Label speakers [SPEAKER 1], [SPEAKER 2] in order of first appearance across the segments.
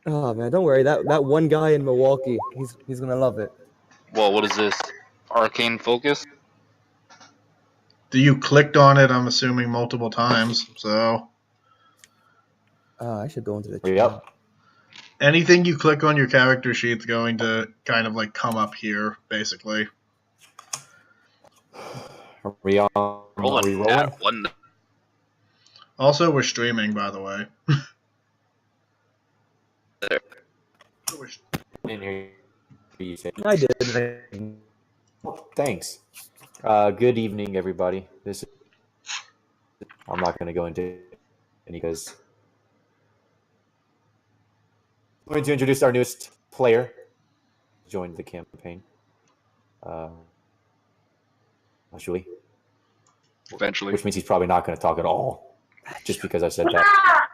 [SPEAKER 1] Oh man, don't worry. That one guy in Milwaukee, he's gonna love it.
[SPEAKER 2] Well, what is this? Arcane Focus?
[SPEAKER 3] You clicked on it, I'm assuming, multiple times. So
[SPEAKER 1] I should go into the chat.
[SPEAKER 4] Yep.
[SPEAKER 3] anything you click on your character sheet's going to kind of like come up here, basically.
[SPEAKER 4] Are we rolling?
[SPEAKER 2] That one.
[SPEAKER 3] Also, we're streaming, by the way.
[SPEAKER 4] In here, you say.
[SPEAKER 1] I did.
[SPEAKER 4] Thanks. Good evening, everybody. I'm not going to go into any because I'm going to introduce our newest player. Joined the campaign. Julie.
[SPEAKER 2] Eventually.
[SPEAKER 4] Which means he's probably not going to talk at all, just because I said that.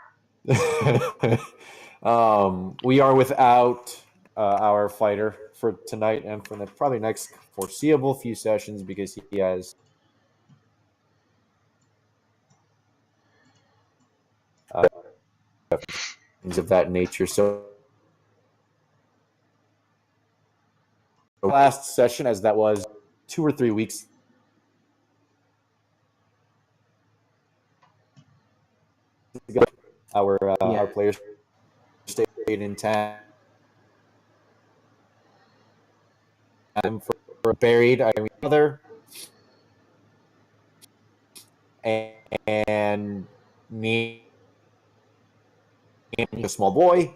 [SPEAKER 4] We are without our fighter for tonight and for the probably next foreseeable few sessions because he has things of that nature. So last session, as that was 2 or 3 weeks. Our players stayed in town for buried mother and me and a small boy.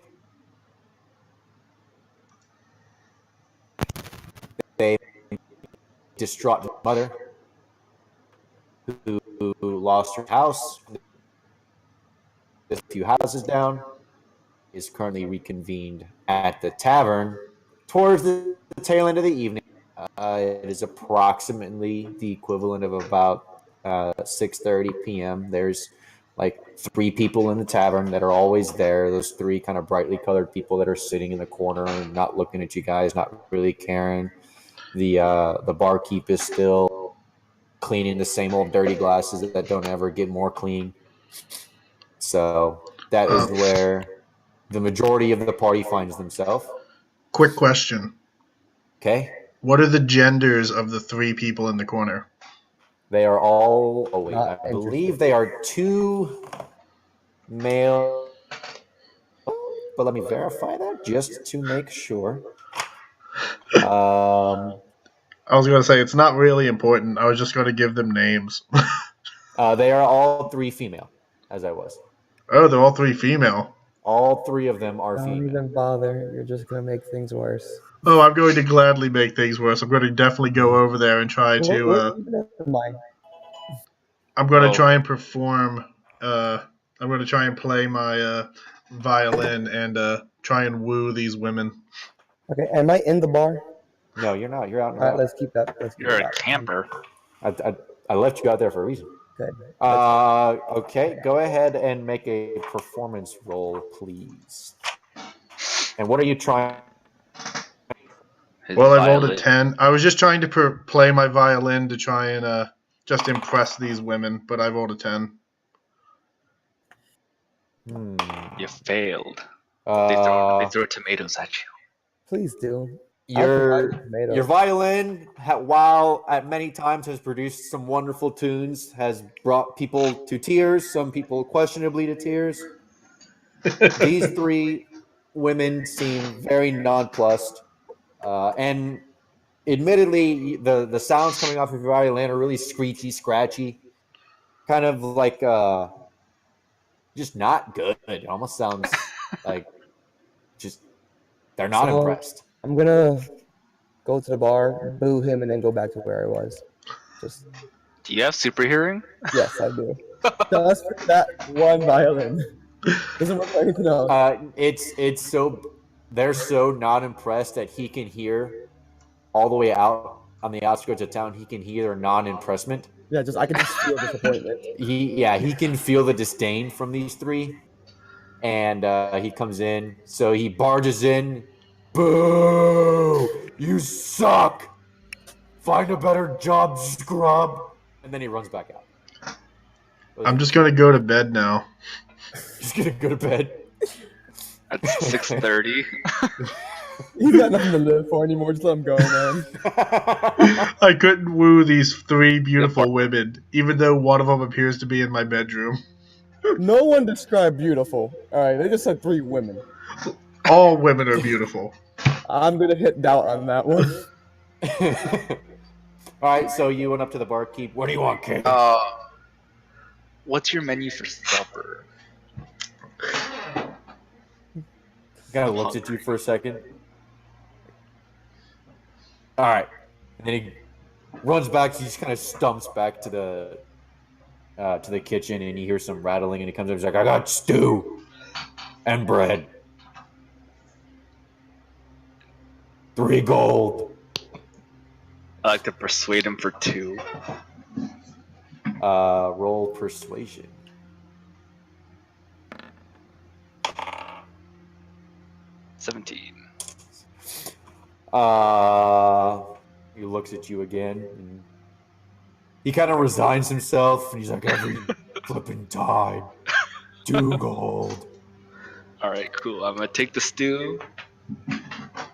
[SPEAKER 4] They distraught mother who lost her house. A few houses down, is currently reconvened at the tavern towards the tail end of the evening. It is approximately the equivalent of about 6:30 p.m. There's like 3 people in the tavern that are always there. Those 3 kind of brightly colored people that are sitting in the corner and not looking at you guys, not really caring. The barkeep is still cleaning the same old dirty glasses that don't ever get more clean. So that is where the majority of the party finds themselves.
[SPEAKER 3] Quick question.
[SPEAKER 4] Okay.
[SPEAKER 3] What are the genders of the 3 people in the corner?
[SPEAKER 4] They are all. Oh wait, I believe they are 2 male. But let me verify that just to make sure.
[SPEAKER 3] I was going to say it's not really important. I was just going to give them names.
[SPEAKER 4] They are all 3 female, as I was.
[SPEAKER 3] Oh, they're all 3 female.
[SPEAKER 4] All 3 of them are female.
[SPEAKER 1] Don't even bother. You're just gonna make things worse.
[SPEAKER 3] Oh, I'm going to gladly make things worse. I'm going to definitely go over there and try to. I'm going to try and perform. I'm going to try and play my violin and try and woo these women.
[SPEAKER 1] Okay, am I in the bar?
[SPEAKER 4] No, you're not. You're out.
[SPEAKER 1] All right, let's keep that.
[SPEAKER 2] You're a camper.
[SPEAKER 4] I left you out there for a reason.
[SPEAKER 1] Good.
[SPEAKER 4] Okay, go ahead and make a performance roll, please. And what are you trying?
[SPEAKER 3] Well, I rolled a 10. I was just trying to play my violin to try and just impress these women, but I rolled a 10.
[SPEAKER 2] You failed. They throw tomatoes at you.
[SPEAKER 1] Please do.
[SPEAKER 4] Your violin, while at many times has produced some wonderful tunes, has brought people to tears, some people questionably to tears. These 3 women seem very nonplussed. And admittedly, the sounds coming off of your violin are really screechy, scratchy. Kind of like just not good. It almost sounds like just they're not impressed.
[SPEAKER 1] I'm gonna go to the bar, boo him, and then go back to where I was.
[SPEAKER 2] Do you have super hearing?
[SPEAKER 1] Yes, I do. Just for that one violin. Doesn't work for anything else.
[SPEAKER 4] They're so not impressed that he can hear all the way out on the outskirts of town. He can hear their non-impressment.
[SPEAKER 1] Yeah, I can just feel disappointment.
[SPEAKER 4] He can feel the disdain from these 3, and he comes in. So he barges in. Boo! You suck! Find a better job, scrub! And then he runs back out.
[SPEAKER 3] I'm just going to go to bed now.
[SPEAKER 4] Just going to go to bed.
[SPEAKER 2] At 6:30.
[SPEAKER 1] He's got nothing to live for anymore. Just let him go, man.
[SPEAKER 3] I couldn't woo these 3 beautiful women, even though one of them appears to be in my bedroom.
[SPEAKER 1] No one described beautiful. All right, they just said 3 women.
[SPEAKER 3] All women are beautiful.
[SPEAKER 1] I'm gonna hit doubt on that one.
[SPEAKER 4] All right, so you went up to the barkeep. What do you want, kid?
[SPEAKER 2] What's your menu for supper?
[SPEAKER 4] Kind of looks at you for a second. All right, and then he runs back. He just kind of stumps back to the kitchen, and you hear some rattling. And he comes up. He's like, "I got stew and bread. 3 gold."
[SPEAKER 2] I like to persuade him for 2.
[SPEAKER 4] Roll persuasion.
[SPEAKER 2] $17.
[SPEAKER 4] He looks at you again, and he kind of resigns himself, and he's like, "Every flipping time, 2 gold."
[SPEAKER 2] All right, cool. I'm gonna take the stew.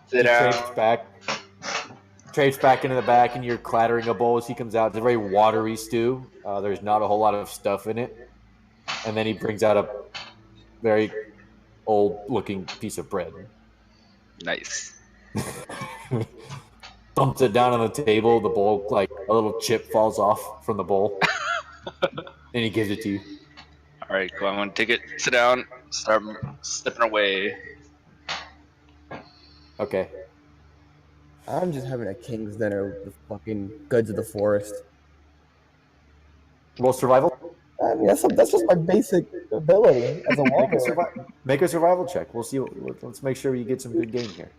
[SPEAKER 2] Sit down.
[SPEAKER 4] Traipse back into the back, and you're clattering a bowl as he comes out. It's a very watery stew. There's not a whole lot of stuff in it. And then he brings out a very old-looking piece of bread.
[SPEAKER 2] Nice.
[SPEAKER 4] Thumps it down on the table. The bowl, like a little chip falls off from the bowl. And he gives it to you.
[SPEAKER 2] All right, cool. I'm gonna take it, sit down, start stepping away.
[SPEAKER 4] Okay.
[SPEAKER 1] I'm just having a king's dinner with the fucking goods of the forest.
[SPEAKER 4] Roll survival.
[SPEAKER 1] I mean, that's just my basic ability as a warrior.
[SPEAKER 4] Make a survival check. We'll see. Let's make sure you get some good game here.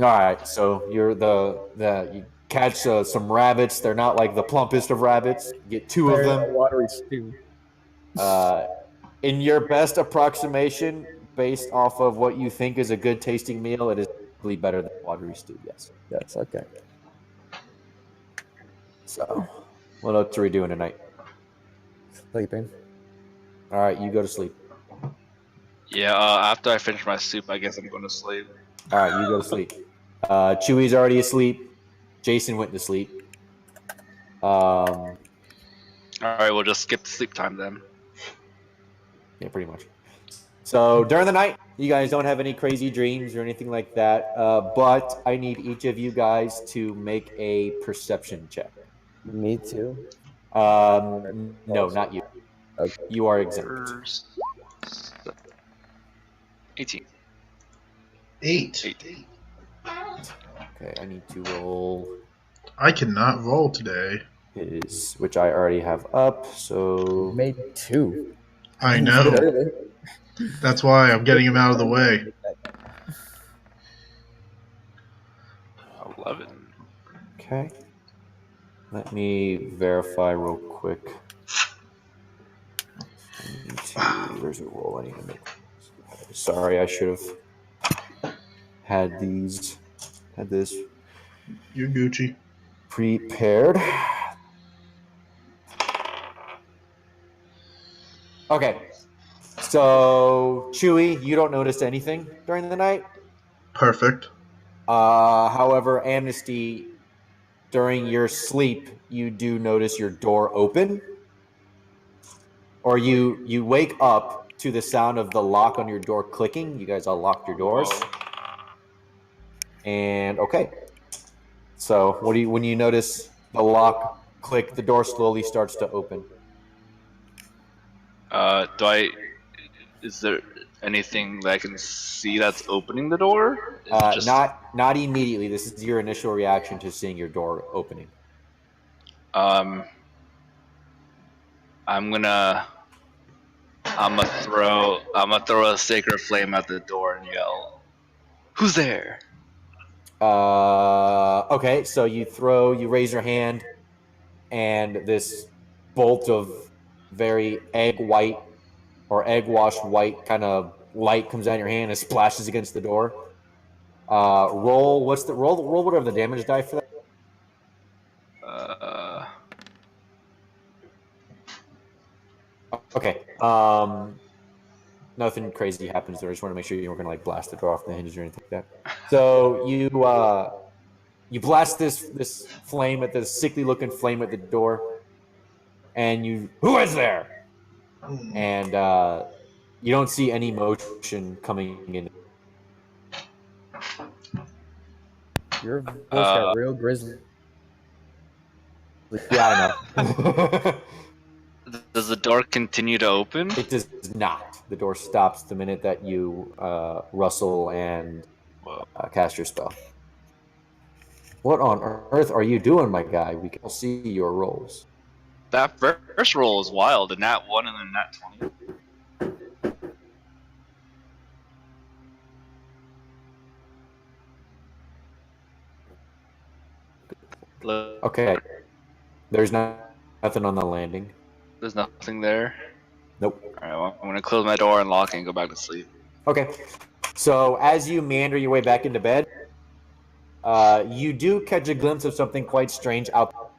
[SPEAKER 4] All right. So you're you catch some rabbits. They're not like the plumpest of rabbits. You get 2 of them.
[SPEAKER 1] Watery stew.
[SPEAKER 4] In your best approximation, based off of what you think is a good tasting meal, it is probably better than watery stew. Yes.
[SPEAKER 1] Yes. Okay.
[SPEAKER 4] So, what else are we doing tonight?
[SPEAKER 1] Sleeping.
[SPEAKER 4] All right, you go to sleep.
[SPEAKER 2] Yeah. After I finish my soup, I guess I'm going to sleep.
[SPEAKER 4] All right, you go to sleep. Chewy's already asleep. Jaysun went to sleep.
[SPEAKER 2] All right, we'll just skip the sleep time then.
[SPEAKER 4] Yeah, pretty much. So during the night, you guys don't have any crazy dreams or anything like that. But I need each of you guys to make a perception check.
[SPEAKER 1] Me too.
[SPEAKER 4] No, not you.
[SPEAKER 1] Okay.
[SPEAKER 4] You are exempt.
[SPEAKER 2] 18.
[SPEAKER 3] 8.
[SPEAKER 4] Okay, I need to roll.
[SPEAKER 3] I cannot roll today.
[SPEAKER 4] It is, which I already have up. So
[SPEAKER 1] Made 2.
[SPEAKER 3] I know. That's why I'm getting him out of the way.
[SPEAKER 2] 11.
[SPEAKER 4] okay. Let me verify real quick. There's a roll I need to make. Sorry, I should have had this
[SPEAKER 3] You're Gucci.
[SPEAKER 4] prepared. Okay. So, Chewy, you don't notice anything during the night.
[SPEAKER 3] Perfect.
[SPEAKER 4] However, Amnesty, during your sleep, you do notice your door open. Or you wake up to the sound of the lock on your door clicking. You guys all locked your doors. And okay. So when you notice the lock click, the door slowly starts to open.
[SPEAKER 2] Is there anything that I can see that's opening the door?
[SPEAKER 4] Not immediately. This is your initial reaction to seeing your door opening.
[SPEAKER 2] I'm gonna throw a sacred flame at the door and yell, "Who's there?"
[SPEAKER 4] Okay, so you raise your hand, and this bolt of very egg white or egg washed white kind of light comes out of your hand and splashes against the door. Roll whatever the damage die for that. Okay. Nothing crazy happens there. I just want to make sure you weren't gonna like blast the door off the hinges or anything like that. So you blast this flame at the sickly looking flame at the door, and who is there? And you don't see any motion coming in.
[SPEAKER 1] Your voice got real grizzly.
[SPEAKER 4] Yeah, I know.
[SPEAKER 2] Does the door continue to open?
[SPEAKER 4] It does not. The door stops the minute that you rustle and cast your spell. What on earth are you doing, my guy? We can see your rolls.
[SPEAKER 2] That first roll was wild. A nat 1 and a nat 20.
[SPEAKER 4] Okay. There's nothing on the landing.
[SPEAKER 2] There's nothing there?
[SPEAKER 4] Nope.
[SPEAKER 2] Alright, well, I'm going to close my door and lock it and go back to sleep.
[SPEAKER 4] Okay. So as you meander your way back into bed, you do catch a glimpse of something quite strange out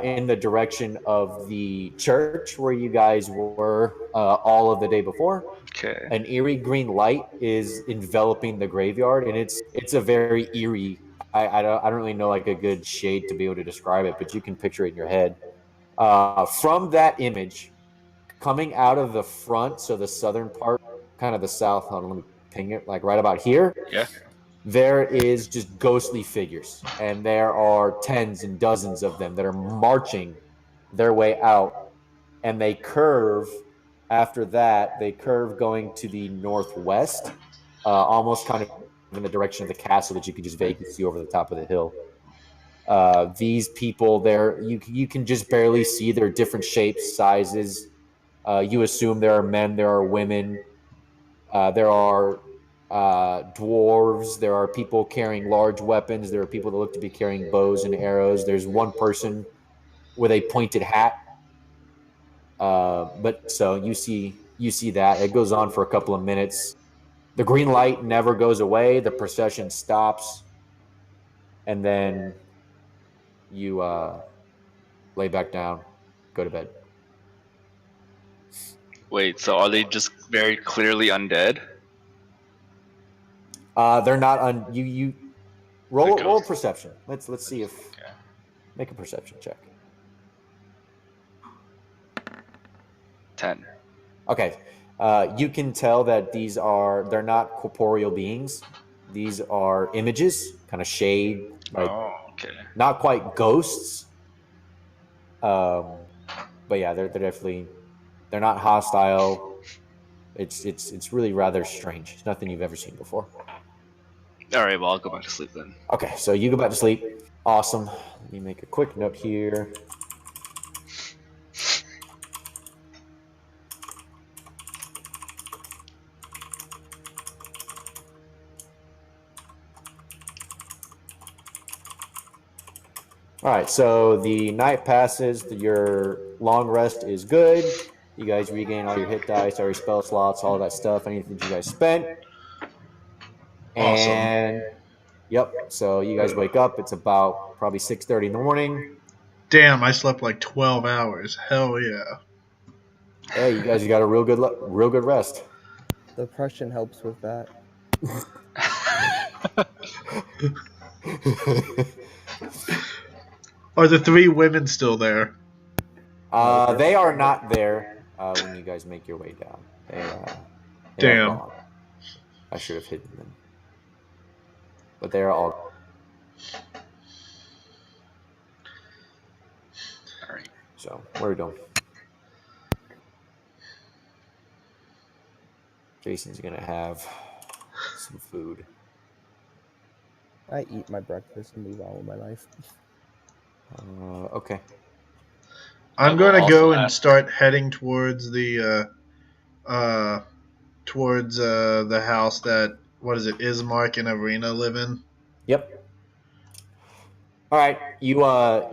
[SPEAKER 4] in the direction of the church where you guys were all of the day before.
[SPEAKER 2] Okay.
[SPEAKER 4] An eerie green light is enveloping the graveyard, and it's a very eerie. I don't really know like a good shade to be able to describe it, but you can picture it in your head. From that image, coming out of the front, so the southern part, kind of the south. Hold on, let me ping it. Like right about here.
[SPEAKER 2] Yeah.
[SPEAKER 4] There is just ghostly figures, and there are tens and dozens of them that are marching their way out, and they curve. After that, they curve going to the northwest, almost kind of in the direction of the castle that you can just vaguely see over the top of the hill. These people, you can just barely see their different shapes, sizes. You assume there are men, there are women, there are dwarves, there are people carrying large weapons, there are people that look to be carrying bows and arrows. There's one person with a pointed hat. But so you see that it goes on for a couple of minutes. The green light never goes away. The procession stops, and then you lay back down, go to bed.
[SPEAKER 2] Wait, so are they just very clearly undead?
[SPEAKER 4] They're not you roll perception. Let's see if make a perception check.
[SPEAKER 2] 10.
[SPEAKER 4] Okay. You can tell that they're not corporeal beings. These are images, kind of shade, like not quite ghosts. But yeah, they're definitely they're not hostile. It's really rather strange. It's nothing you've ever seen before.
[SPEAKER 2] All right, well, I'll go back to sleep then.
[SPEAKER 4] Okay, so you go back to sleep. Awesome. Let me make a quick note here. All right, so the night passes. Your long rest is good. You guys regain all your hit dice, all your spell slots, all that stuff, anything you guys spent.
[SPEAKER 3] Awesome.
[SPEAKER 4] And yep, so you guys wake up. It's about probably 6:30 in the morning.
[SPEAKER 3] Damn, I slept like 12 hours. Hell yeah.
[SPEAKER 4] Hey, you guys got a real good rest.
[SPEAKER 1] The Prussian helps with that.
[SPEAKER 3] Are the 3 women still there?
[SPEAKER 4] They are not there when you guys make your way down. They are
[SPEAKER 3] Damn.
[SPEAKER 4] gone. I should have hidden them. But they are all.
[SPEAKER 2] Alright.
[SPEAKER 4] So, what are we doing? Jason's going to have some food.
[SPEAKER 1] I eat my breakfast and move on with my life.
[SPEAKER 4] Okay.
[SPEAKER 3] I'm going to go and start heading towards the house that, what is it, Ismark and Arena live in.
[SPEAKER 4] Yep. All right. You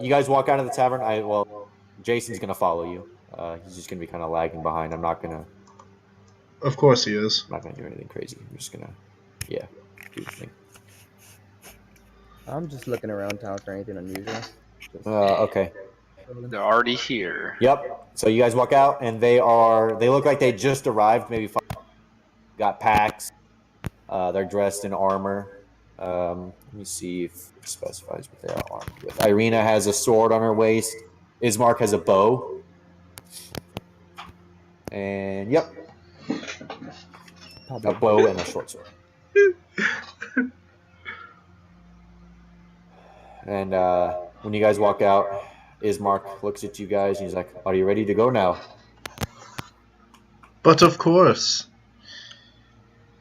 [SPEAKER 4] guys walk out of the tavern. Jason's going to follow you. He's just going to be kind of lagging behind. I'm not going to.
[SPEAKER 3] Of course he is.
[SPEAKER 4] I'm not going to do anything crazy. I'm just going to, do the thing.
[SPEAKER 1] I'm just looking around town for anything unusual.
[SPEAKER 4] Okay.
[SPEAKER 2] They're already here.
[SPEAKER 4] Yep. So you guys walk out, and they look like they just arrived. Maybe got packs. They're dressed in armor. Let me see if it specifies what they are armed with. Irina has a sword on her waist. Ismark has a bow. And yep, a bow and a short sword. And when you guys walk out, Ismark looks at you guys and he's like, "Are you ready to go now?"
[SPEAKER 3] But of course.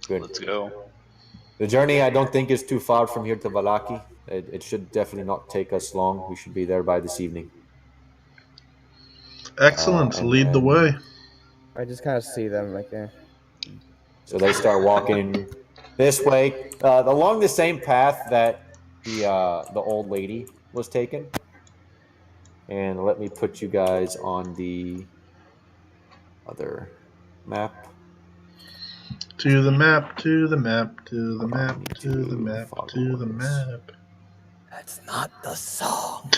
[SPEAKER 4] Good.
[SPEAKER 2] Let's go.
[SPEAKER 4] The journey, I don't think, is too far from here to Valaki. It should definitely not take us long. We should be there by this evening.
[SPEAKER 3] Excellent. Lead the way.
[SPEAKER 1] I just kind of see them like there.
[SPEAKER 4] So they start walking this way, along the same path that the old lady was taken. And let me put you guys on the other map.
[SPEAKER 3] To the map, to the map, to the map, to the map, to the map.
[SPEAKER 1] That's not the song.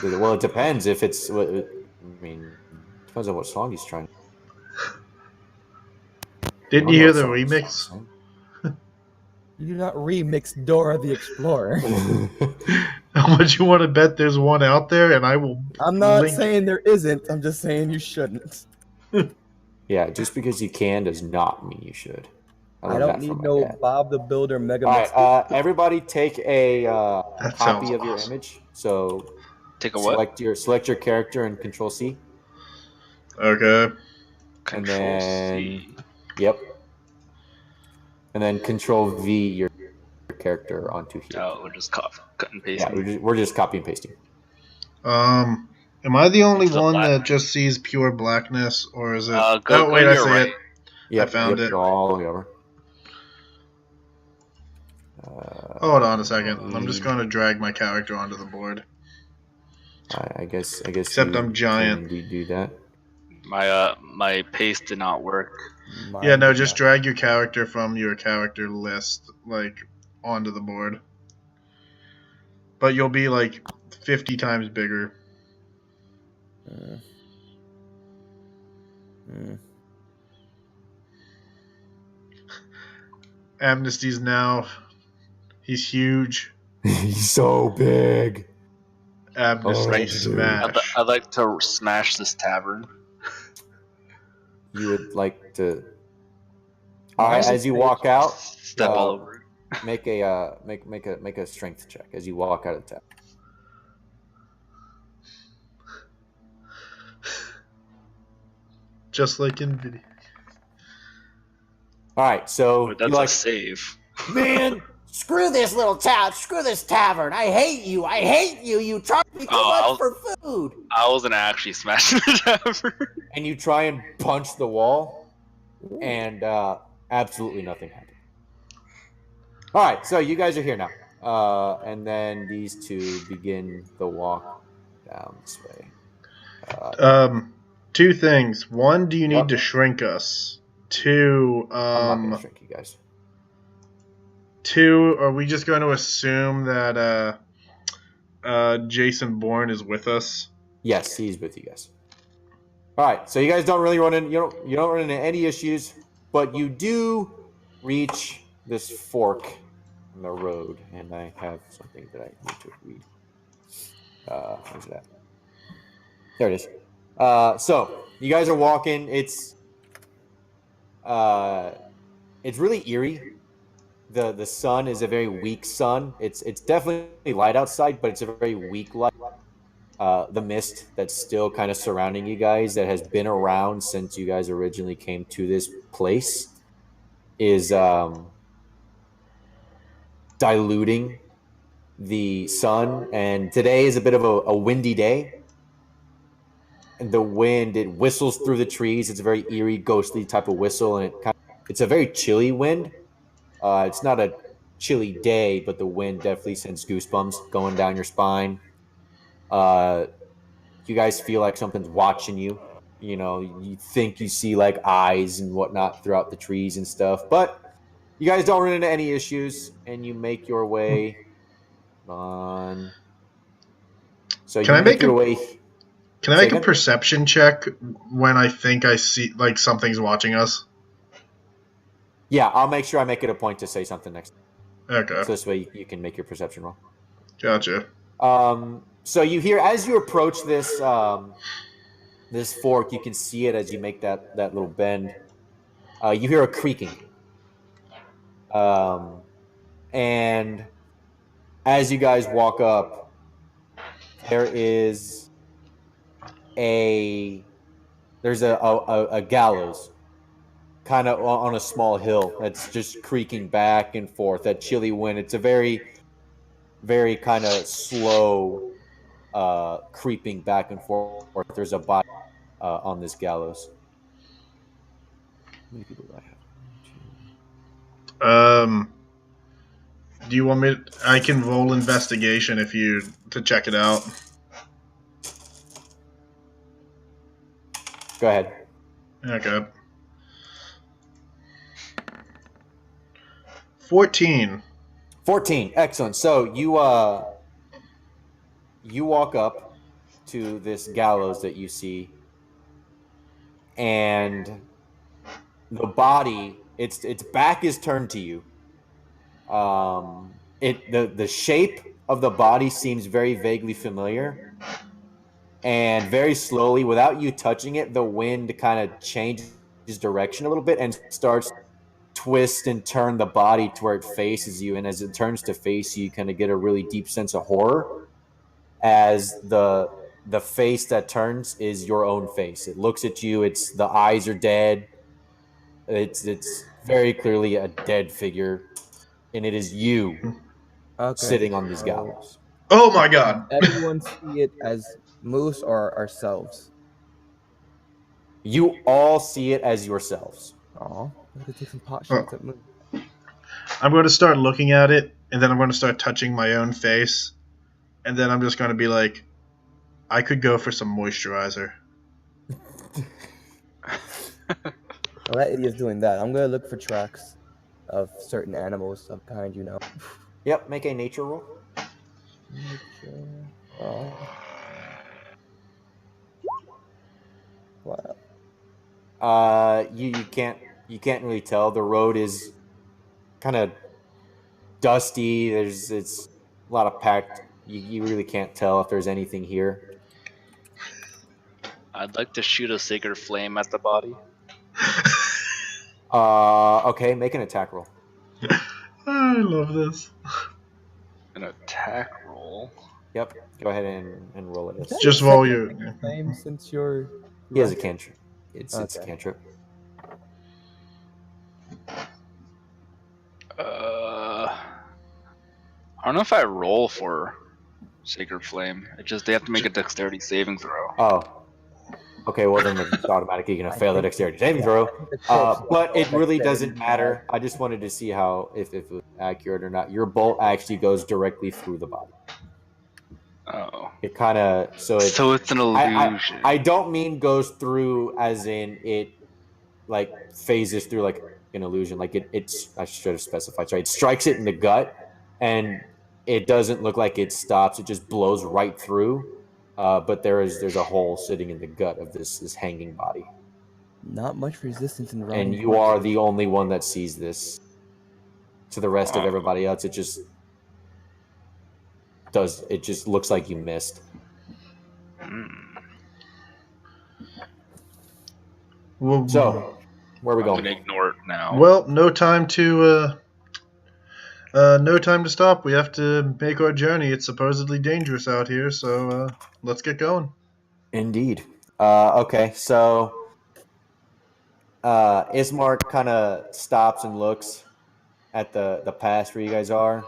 [SPEAKER 4] Well, it depends if it's. I mean, it depends on what song he's trying.
[SPEAKER 3] Didn't you hear the remix?
[SPEAKER 1] You do not remix Dora the Explorer.
[SPEAKER 3] How much you want to bet there's one out there, and I will.
[SPEAKER 1] I'm not saying there isn't. I'm just saying you shouldn't.
[SPEAKER 4] Yeah, just because you can does not mean you should.
[SPEAKER 1] I don't need no Bob the Builder mega.
[SPEAKER 4] All right, everybody take a copy of your
[SPEAKER 3] awesome.
[SPEAKER 4] image. So
[SPEAKER 2] Take a what?
[SPEAKER 4] select your character and Control C.
[SPEAKER 3] Okay.
[SPEAKER 2] Control C.
[SPEAKER 4] Yep. And then Control V your character onto here.
[SPEAKER 2] Oh, we're just cut and paste.
[SPEAKER 4] Yeah, we're just copy and pasting.
[SPEAKER 3] Am I the only
[SPEAKER 2] It's the
[SPEAKER 3] one
[SPEAKER 2] black.
[SPEAKER 3] that just sees pure blackness, or is it?
[SPEAKER 2] Go
[SPEAKER 3] wait, I
[SPEAKER 2] to your
[SPEAKER 3] see
[SPEAKER 2] right.
[SPEAKER 3] it.
[SPEAKER 4] Yep,
[SPEAKER 3] found it.
[SPEAKER 4] Go all the way over.
[SPEAKER 3] Hold on a second. I'm just going to drag my character onto the board.
[SPEAKER 4] I guess.
[SPEAKER 3] Except I'm giant.
[SPEAKER 4] Can do that.
[SPEAKER 2] My paste did not work.
[SPEAKER 3] Yeah, no, just drag your character from your character list, like, onto the board. But you'll be, like, 50 times bigger. Amnesty's now. He's huge.
[SPEAKER 4] He's so big.
[SPEAKER 3] Amnesty smash.
[SPEAKER 2] I'd like to smash this tavern.
[SPEAKER 4] You would like to. All right, as you walk out,
[SPEAKER 2] Step all over it.
[SPEAKER 4] make a strength check as you walk out of the tavern.
[SPEAKER 3] Just like in video.
[SPEAKER 4] All right, so
[SPEAKER 2] That's
[SPEAKER 4] you like,
[SPEAKER 2] a save.
[SPEAKER 4] man, screw this little town, screw this tavern. I hate you. You charge me too much for food.
[SPEAKER 2] I wasn't actually smashing the tavern.
[SPEAKER 4] And you try and punch the wall, and absolutely nothing happened. All right, so you guys are here now, and then these two begin the walk down this way.
[SPEAKER 3] Two things. One, do you need to shrink us? Two,
[SPEAKER 4] I'm not gonna shrink you guys.
[SPEAKER 3] Two, are we just going to assume that Jaysun Boorne is with us?
[SPEAKER 4] Yes, he's with you guys. All right, so you guys don't really run in. You don't run into any issues, but you do reach this fork in the road, and I have something that I need to read. Where's that? There it is. So you guys are walking. It's really eerie. The sun is a very weak sun. It's definitely light outside, but it's a very weak light. The mist that's still kind of surrounding you guys, that has been around since you guys originally came to this place, is diluting the sun. And today is a bit of a windy day. And the wind, it whistles through the trees. It's a very eerie, ghostly type of whistle, and it's a very chilly wind. It's not a chilly day, but the wind definitely sends goosebumps going down your spine. You guys feel like something's watching you. You know, you think you see like eyes and whatnot throughout the trees and stuff, but you guys don't run into any issues, and you make your way on So
[SPEAKER 3] Can
[SPEAKER 4] you
[SPEAKER 3] I
[SPEAKER 4] make
[SPEAKER 3] make
[SPEAKER 4] your
[SPEAKER 3] a-
[SPEAKER 4] way.
[SPEAKER 3] Can I
[SPEAKER 4] Say
[SPEAKER 3] make a
[SPEAKER 4] again?
[SPEAKER 3] perception check when I think I see like something's watching us?
[SPEAKER 4] Yeah, I'll make sure I make it a point to say something next.
[SPEAKER 3] Okay,
[SPEAKER 4] So this way you can make your perception roll.
[SPEAKER 3] gotcha.
[SPEAKER 4] So you hear as you approach this this fork, you can see it as you make that little bend. You hear a creaking, and as you guys walk up, there is there's a gallows kind of on a small hill that's just creaking back and forth. That chilly wind. It's a very very kind of slow creeping back and forth. There's a body on this gallows. How many people do I have? 1, 2.
[SPEAKER 3] Do you want me? I can roll investigation if you to check it out.
[SPEAKER 4] Go ahead.
[SPEAKER 3] Okay. 14.
[SPEAKER 4] 14. Excellent. So you walk up to this gallows that you see, and the body, its back is turned to you. The shape of the body seems very vaguely familiar, and very slowly, without you touching it, the wind kind of changes direction a little bit and starts twist and turn the body to where it faces you. And as it turns to face you, you kind of get a really deep sense of horror as the face that turns is your own face. It looks at you. It's the eyes are dead. It's very clearly a dead figure, and it is you sitting on these gallows.
[SPEAKER 3] Oh my god.
[SPEAKER 1] Everyone see it as Moose or ourselves.
[SPEAKER 4] You all see it as yourselves.
[SPEAKER 1] Aw, I could take some pot shots at Moose.
[SPEAKER 3] I'm going to start looking at it, and then I'm going to start touching my own face, and then I'm just going to be like, I could go for some moisturizer.
[SPEAKER 1] Well, that idiot's doing that. I'm gonna look for tracks of certain animals of kind, you know.
[SPEAKER 4] Yep, make a nature roll.
[SPEAKER 1] Nature. Oh. Wow.
[SPEAKER 4] You can't really tell. The road is kind of dusty. It's a lot of packed. You really can't tell if there's anything here.
[SPEAKER 2] I'd like to shoot a sacred flame at the body.
[SPEAKER 4] Okay, make an attack roll.
[SPEAKER 3] I love this.
[SPEAKER 2] An attack roll.
[SPEAKER 4] Yep, go ahead and roll it.
[SPEAKER 3] Just while you're...
[SPEAKER 1] Flame since you're...
[SPEAKER 4] He has a cantrip. It's a
[SPEAKER 1] Okay.
[SPEAKER 4] cantrip.
[SPEAKER 2] I don't know if I roll for sacred flame. It just they have to make a dexterity saving throw.
[SPEAKER 4] Oh. Okay, well then it's automatically going to fail the dexterity saving throw. But it really doesn't matter. I just wanted to see how if it was accurate or not. Your bolt actually goes directly through the body.
[SPEAKER 2] Oh.
[SPEAKER 4] It kind of so
[SPEAKER 2] it's an illusion.
[SPEAKER 4] I don't mean goes through as in it like phases through like an illusion. Like it's I should have specified. Sorry, it strikes it in the gut, and it doesn't look like it stops. It just blows right through. But there's a hole sitting in the gut of this hanging body.
[SPEAKER 1] Not much resistance in round.
[SPEAKER 4] And you are the only one that sees this. To the rest of everybody else, it just looks like you missed.
[SPEAKER 3] Well,
[SPEAKER 4] So, where are we
[SPEAKER 2] I'm
[SPEAKER 4] going?
[SPEAKER 2] gonna ignore it now.
[SPEAKER 3] well, no time to stop. We have to make our journey. It's supposedly dangerous out here, so let's get going.
[SPEAKER 4] Indeed. Okay, so Ismark kind of stops and looks at the pass where you guys are,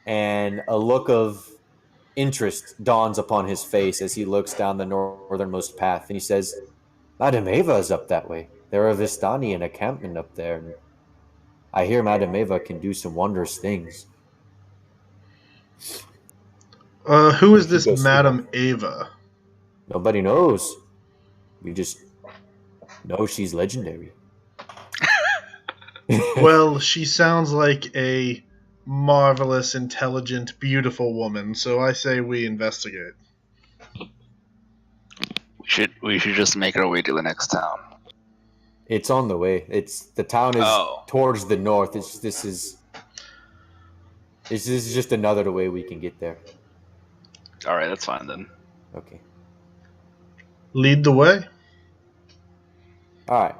[SPEAKER 4] and a look of interest dawns upon his face as he looks down the northernmost path, and he says, Madame Eva is up that way. There are Vistani encampment up there, and I hear Madame Eva can do some wondrous things.
[SPEAKER 3] Who is
[SPEAKER 4] You
[SPEAKER 3] this
[SPEAKER 4] go see
[SPEAKER 3] Madame Eva?
[SPEAKER 4] Nobody knows. We just know she's legendary.
[SPEAKER 3] Well, she sounds like a marvelous, intelligent, beautiful woman, so I say we investigate.
[SPEAKER 2] We should just make our way to the next town.
[SPEAKER 4] It's on the way. The town is towards the north. This is just another way we can get there.
[SPEAKER 2] All right, that's fine then.
[SPEAKER 4] Okay.
[SPEAKER 3] Lead the way.
[SPEAKER 4] All right.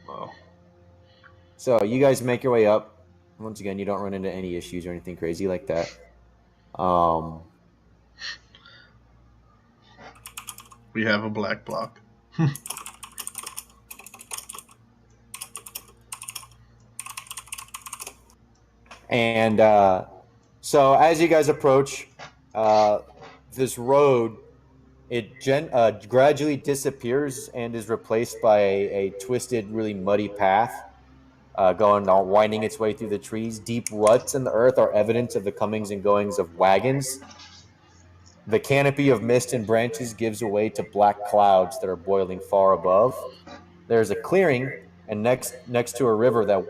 [SPEAKER 2] Well,
[SPEAKER 4] So you guys make your way up. Once again, you don't run into any issues or anything crazy like that.
[SPEAKER 3] We have a black block.
[SPEAKER 4] And so as you guys approach this road, it gradually disappears and is replaced by a twisted, really muddy path winding its way through the trees. Deep ruts in the earth are evidence of the comings and goings of wagons. The canopy of mist and branches gives way to black clouds that are boiling far above. There's a clearing, and next to a river that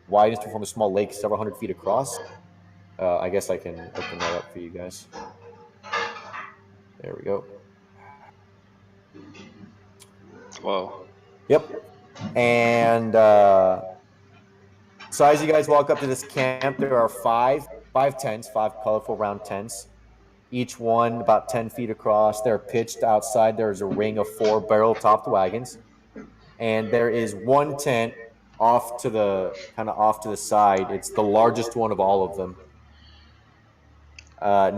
[SPEAKER 4] widens to form a small lake several hundred feet across. I guess I can open that up for you guys. There we go.
[SPEAKER 2] Whoa.
[SPEAKER 4] Yep. And so as you guys walk up to this camp, there are five tents, 5 colorful round tents, each one about 10 feet across. They're pitched outside. There's a ring of 4 barrel-topped wagons, and there is one tent off to the side. It's the largest one of all of them.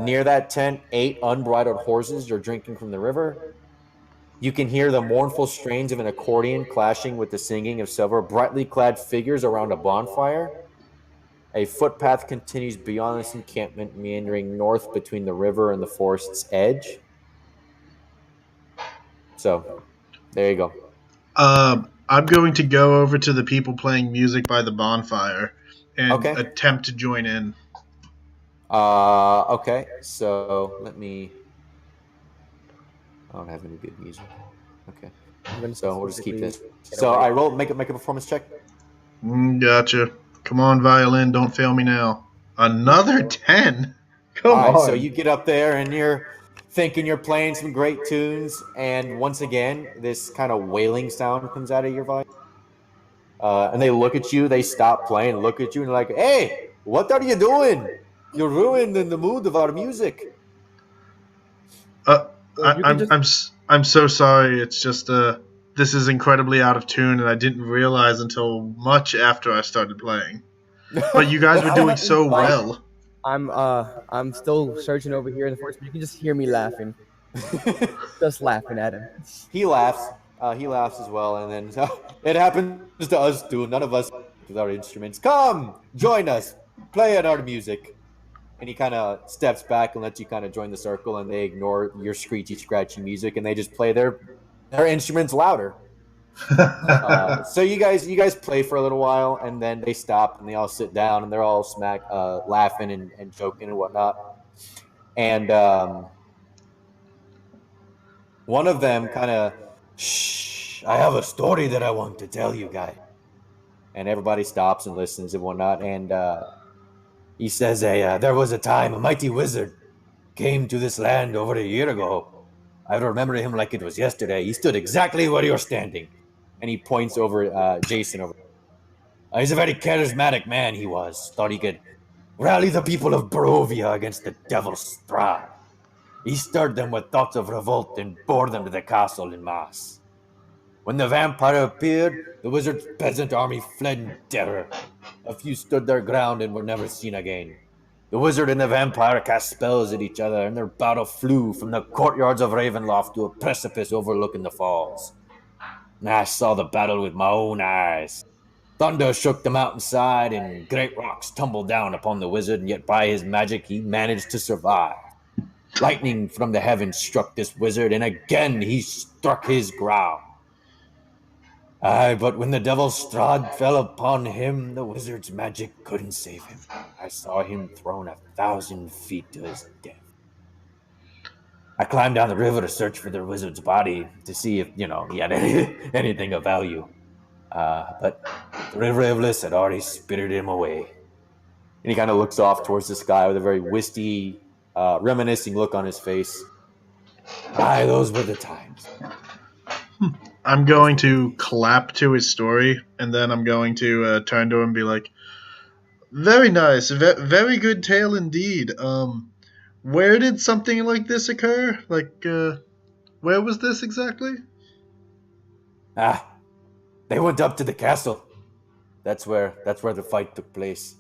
[SPEAKER 4] Near that tent, 8 unbridled horses are drinking from the river. You can hear the mournful strains of an accordion clashing with the singing of several brightly clad figures around a bonfire. A footpath continues beyond this encampment, meandering north between the river and the forest's edge. So, there you go.
[SPEAKER 3] I'm going to go over to the people playing music by the bonfire and
[SPEAKER 4] Okay.
[SPEAKER 3] attempt to join in.
[SPEAKER 4] Okay, so let me... I don't have any good music. Okay. So we'll just keep this. So I roll, make a performance check.
[SPEAKER 3] Gotcha. Come on, violin, don't fail me now. Another 10? Come
[SPEAKER 4] All right,
[SPEAKER 3] on.
[SPEAKER 4] so you get up there and you're thinking you're playing some great tunes, and once again, this kind of wailing sound comes out of your voice. And they look at you, they stop playing, look at you, and they're like, "Hey, what are you doing? You're ruining the mood of our music."
[SPEAKER 3] I'm so sorry. It's just this is incredibly out of tune, and I didn't realize until much after I started playing. But you guys were doing so well.
[SPEAKER 1] I'm still searching over here in the forest, but you can just hear me laughing. Just laughing at him.
[SPEAKER 4] He laughs. He laughs as well, and then it happens to us too. None of us with our instruments. Come, join us. Play at our music. And he kind of steps back and lets you kind of join the circle, and they ignore your screechy, scratchy music, and they just play their instruments louder. So you guys play for a little while, and then they stop, and they all sit down, and they're all laughing and joking and whatnot. And one of them kind of, "Shh, I have a story that I want to tell you guys." And everybody stops and listens and whatnot, and he says, there was a time a mighty wizard came to this land over a year ago. I remember him like it was yesterday. He stood exactly where you're standing. And he points over Jaysun over. He's a very charismatic man, he was. Thought he could rally the people of Barovia against the devil's Strahd. He stirred them with thoughts of revolt and bore them to the castle in mass. When the vampire appeared, the wizard's peasant army fled in terror. A few stood their ground and were never seen again. The wizard and the vampire cast spells at each other, and their battle flew from the courtyards of Ravenloft to a precipice overlooking the falls. And I saw the battle with my own eyes. Thunder shook the mountainside, and great rocks tumbled down upon the wizard, and yet by his magic he managed to survive. Lightning from the heavens struck this wizard, and again he struck his ground. Aye, but when the devil's Strahd fell upon him, the wizard's magic couldn't save him. I saw him thrown 1,000 feet to his death. I climbed down the river to search for the wizard's body to see if, he had anything of value. But the river of Bliss had already spirited him away. And he kind of looks off towards the sky with a very wisty, reminiscing look on his face. Aye, those were the times.
[SPEAKER 3] I'm going to clap to his story, and then I'm going to turn to him and be like, "Very nice, very good tale indeed. Where did something like this occur? Like, where was this exactly?"
[SPEAKER 4] They went up to the castle. That's where the fight took place.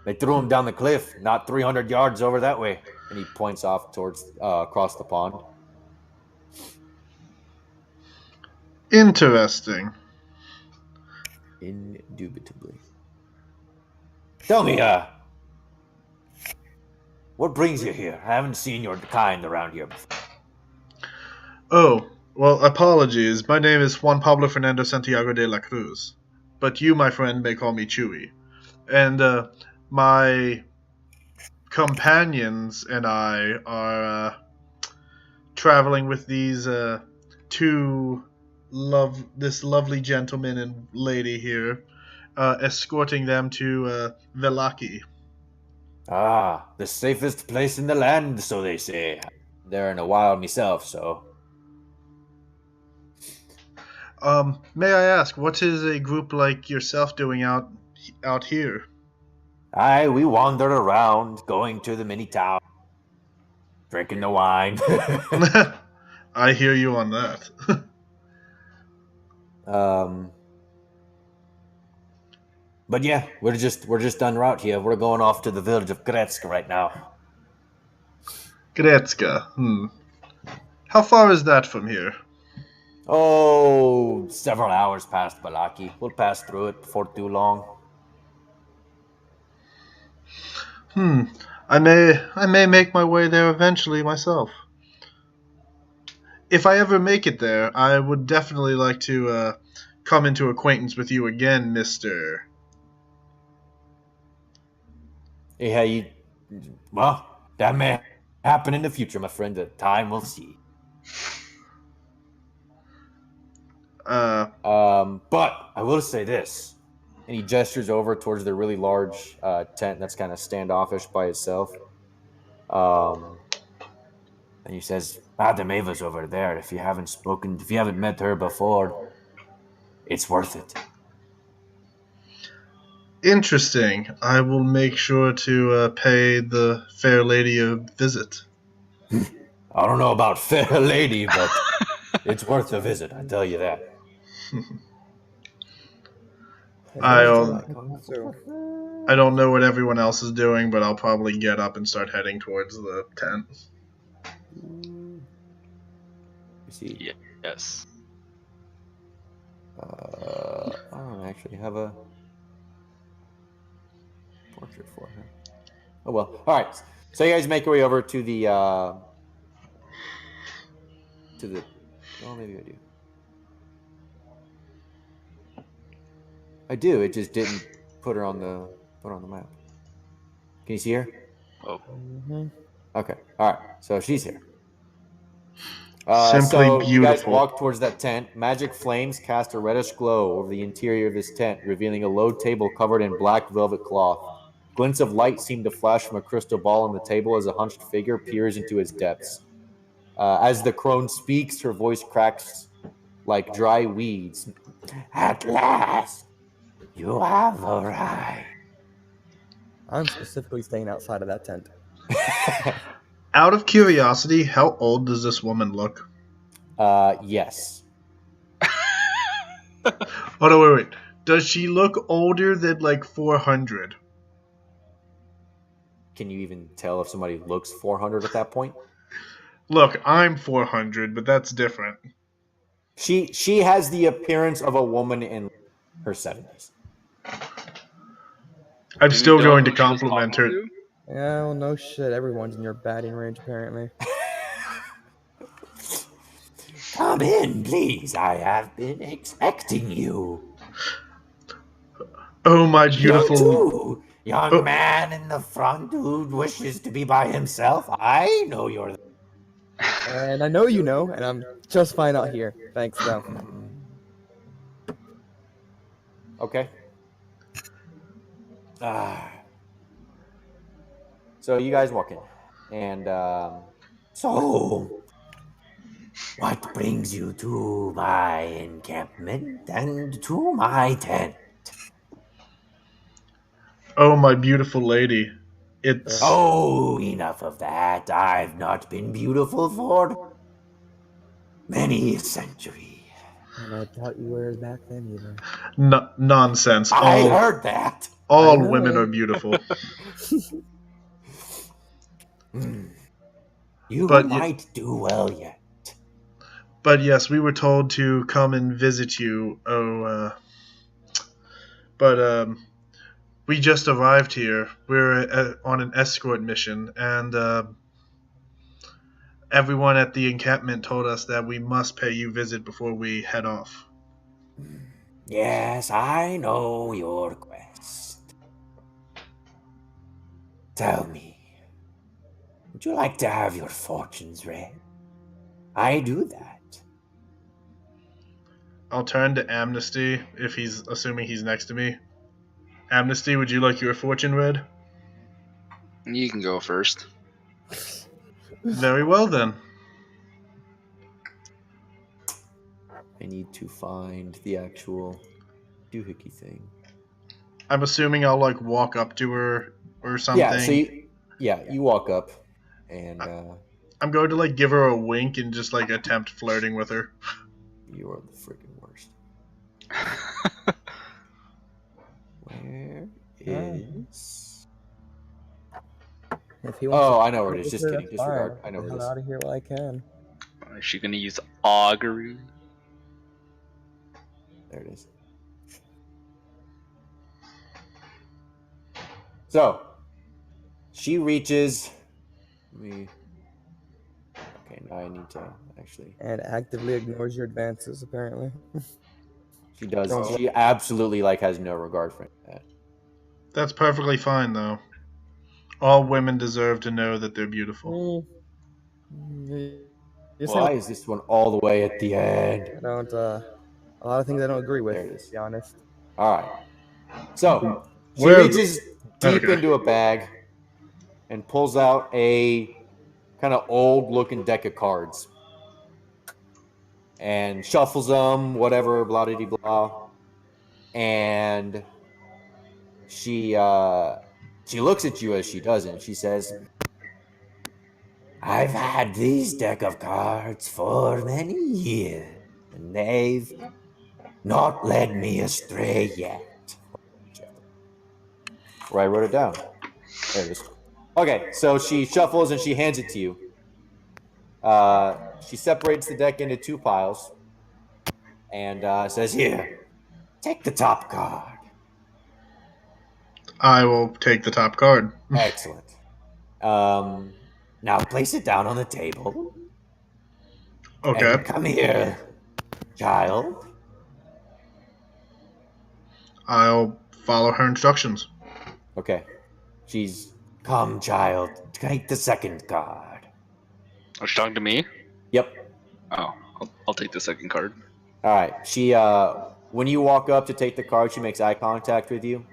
[SPEAKER 4] They threw him down the cliff, not 300 yards over that way. And he points off towards across the pond.
[SPEAKER 3] Interesting.
[SPEAKER 4] Indubitably. Tell me, what brings you here? I haven't seen your kind around here before.
[SPEAKER 3] Oh, well, apologies. My name is Juan Pablo Fernando Santiago de la Cruz. But you, my friend, may call me Chewy. And my companions and I are traveling with these this lovely gentleman and lady here, escorting them to Velaki.
[SPEAKER 4] The safest place in the land, so they say. There in a while myself, so.
[SPEAKER 3] May I ask, what is a group like yourself doing out here?
[SPEAKER 4] We wandered around, going to the mini town, drinking the wine.
[SPEAKER 3] I hear you on that.
[SPEAKER 4] But yeah, we're just en route here. We're going off to the village of Gretsk right now.
[SPEAKER 3] Gretska. How far is that from here?
[SPEAKER 4] Oh, several hours past Balaki. We'll pass through it before too long.
[SPEAKER 3] I may make my way there eventually myself. If I ever make it there, I would definitely like to come into acquaintance with you again, Mister.
[SPEAKER 4] Yeah, well, that may happen in the future, my friend. The time will see. But I will say this, and he gestures over towards the really large tent that's kind of standoffish by itself. And he says, Madame Ava's over there. If you haven't met her before, it's worth it.
[SPEAKER 3] Interesting. I will make sure to pay the fair lady a visit.
[SPEAKER 4] I don't know about fair lady, but it's worth a visit, I tell you that.
[SPEAKER 3] I don't know what everyone else is doing, but I'll probably get up and start heading towards the tent.
[SPEAKER 2] Yeah, yes.
[SPEAKER 4] I don't actually have a portrait for him. Oh well. All right. So you guys make your way over to the. Oh, maybe I do. I do. It just didn't put her on the map. Can you see her?
[SPEAKER 2] Oh.
[SPEAKER 1] Mm-hmm.
[SPEAKER 4] Okay. All right. So she's here.
[SPEAKER 3] Simply
[SPEAKER 4] so
[SPEAKER 3] beautiful.
[SPEAKER 4] You guys walk towards that tent. Magic flames cast a reddish glow over the interior of this tent, revealing a low table covered in black velvet cloth. Glints of light seem to flash from a crystal ball on the table as a hunched figure peers into its depths. As the crone speaks, her voice cracks like dry weeds. At last, you have arrived.
[SPEAKER 1] I'm specifically staying outside of that tent.
[SPEAKER 3] Out of curiosity, how old does this woman look?
[SPEAKER 4] Yes.
[SPEAKER 3] Oh no, wait. Does she look older than like 400?
[SPEAKER 4] Can you even tell if somebody looks 400 at that point?
[SPEAKER 3] Look, I'm 400, but that's different.
[SPEAKER 4] She has the appearance of a woman in her 70s.
[SPEAKER 3] I'm still going to compliment her.
[SPEAKER 1] Yeah, well, no shit. Everyone's in your batting range, apparently.
[SPEAKER 4] Come in, please. I have been expecting you.
[SPEAKER 3] Oh, my beautiful...
[SPEAKER 4] You too, young man in the front who wishes to be by himself. I know you're...
[SPEAKER 1] And I know you know, and I'm just fine out here. Thanks, though.
[SPEAKER 4] Okay. So you guys walk in, and so What brings you to my encampment and to my tent?
[SPEAKER 3] Oh, my beautiful lady. It's
[SPEAKER 4] Oh, enough of that. I've not been beautiful for many a century.
[SPEAKER 1] And I doubt you were back then either.
[SPEAKER 3] nonsense.
[SPEAKER 4] I heard that.
[SPEAKER 3] All
[SPEAKER 1] I know.
[SPEAKER 3] women are beautiful.
[SPEAKER 4] You
[SPEAKER 3] But
[SPEAKER 4] might do well yet.
[SPEAKER 3] But yes, we were told to come and visit you. But we just arrived here. We're on an escort mission, and everyone at the encampment told us that we must pay you a visit before we head off.
[SPEAKER 4] Yes, I know your quest. Tell me, would you like to have your fortunes read? I do that.
[SPEAKER 3] I'll turn to Amnesty if he's assuming he's next to me. Amnesty, would you like your fortune read?
[SPEAKER 2] You can go first.
[SPEAKER 3] Very well then.
[SPEAKER 4] I need to find the actual doohickey thing.
[SPEAKER 3] I'm assuming I'll like walk up to her or something.
[SPEAKER 4] Yeah, so you walk up and
[SPEAKER 3] I'm going to like give her a wink and just like attempt flirting with her.
[SPEAKER 4] you are the freaking worst. Where is?
[SPEAKER 1] If he wants
[SPEAKER 4] Oh,
[SPEAKER 1] to
[SPEAKER 4] I know where it is. Just kidding.
[SPEAKER 1] that's
[SPEAKER 4] Disregard.
[SPEAKER 1] fine.
[SPEAKER 4] I know where
[SPEAKER 1] Get
[SPEAKER 4] it
[SPEAKER 1] the
[SPEAKER 4] is.
[SPEAKER 1] hell out of here while I can.
[SPEAKER 2] Is she gonna use augury?
[SPEAKER 4] There it is. So she reaches. Okay, now I need to actually.
[SPEAKER 1] And actively ignores your advances, apparently.
[SPEAKER 4] She does. She absolutely has no regard for that.
[SPEAKER 3] That's perfectly fine though. All women deserve to know that they're beautiful.
[SPEAKER 4] Why is this one all the way at the end?
[SPEAKER 1] I don't. A lot of things I don't agree with.
[SPEAKER 4] There it is.
[SPEAKER 1] To be honest.
[SPEAKER 4] All right. So she
[SPEAKER 3] Where-
[SPEAKER 4] reaches deep
[SPEAKER 3] Okay.
[SPEAKER 4] into a bag and pulls out a kind of old-looking deck of cards and shuffles them, whatever, blah de blah. And she looks at you as she does it. And she says, "I've had these deck of cards for many years, and they've not led me astray yet." Where I wrote it down. There it is. Okay, so she shuffles and she hands it to you. She separates the deck into two piles and says, "Here, take the top card."
[SPEAKER 3] I will take the top card.
[SPEAKER 4] Excellent. Now place it down on the table.
[SPEAKER 3] Okay.
[SPEAKER 4] And come here, child.
[SPEAKER 3] I'll follow her instructions.
[SPEAKER 4] Okay. Come, child. Take the second card.
[SPEAKER 2] Are she talking to me?
[SPEAKER 4] Yep.
[SPEAKER 2] Oh, I'll take the second card.
[SPEAKER 4] All right. She, when you walk up to take the card, she makes eye contact with you.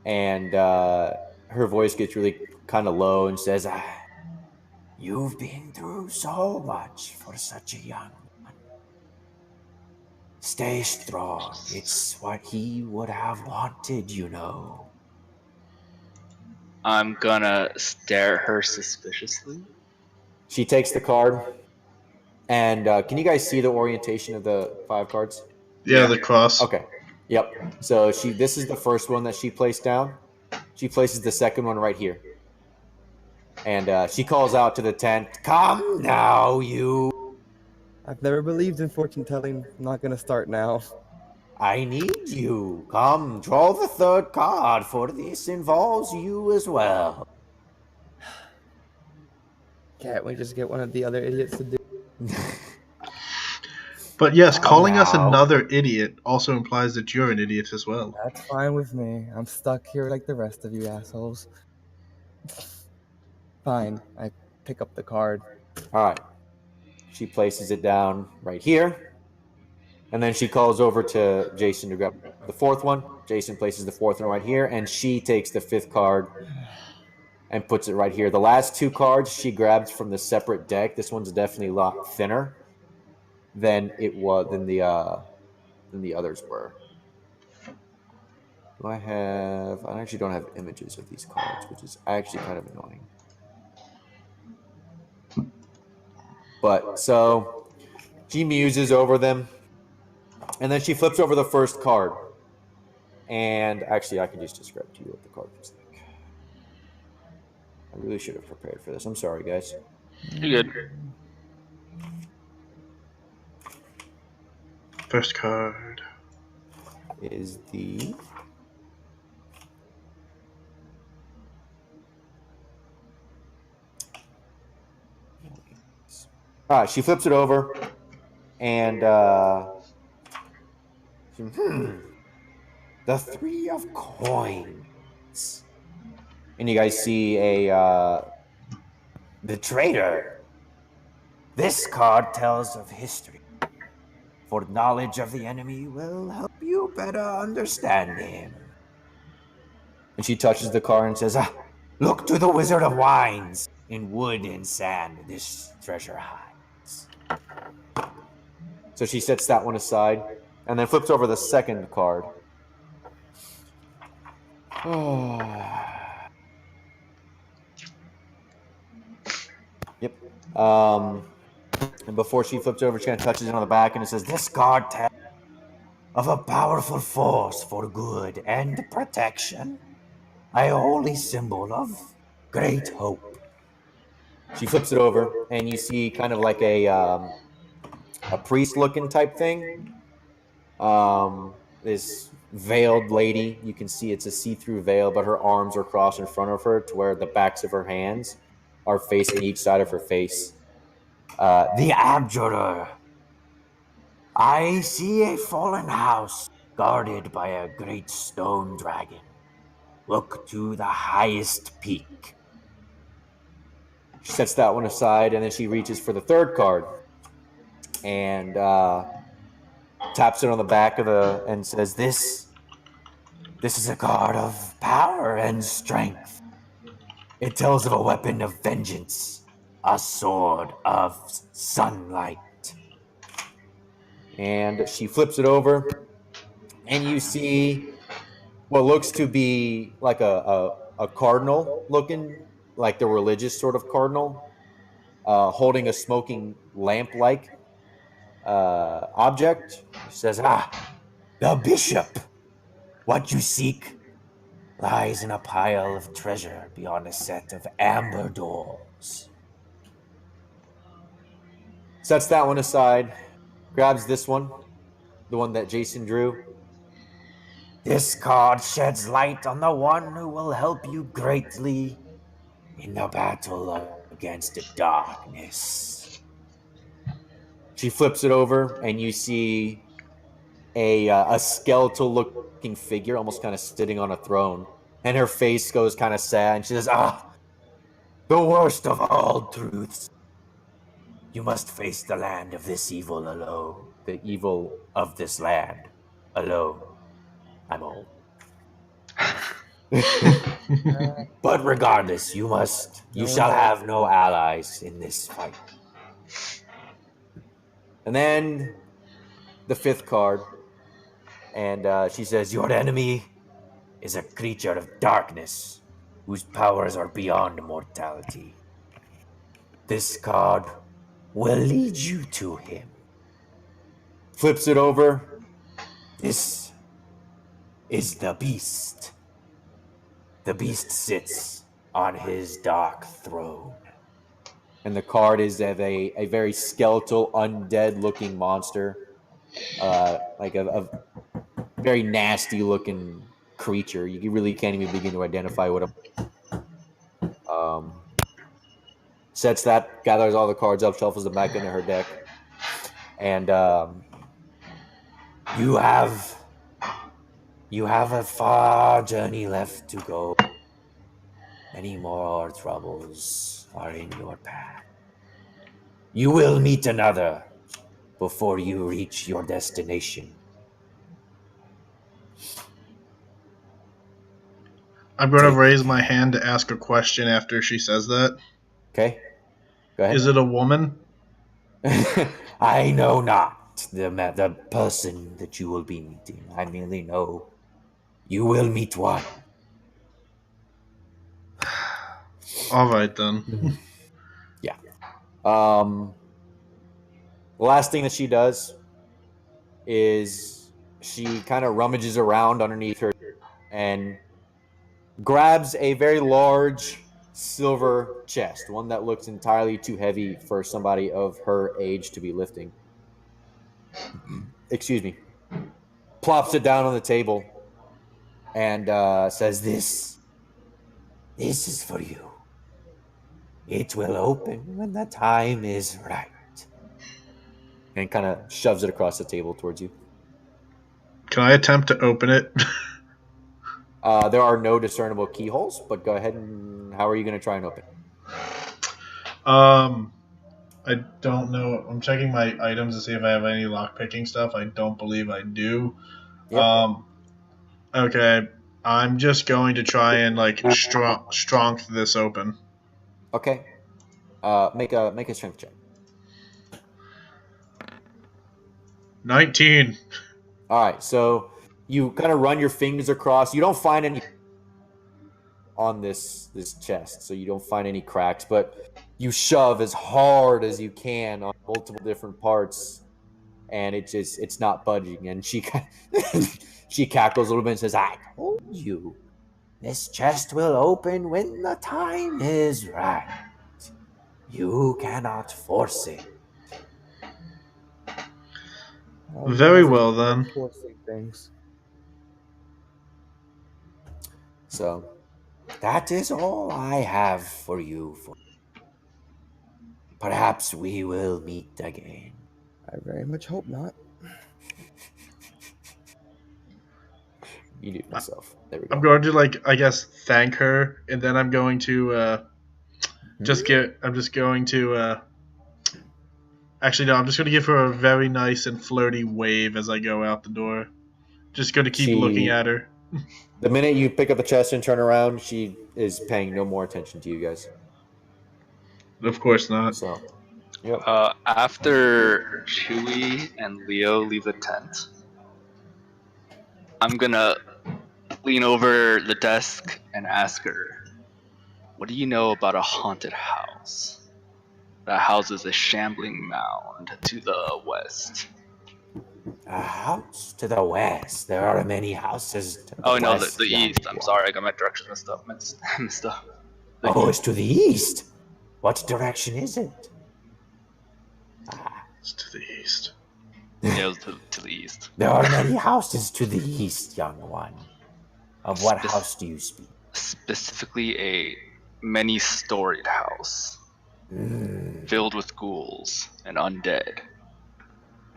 [SPEAKER 4] And her voice gets really kind of low and says, "You've been through so much for such a young one. Stay strong. It's what he would have wanted, you know."
[SPEAKER 2] I'm gonna stare at her suspiciously.
[SPEAKER 4] She takes the card. And can you guys see the orientation of the 5 cards?
[SPEAKER 3] Yeah, the cross.
[SPEAKER 4] Okay. Yep. So this is the first one that she placed down. She places the second one right here. And she calls out to the tent, "Come now, you.
[SPEAKER 1] I've never believed in fortune telling. I'm not gonna start now.
[SPEAKER 4] I need you. Come, draw the third card, for this involves you as well."
[SPEAKER 1] Can't we just get one of the other idiots to do?
[SPEAKER 3] But yes, calling us
[SPEAKER 4] now.
[SPEAKER 3] another idiot also implies that you're an idiot as well.
[SPEAKER 1] That's fine with me. I'm stuck here like the rest of you assholes. Fine. I pick up the card.
[SPEAKER 4] All right. She places it down right here. And then she calls over to Jaysun to grab the fourth one. Jaysun places the fourth one right here. And she takes the 5th card and puts it right here. The last 2 cards she grabs from the separate deck. This one's definitely a lot thinner than it was than the others were. Do I have? I actually don't have images of these cards, which is actually kind of annoying. But so she muses over them, and then she flips over the first card. And actually, I can just describe to you what the card looks like. I really should have prepared for this. I'm sorry, guys.
[SPEAKER 2] You're good.
[SPEAKER 3] First card
[SPEAKER 4] is the she flips it over, and the 3 of coins, and you guys see a the traitor. This card tells of history, for knowledge of the enemy will help you better understand him. And she touches the card and says, look to the Wizard of Wines. In wood and sand this treasure hides. So she sets that one aside and then flips over the second card. Yep. And before she flips over, she kind of touches it on the back, and it says, this card tells of a powerful force for good and protection, a holy symbol of great hope. She flips it over, and you see kind of like a priest-looking type thing. This veiled lady, you can see it's a see-through veil, but her arms are crossed in front of her to where the backs of her hands are facing each side of her face. The abjurer. I see a fallen house guarded by a great stone dragon. Look to the highest peak. She sets that one aside, and then she reaches for the third card and taps it on the back of and says, this is a card of power and strength. It tells of a weapon of vengeance, a sword of sunlight. And she flips it over, and you see what looks to be like a cardinal looking, like the religious sort of cardinal, holding a smoking lamp-like object. She says, the bishop. What you seek lies in a pile of treasure beyond a set of amber doors. Sets that one aside, grabs this one, the one that Jaysun drew. This card sheds light on the one who will help you greatly in the battle against the darkness. She flips it over, and you see a skeletal-looking figure, almost kind of sitting on a throne, and her face goes kind of sad, and she says, the worst of all truths. You must face the land of this evil alone. The evil of this land alone. I'm old. But regardless, you shall have no allies in this fight. And then the fifth card, and she says, your enemy is a creature of darkness whose powers are beyond mortality. This card will lead you to him. Flips it over. This is the beast. The beast sits on his dark throne. And the card is of a very skeletal, undead-looking monster. Like a very nasty-looking creature. You really can't even begin to identify what sets that, gathers all the cards up, shuffles them back into her deck. And you have a far journey left to go. Many more troubles are in your path. You will meet another before you reach your destination.
[SPEAKER 3] I'm going to raise my hand to ask a question after she says that.
[SPEAKER 4] Okay, go ahead.
[SPEAKER 3] Is it a woman?
[SPEAKER 4] I know not the person that you will be meeting. I merely know you will meet one.
[SPEAKER 3] All right, then.
[SPEAKER 4] Yeah. The last thing that she does is she kind of rummages around underneath her and grabs a very large silver chest, one that looks entirely too heavy for somebody of her age to be lifting. Excuse me. Plops it down on the table and says, This is for you. It will open when the time is right. And kind of shoves it across the table towards you.
[SPEAKER 3] Can I attempt to open it?
[SPEAKER 4] There are no discernible keyholes, but go ahead and how are you going to try and open?
[SPEAKER 3] I don't know. I'm checking my items to see if I have any lockpicking stuff. I don't believe I do.
[SPEAKER 4] Yep.
[SPEAKER 3] Okay. I'm just going to try and strong this open.
[SPEAKER 4] Okay. Make a strength check.
[SPEAKER 3] 19.
[SPEAKER 4] All right. So you kind of run your fingers across. You don't find any on this chest, so you don't find any cracks, but you shove as hard as you can on multiple different parts, and it's not budging. And she she cackles a little bit and says, "I told you, this chest will open when the time is right. You cannot force it."
[SPEAKER 3] Very well, then.
[SPEAKER 1] Forcing things.
[SPEAKER 4] So that is all I have for you. Perhaps we will meet again.
[SPEAKER 1] I very much hope not.
[SPEAKER 4] You do myself. There we go.
[SPEAKER 3] I'm going to I guess thank her, and then I'm going to I'm just going to actually no, I'm just going to give her a very nice and flirty wave as I go out the door. Just going to keep looking at her.
[SPEAKER 4] The minute you pick up the chest and turn around, she is paying no more attention to you guys.
[SPEAKER 3] Of course not.
[SPEAKER 4] So, yep.
[SPEAKER 2] After Chewy and Leo leave the tent, I'm gonna lean over the desk and ask her, what do you know about a haunted house that houses a shambling mound to the west?
[SPEAKER 4] A house to the west. There are many houses to the
[SPEAKER 2] Oh no,
[SPEAKER 4] west.
[SPEAKER 2] the east. I'm sorry, I got my directions messed up.
[SPEAKER 4] It's to the east. What direction is it?
[SPEAKER 3] It's to the east.
[SPEAKER 2] Yeah, it was to the east.
[SPEAKER 4] There are many houses to the east, young one. Of what house do you speak?
[SPEAKER 2] Specifically a many-storied house filled with ghouls and undead.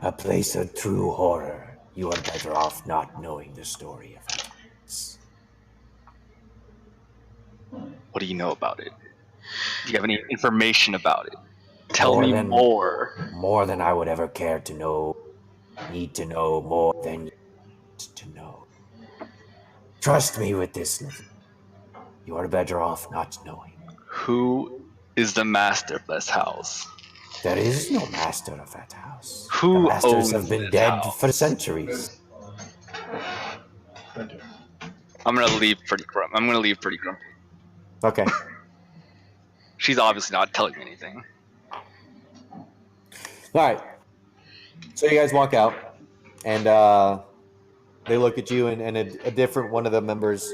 [SPEAKER 4] A place of true horror. You are better off not knowing the story of it.
[SPEAKER 2] What do you know about it? Do you have any information about it? Tell me more.
[SPEAKER 4] More than I would ever care to know. Need to know more than you need to know. Trust me with this, little. You are better off not knowing.
[SPEAKER 2] Who is the master of this house?
[SPEAKER 4] There is no master of that house.
[SPEAKER 2] Who
[SPEAKER 4] the masters
[SPEAKER 2] owns
[SPEAKER 4] have been
[SPEAKER 2] this
[SPEAKER 4] dead
[SPEAKER 2] house?
[SPEAKER 4] for centuries.
[SPEAKER 2] I'm gonna leave pretty grumpy.
[SPEAKER 4] Okay.
[SPEAKER 2] She's obviously not telling me anything.
[SPEAKER 4] All right. So you guys walk out, and they look at you, and a different one of the members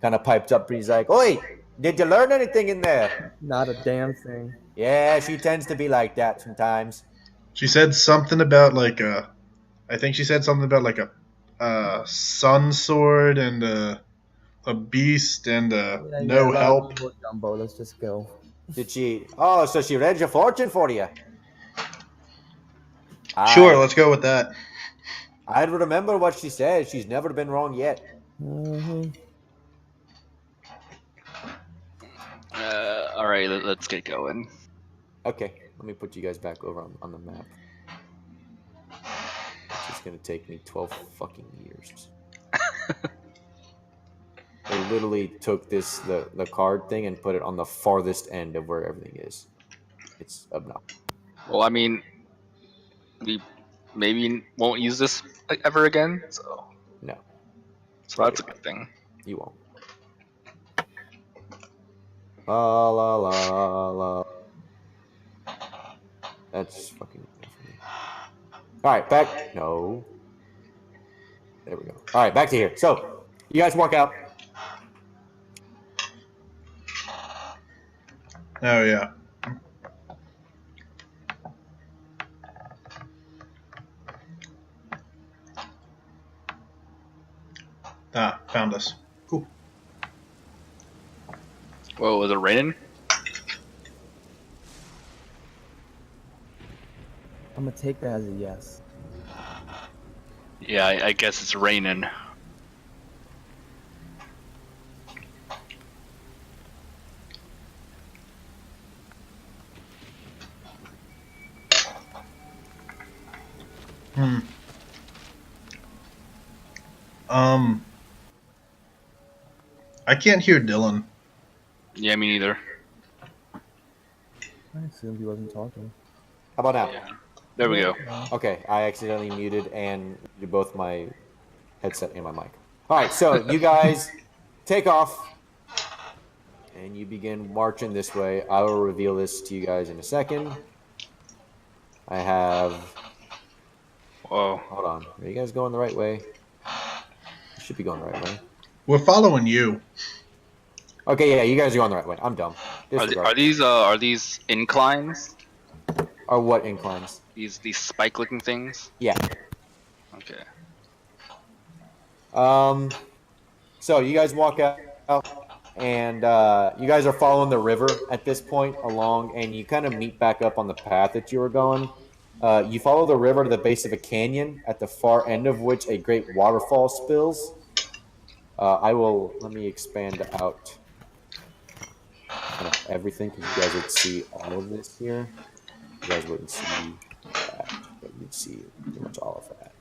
[SPEAKER 4] kind of pipes up, and he's like, "Oi, did you learn anything in there?"
[SPEAKER 1] Not a damn thing.
[SPEAKER 4] Yeah, she tends to be like that sometimes.
[SPEAKER 3] She said something about I think she said something about a sun sword and a beast and no help.
[SPEAKER 1] Dumbo, let's just go.
[SPEAKER 4] Did she? Oh, so she read your fortune for you?
[SPEAKER 3] Sure, let's go with that.
[SPEAKER 4] I remember what she said. She's never been wrong yet.
[SPEAKER 1] Mm-hmm.
[SPEAKER 2] All right, let's get going.
[SPEAKER 4] Okay, let me put you guys back over on the map. It's just gonna take me 12 fucking years. A literally took the card thing and put it on the farthest end of where everything is. It's obnoxious.
[SPEAKER 2] Well, I mean, we maybe won't use this ever again, so
[SPEAKER 4] No,
[SPEAKER 2] that's a good thing.
[SPEAKER 4] you won't. La la la la. That's fucking good for me. All right, back. No. There we go. All right, back to here. So, you guys walk out.
[SPEAKER 3] Oh, yeah. Ah, found us. Cool.
[SPEAKER 2] Whoa, was it raining?
[SPEAKER 1] I'm gonna take that as a yes.
[SPEAKER 2] Yeah, I guess it's raining.
[SPEAKER 3] I can't hear Dylan.
[SPEAKER 2] Yeah, me neither.
[SPEAKER 1] I assumed he wasn't talking.
[SPEAKER 4] How about now?
[SPEAKER 2] Yeah. There we go.
[SPEAKER 4] Okay, I accidentally muted and muted both my headset and my mic. All right, so you guys take off and you begin marching this way. I will reveal this to you guys in a second. I have.
[SPEAKER 2] Whoa.
[SPEAKER 4] Hold on. Are you guys going the right way? You should be going the right way.
[SPEAKER 3] We're following you.
[SPEAKER 4] Okay, yeah, you guys are going the right way. I'm dumb.
[SPEAKER 2] Are these inclines?
[SPEAKER 4] Or what inclines?
[SPEAKER 2] These spike-looking things?
[SPEAKER 4] Yeah.
[SPEAKER 2] Okay.
[SPEAKER 4] So you guys walk out, and you guys are following the river at this point along, and you kind of meet back up on the path that you were going. You follow the river to the base of a canyon, at the far end of which a great waterfall spills. Let me expand out kind of everything, because you guys would see all of this here. You guys wouldn't see that, but you'd see pretty much all of that.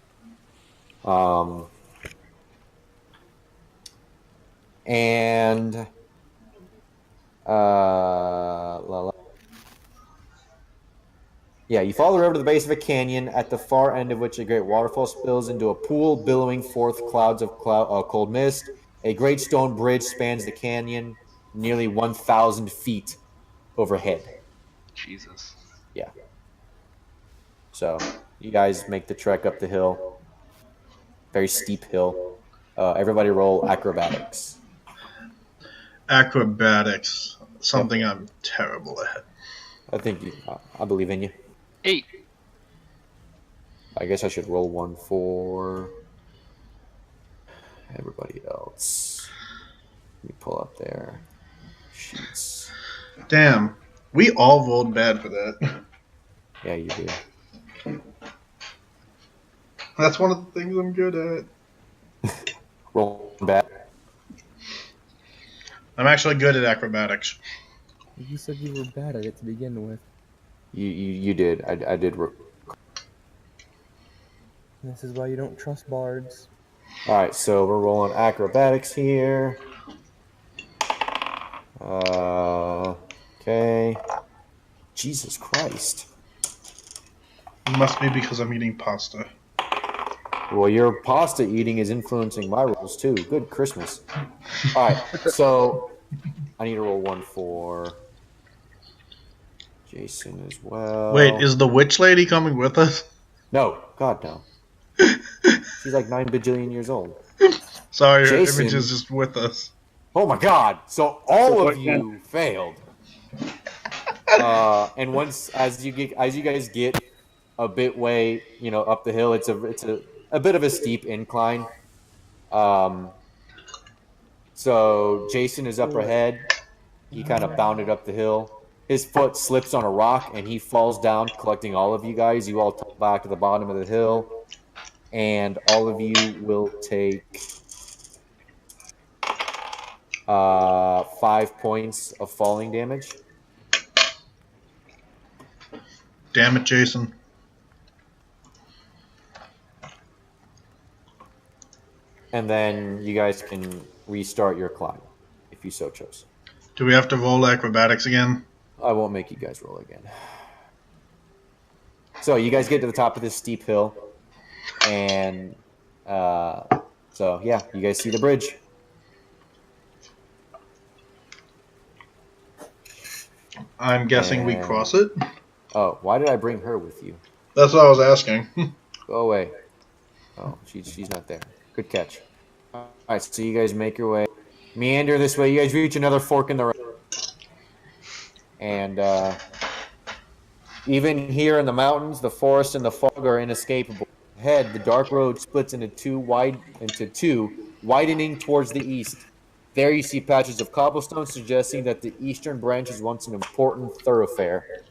[SPEAKER 4] Yeah, you follow the river to the base of a canyon, at the far end of which a great waterfall spills into a pool, billowing forth clouds of cold mist. A great stone bridge spans the canyon, nearly 1,000 feet overhead.
[SPEAKER 2] Jesus.
[SPEAKER 4] Yeah. So you guys make the trek up the hill. Very steep hill. Everybody roll acrobatics.
[SPEAKER 3] Acrobatics. Something I'm terrible at.
[SPEAKER 4] I believe in you.
[SPEAKER 2] 8.
[SPEAKER 4] I guess I should roll one for everybody else. Let me pull up their sheets.
[SPEAKER 3] Damn. We all rolled bad for that.
[SPEAKER 4] Yeah, you do.
[SPEAKER 3] That's one of the things I'm good at.
[SPEAKER 4] Roll back.
[SPEAKER 3] I'm actually good at acrobatics.
[SPEAKER 1] You said you were bad at it to begin with.
[SPEAKER 4] You did. I did.
[SPEAKER 1] This is why you don't trust bards.
[SPEAKER 4] All right, so we're rolling acrobatics here. Okay. Jesus Christ.
[SPEAKER 3] It must be because I'm eating pasta.
[SPEAKER 4] Well, your pasta eating is influencing my rolls too. Good Christmas. All right, so I need to roll one for Jaysun as well.
[SPEAKER 3] Wait, is the witch lady coming with us?
[SPEAKER 4] No, God no. She's like 9 bajillion years old.
[SPEAKER 3] Sorry, her
[SPEAKER 4] Jaysun.
[SPEAKER 3] image is just with us.
[SPEAKER 4] Oh my God! So all of you failed. And once as you guys get a bit way, up the hill, it's a bit of a steep incline. So Jaysun is up ahead. He kind of bounded up the hill. His foot slips on a rock and he falls down, collecting all of you guys. You all tumble back to the bottom of the hill, and all of you will take 5 points of falling damage.
[SPEAKER 3] Damn it, Jaysun.
[SPEAKER 4] and then you guys can restart your climb if you so chose.
[SPEAKER 3] Do we have to roll acrobatics again?
[SPEAKER 4] I won't make you guys roll again. So you guys get to the top of this steep hill, and so yeah, you guys see the bridge.
[SPEAKER 3] I'm guessing we cross it.
[SPEAKER 4] Oh, why did I bring her with you?
[SPEAKER 3] That's what I was asking.
[SPEAKER 4] Go away. Oh, she's not there. Good catch. All right, so you guys make your way, meander this way. You guys reach another fork in the road, and even here in the mountains, the forest and the fog are inescapable. Ahead, the dark road splits into two, widening towards the east. There you see patches of cobblestone, suggesting that the eastern branch is once an important thoroughfare.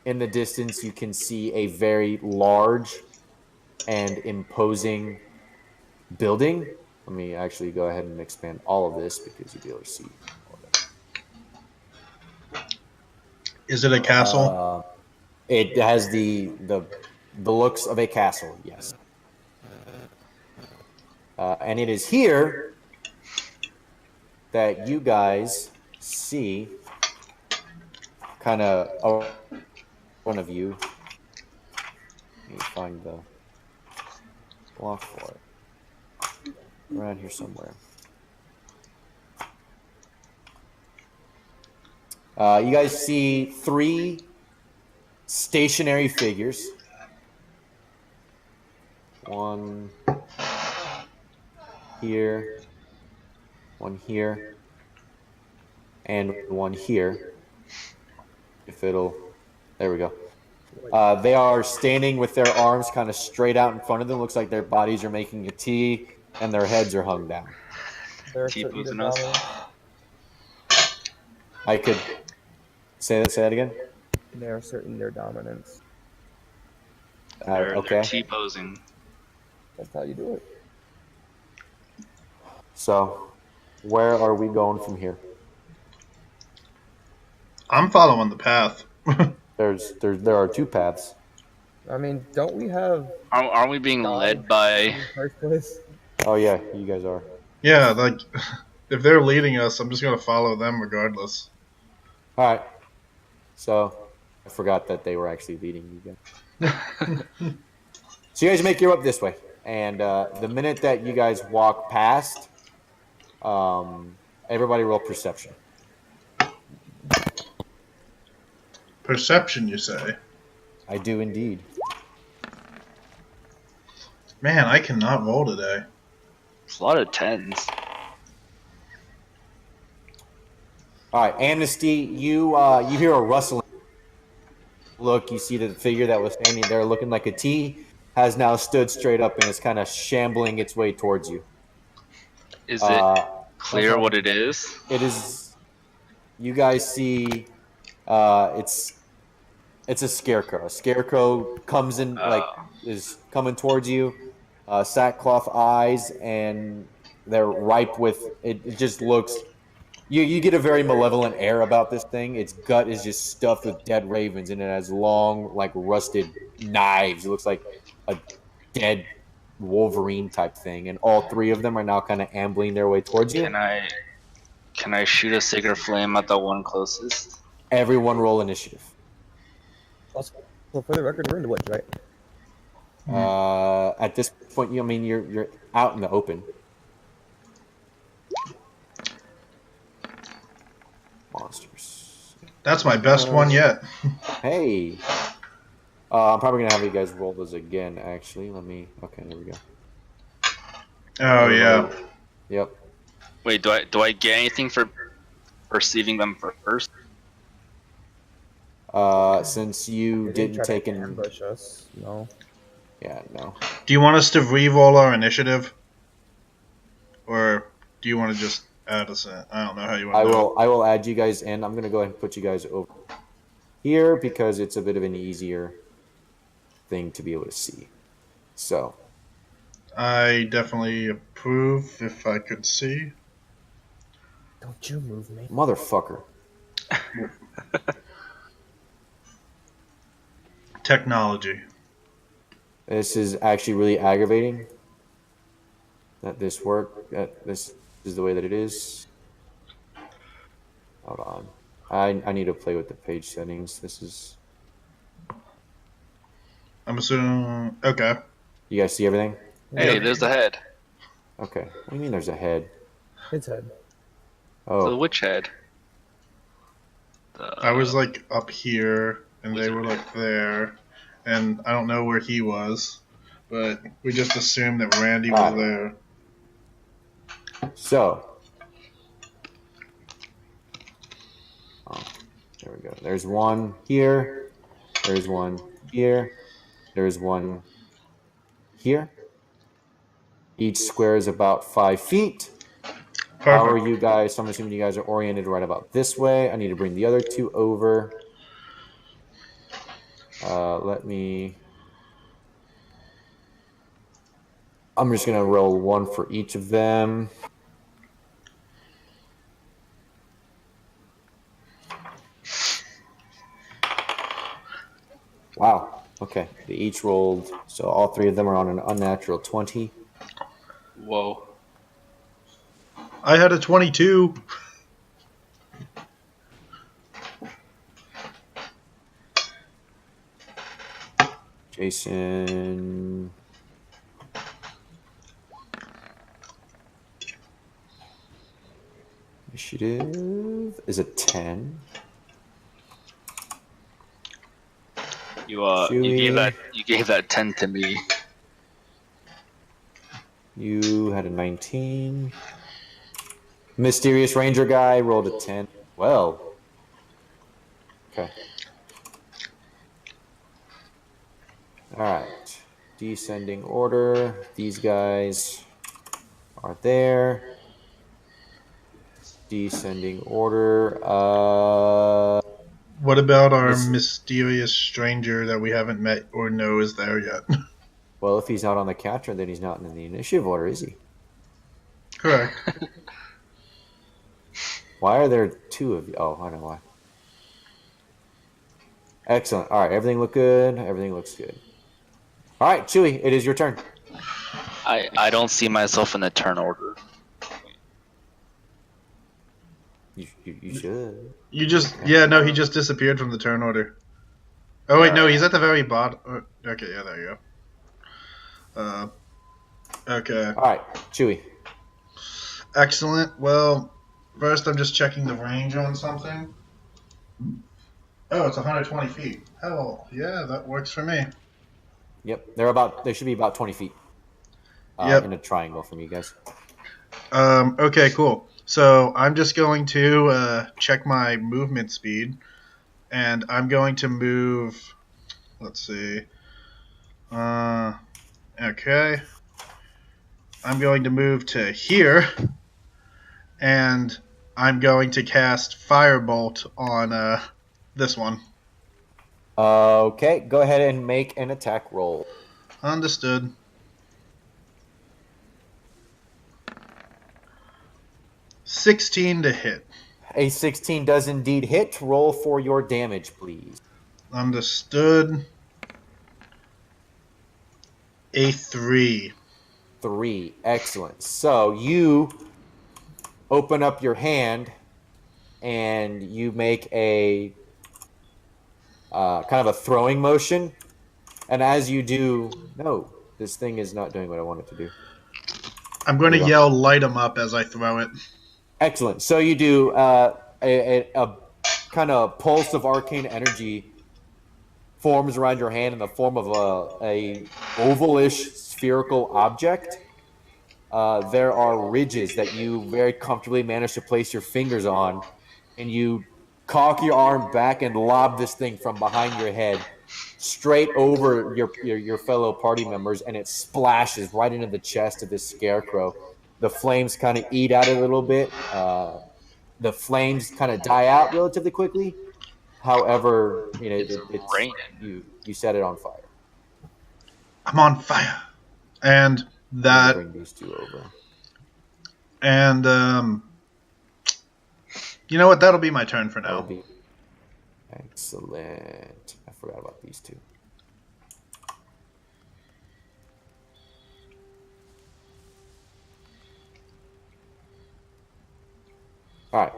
[SPEAKER 4] In the distance, you can see a very large and imposing building. Let me actually go ahead and expand all of this because you'll be able to see all of that.
[SPEAKER 3] Is it a castle?
[SPEAKER 4] It has the looks of a castle, yes. And it is here that you guys see kind of one of you. Let me find the block for it. Around here somewhere. You guys see 3 stationary figures. One here, one here, and one here. If it'll, there we go. They are standing with their arms kind of straight out in front of them. Looks like their bodies are making a T, and their heads are hung down.
[SPEAKER 2] T-posing us.
[SPEAKER 4] I could say that again.
[SPEAKER 1] They are certain their dominance.
[SPEAKER 2] They're
[SPEAKER 4] Okay.
[SPEAKER 2] T-posing.
[SPEAKER 1] That's how you do it.
[SPEAKER 4] So, where are we going from here?
[SPEAKER 3] I'm following the path.
[SPEAKER 4] There are 2 paths.
[SPEAKER 1] I mean, don't we have
[SPEAKER 2] Aren't we being led by?
[SPEAKER 1] in the first place?
[SPEAKER 4] Oh yeah, you guys are.
[SPEAKER 3] Yeah, like if they're leading us, I'm just gonna follow them regardless.
[SPEAKER 4] All right. So, I forgot that they were actually leading you guys. So you guys make your way up this way, and the minute that you guys walk past, everybody roll perception.
[SPEAKER 3] Perception, you say?
[SPEAKER 4] I do indeed.
[SPEAKER 3] Man, I cannot roll today.
[SPEAKER 2] It's a lot of 10s.
[SPEAKER 4] All right, Amnesty, you hear a rustling. Look, you see the figure that was standing there looking like a T has now stood straight up and is kind of shambling its way towards you.
[SPEAKER 2] Is it clear what it is?
[SPEAKER 4] It is. You guys see, it's a scarecrow. A scarecrow comes in is coming towards you, sackcloth eyes, and they're ripe with. It just looks. You get a very malevolent air about this thing. Its gut is just stuffed with dead ravens, and it has long, like rusted knives. It looks like a dead Wolverine type thing, and all 3 of them are now kind of ambling their way towards you.
[SPEAKER 2] Can I shoot a sacred flame at the one closest?
[SPEAKER 4] Everyone roll initiative.
[SPEAKER 1] Also, for the record, we're in the woods, right?
[SPEAKER 4] At this point, you're out in the open. Monsters.
[SPEAKER 3] That's my best one yet.
[SPEAKER 4] Hey. I'm probably gonna have you guys roll those again. Actually, Okay, there we go.
[SPEAKER 3] Oh yeah.
[SPEAKER 4] Yep.
[SPEAKER 2] Wait, do I get anything for perceiving them first?
[SPEAKER 4] Since you didn't take an
[SPEAKER 1] ambush us, no.
[SPEAKER 4] Yeah, no.
[SPEAKER 3] Do you want us to re-roll our initiative, or do you want to just add us in? I don't know how you want to do it.
[SPEAKER 4] I will add you guys in. I'm gonna go ahead and put you guys over here because it's a bit of an easier thing to be able to see. So.
[SPEAKER 3] I definitely approve if I could see.
[SPEAKER 1] Don't you move me.
[SPEAKER 4] Motherfucker.
[SPEAKER 3] Technology.
[SPEAKER 4] This is actually really aggravating that this work. That this is the way that it is. Hold on. I need to play with the page settings. This is.
[SPEAKER 3] I'm assuming. Okay.
[SPEAKER 4] You guys see everything?
[SPEAKER 2] Hey, there's the head.
[SPEAKER 4] Okay. What do you mean there's a head?
[SPEAKER 1] Its head.
[SPEAKER 4] Oh.
[SPEAKER 2] The witch head.
[SPEAKER 3] I was like up here, and they
[SPEAKER 2] Wizard.
[SPEAKER 3] were like there, and I don't know where he was, but we just assumed that Randy was there.
[SPEAKER 4] So. Oh, there we go. There's one here. There's one here. There's one here. Each square is about 5 feet.
[SPEAKER 3] Perfect.
[SPEAKER 4] How are you guys? So I'm assuming you guys are oriented right about this way. I need to bring the other two over. I'm just going to roll one for each of them. Wow. Okay. They each rolled. So all three of them are on an unnatural 20.
[SPEAKER 2] Whoa.
[SPEAKER 3] I had a 22.
[SPEAKER 4] Jaysun. Initiative is a 10.
[SPEAKER 2] You gave that 10 to me.
[SPEAKER 4] You had a 19. Mysterious Ranger guy rolled a 10. Well. Okay. All right. Descending order. These guys are there. Descending order.
[SPEAKER 3] What about our mysterious stranger that we haven't met or know is there yet?
[SPEAKER 4] Well, if he's not on the capture, then he's not in the initiative order, is he?
[SPEAKER 3] Correct.
[SPEAKER 4] Why are there two of you? Oh, I know why. Excellent. All right, everything look good. Everything looks good. All right, Chewy, it is your turn.
[SPEAKER 2] I don't see myself in the turn order.
[SPEAKER 4] You should.
[SPEAKER 3] You just no, he just disappeared from the turn order. Oh wait, no, he's at the very bottom. Okay, yeah, there you go. Okay.
[SPEAKER 4] All right, Chewy.
[SPEAKER 3] Excellent. Well, first I'm just checking the range on something. Oh, it's 120 feet. Hell, yeah, that works for me.
[SPEAKER 4] Yep, they should be about 20 feet. In a triangle from you guys.
[SPEAKER 3] Okay, cool. So I'm just going to check my movement speed, and I'm going to move. Let's see. Okay. I'm going to move to here, and I'm going to cast Firebolt on this one.
[SPEAKER 4] Okay, go ahead and make an attack roll.
[SPEAKER 3] Understood. $16 to hit.
[SPEAKER 4] A 16 does indeed hit. Roll for your damage, please.
[SPEAKER 3] Understood. A 3.
[SPEAKER 4] 3. Excellent. So you open up your hand and you make a kind of a throwing motion. And as you do, no, this thing is not doing what I want it to do.
[SPEAKER 3] I'm going to yell, light them up as I throw it.
[SPEAKER 4] Excellent. So you do a kind of pulse of arcane energy forms around your hand in the form of a ovalish spherical object. There are ridges that you very comfortably manage to place your fingers on, and you cock your arm back and lob this thing from behind your head straight over your fellow party members, and it splashes right into the chest of this scarecrow. The flames kind of eat at it a little bit. The flames kind of die out relatively quickly. However, it's raining. You set it on fire.
[SPEAKER 3] I'm on fire, and that.
[SPEAKER 4] Bring these two over.
[SPEAKER 3] And you know what? That'll be my turn for now.
[SPEAKER 4] Excellent. I forgot about these two. All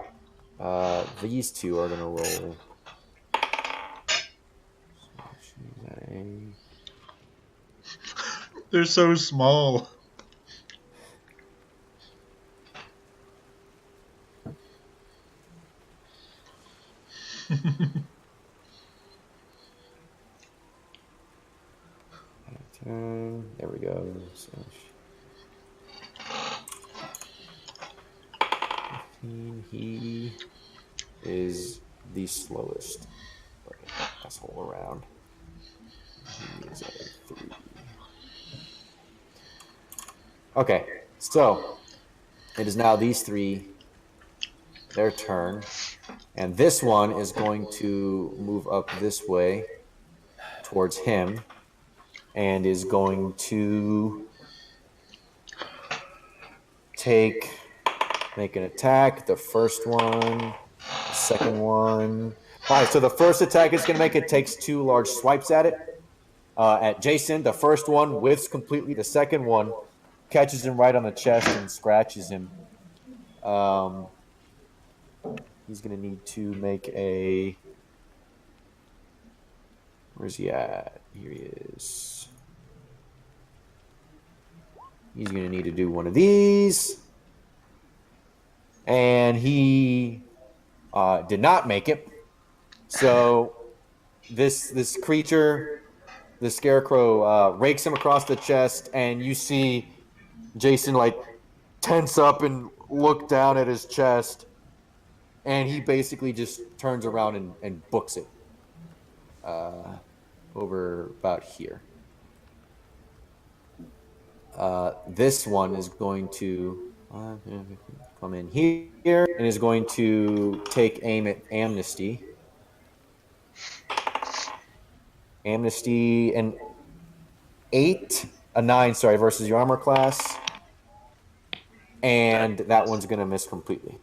[SPEAKER 4] right. These two are going to roll.
[SPEAKER 3] They're so small.
[SPEAKER 4] There we go. So 15. He is the slowest asshole around. He is at a 3. Okay, so it is now these three, their turn. And this one is going to move up this way towards him and is going to make an attack. The first one, the second one. All right, so the first attack it's going to make, it takes 2 large swipes at it. At Jaysun, the first one whiffs completely. The second one catches him right on the chest and scratches him. He's going to need to make a... Where's he at? Here he is. He's going to need to do one of these. And he did not make it. So this creature, the scarecrow, rakes him across the chest, and you see Jaysun like tense up and look down at his chest, and he basically just turns around and books it over about here. This one is going to come in here and is going to take aim at Amnesty. Amnesty, an 9, versus your armor class. And that one's going to miss completely.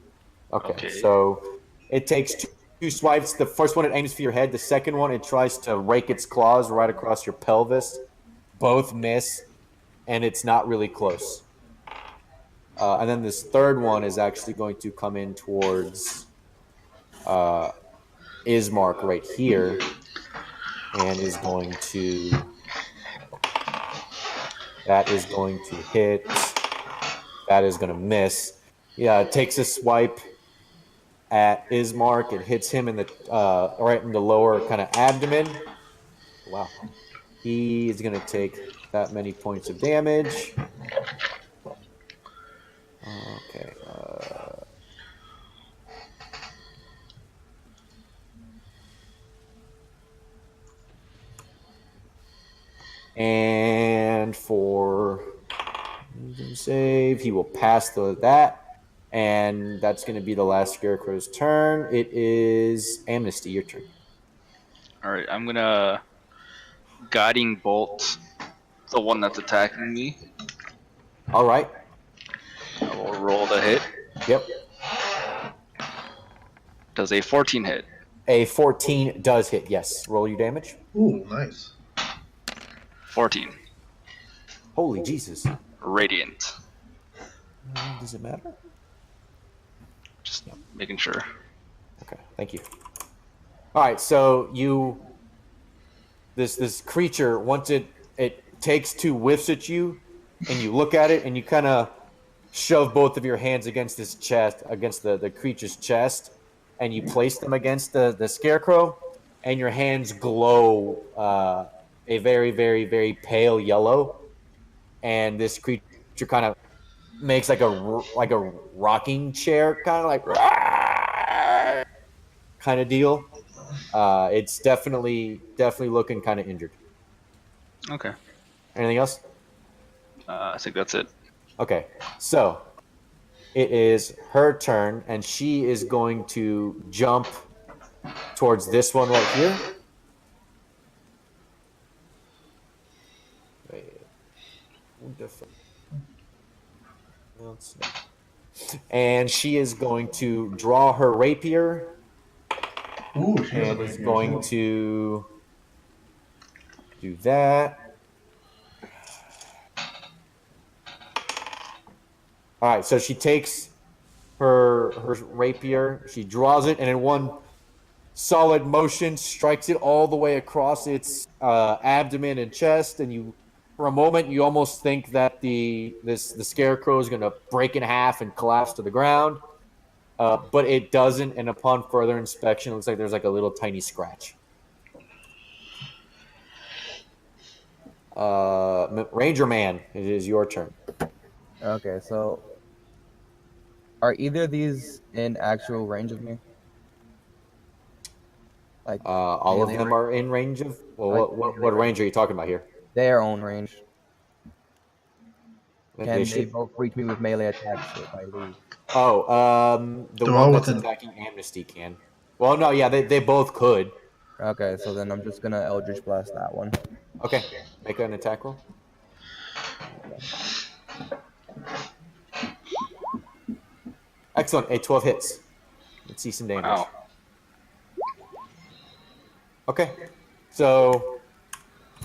[SPEAKER 4] Okay, so it takes 2 swipes. The first one, it aims for your head. The second one, it tries to rake its claws right across your pelvis. Both miss, and it's not really close. And then this third one is actually going to come in towards Ismark right here, and is going to... That is going to hit. That is going to miss. Yeah, it takes a swipe at Ismark. It hits him in the right in the lower kind of abdomen. Wow. He is going to take that many points of damage. Okay. And for save, he will pass that, and that's going to be the last Scarecrow's turn. It is Amnesty, your turn.
[SPEAKER 2] All right, I'm gonna guiding bolt the one that's attacking me.
[SPEAKER 4] All right.
[SPEAKER 2] I will roll the hit.
[SPEAKER 4] Yep.
[SPEAKER 2] Does a 14 hit?
[SPEAKER 4] A 14 does hit, yes. Roll your damage.
[SPEAKER 3] Ooh, nice.
[SPEAKER 2] 14.
[SPEAKER 4] Holy Jesus.
[SPEAKER 2] Radiant.
[SPEAKER 4] Does it matter?
[SPEAKER 2] Just making sure.
[SPEAKER 4] Okay, thank you. All right, so this creature, once it takes 2 whiffs at you, and you look at it, and you kind of shove both of your hands against his chest, against the creature's chest, and you place them against the scarecrow, and your hands glow a very, very, very pale yellow, and this creature kind of makes like a rocking chair, kind of like kind of deal. It's definitely looking kind of injured.
[SPEAKER 2] Okay.
[SPEAKER 4] Anything else?
[SPEAKER 2] I think that's it.
[SPEAKER 4] Okay, so it is her turn, and she is going to jump towards this one right here. And she is going to draw her rapier.
[SPEAKER 3] Ooh, she has a
[SPEAKER 4] and is
[SPEAKER 3] rapier,
[SPEAKER 4] going
[SPEAKER 3] too.
[SPEAKER 4] to do that. All right, so she takes her rapier. She draws it, and in one solid motion, strikes it all the way across its abdomen and chest. And for a moment, you almost think that the scarecrow is going to break in half and collapse to the ground, but it doesn't. And upon further inspection, it looks like there's like a little tiny scratch. Ranger Man, it is your turn.
[SPEAKER 1] Okay, so are either of these in actual range of me? Like
[SPEAKER 4] all of them are in range of. Well, what range are you talking about here?
[SPEAKER 1] their own range. Can
[SPEAKER 4] They
[SPEAKER 1] they both reach me with melee attacks if I leave?
[SPEAKER 4] The one that's attacking Amnesty can. Well, no, yeah, they both could.
[SPEAKER 1] Okay, so then I'm just gonna Eldritch Blast that one.
[SPEAKER 4] Okay, make an attack roll. Excellent, a 12 hits. Let's see some damage.
[SPEAKER 2] Wow.
[SPEAKER 4] Okay, so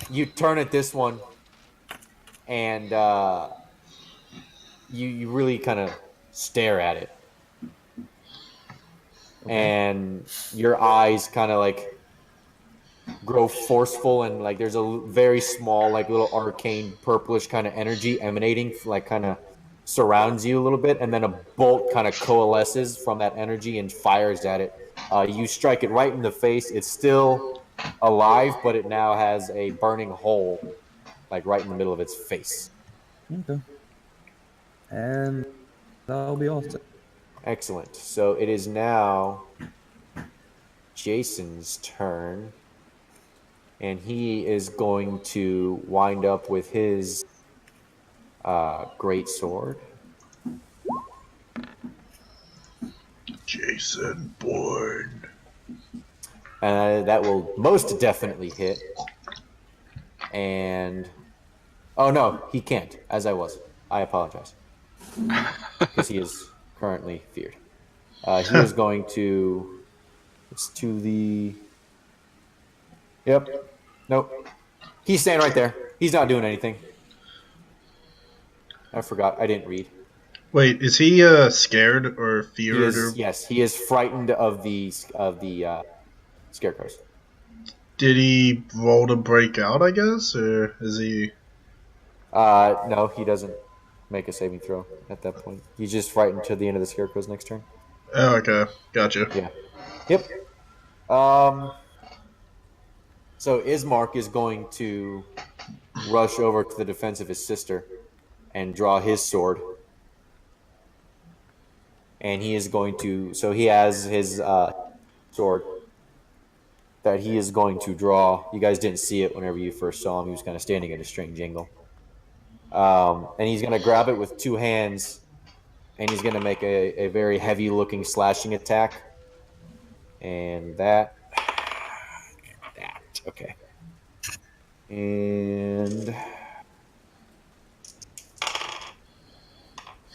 [SPEAKER 4] you turn at this one, and you really kind of stare at it, and your eyes kind of like grow forceful, and like there's a very small, like little arcane purplish kind of energy emanating, like kind of surrounds you a little bit, and then a bolt kind of coalesces from that energy and fires at it. You strike it right in the face. It's still alive, but it now has a burning hole, like right in the middle of its face.
[SPEAKER 1] Okay. And that'll be all.
[SPEAKER 4] Excellent. So it is now Jayson's turn, and he is going to wind up with his great sword.
[SPEAKER 3] Jaysun Boorne.
[SPEAKER 4] That will most definitely hit. And oh no, he can't. As I was, I apologize, because he is currently feared. He is going to. It's to the. Yep. Nope. He's standing right there. He's not doing anything. I forgot. I didn't read.
[SPEAKER 3] Wait, is he scared or feared?
[SPEAKER 4] Yes, he is frightened of the scarecrows.
[SPEAKER 3] Did he roll to break out, I guess? Or is he...
[SPEAKER 4] No, he doesn't make a saving throw at that point. He's just frightened to the end of the scarecrow's next turn.
[SPEAKER 3] Oh, okay. Gotcha.
[SPEAKER 4] Yeah. Yep. So Ismark is going to rush over to the defense of his sister and draw his sword. And he is going to... So he has his sword that he is going to draw. You guys didn't see it whenever you first saw him. He was kind of standing at a strange angle. And he's going to grab it with two hands, and he's going to make a very heavy-looking slashing attack. And that. Okay. And...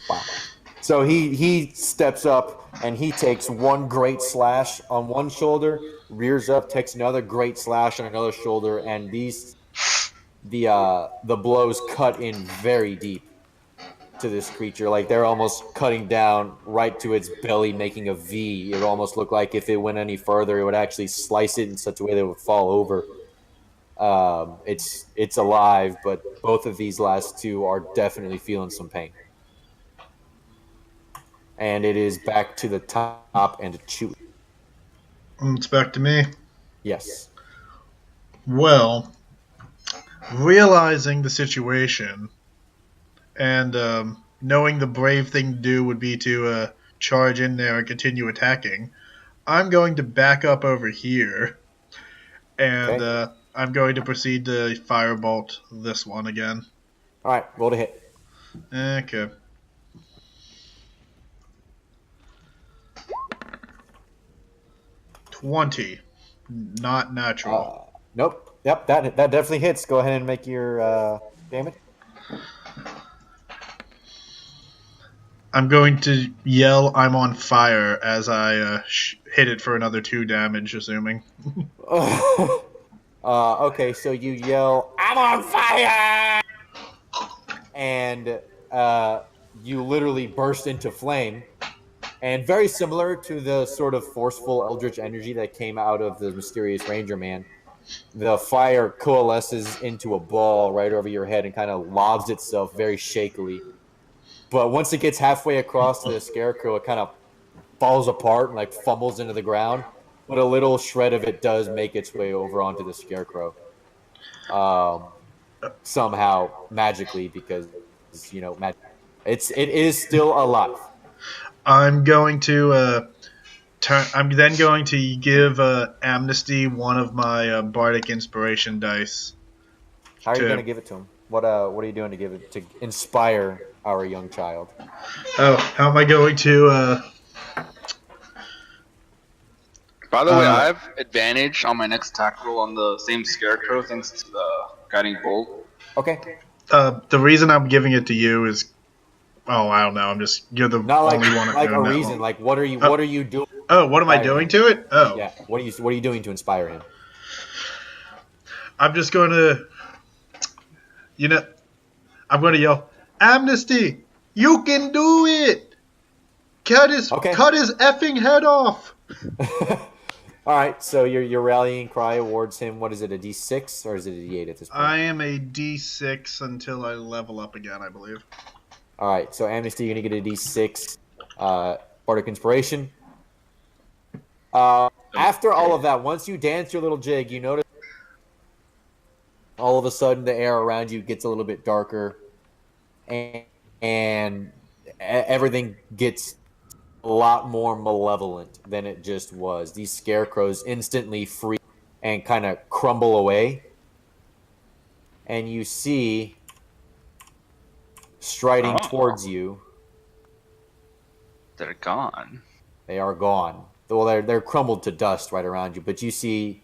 [SPEAKER 4] Wow. So he steps up, and he takes one great slash on one shoulder, rears up, takes another great slash on another shoulder, and the blows cut in very deep to this creature. Like they're almost cutting down right to its belly, making a V. It almost looked like if it went any further, it would actually slice it in such a way that it would fall over. It's alive, but both of these last two are definitely feeling some pain. And it is back to the top and to Chewy.
[SPEAKER 3] It's back to me.
[SPEAKER 4] Yes.
[SPEAKER 3] Well, realizing the situation and knowing the brave thing to do would be to charge in there and continue attacking, I'm going to back up over here, and okay. I'm going to proceed to firebolt this one again.
[SPEAKER 4] All right, roll to hit.
[SPEAKER 3] Okay. $20, not natural.
[SPEAKER 4] Nope. Yep, that definitely hits. Go ahead and make your damage.
[SPEAKER 3] I'm going to yell, "I'm on fire," as I hit it for another 2 damage, assuming.
[SPEAKER 4] Okay, so you yell, "I'm on fire!" And you literally burst into flame. And very similar to the sort of forceful eldritch energy that came out of the mysterious Ranger Man, the fire coalesces into a ball right over your head and kind of lobs itself very shakily. But once it gets halfway across to the scarecrow, it kind of falls apart and like fumbles into the ground. But a little shred of it does make its way over onto the scarecrow. Somehow magically, because it is still alive.
[SPEAKER 3] I'm going to I'm then going to give Amnesty one of my bardic inspiration dice.
[SPEAKER 4] How are you going to give it to him? What are you doing to give it to inspire our young child?
[SPEAKER 3] Oh, how am I going to?
[SPEAKER 2] By the way, I have advantage on my next attack roll on the same scarecrow thanks to the guiding bolt.
[SPEAKER 4] Okay.
[SPEAKER 3] The reason I'm giving it to you is, I don't know. You're the
[SPEAKER 4] Not
[SPEAKER 3] only one.
[SPEAKER 4] Like a reason. Like what are you doing?
[SPEAKER 3] Oh, what am I doing to it? Oh,
[SPEAKER 4] yeah. What are you doing to inspire him?
[SPEAKER 3] I'm just going to, I'm going to yell, Amnesty, you can do it. Cut his effing head off.
[SPEAKER 4] All right, so your rallying cry awards him, what is it, a D6 or is it a D8 at this point?
[SPEAKER 3] I am a D6 until I level up again, I believe.
[SPEAKER 4] All right, so Amnesty, you're going to get a D6 Bardic Inspiration. After all of that, once you dance your little jig, you notice all of a sudden the air around you gets a little bit darker and everything gets a lot more malevolent than it just was. These scarecrows instantly freeze and kind of crumble away. And you see striding towards you.
[SPEAKER 2] They're gone.
[SPEAKER 4] They are gone. Well, they're crumbled to dust right around you, but you see...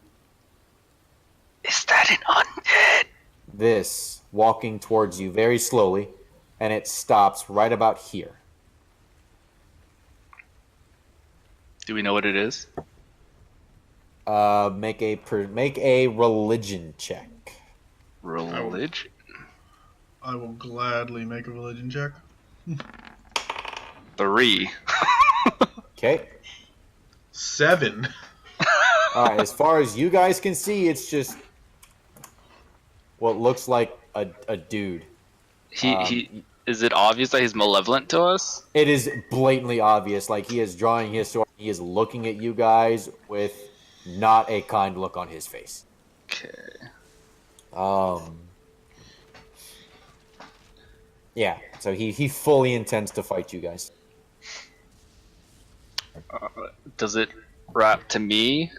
[SPEAKER 2] Is that an undead?
[SPEAKER 4] This walking towards you very slowly, and it stops right about here.
[SPEAKER 2] Do we know what it is?
[SPEAKER 4] Make a religion check.
[SPEAKER 2] Religion?
[SPEAKER 3] I will gladly make a religion check.
[SPEAKER 2] 3.
[SPEAKER 4] Okay.
[SPEAKER 3] 7.
[SPEAKER 4] All right, as far as you guys can see, it's just what looks like a dude.
[SPEAKER 2] Is it obvious that he's malevolent to us?
[SPEAKER 4] It is blatantly obvious. Like, he is drawing his sword. He is looking at you guys with not a kind look on his face.
[SPEAKER 2] Okay.
[SPEAKER 4] Yeah, so he fully intends to fight you guys.
[SPEAKER 2] Does it wrap to me?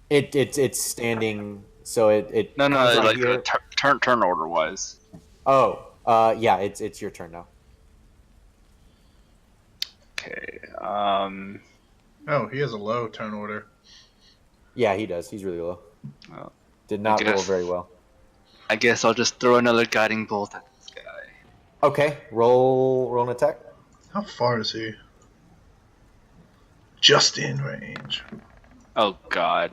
[SPEAKER 4] It's standing, so it
[SPEAKER 2] No, like turn order wise.
[SPEAKER 4] Oh, yeah, it's your turn now.
[SPEAKER 2] Okay.
[SPEAKER 3] Oh, he has a low turn order.
[SPEAKER 4] Yeah, he does. He's really low.
[SPEAKER 2] Oh,
[SPEAKER 4] Did not roll very well.
[SPEAKER 2] I guess I'll just throw another guiding bolt at this guy.
[SPEAKER 4] Okay, roll an attack.
[SPEAKER 3] How far is he? Just in range.
[SPEAKER 2] Oh God.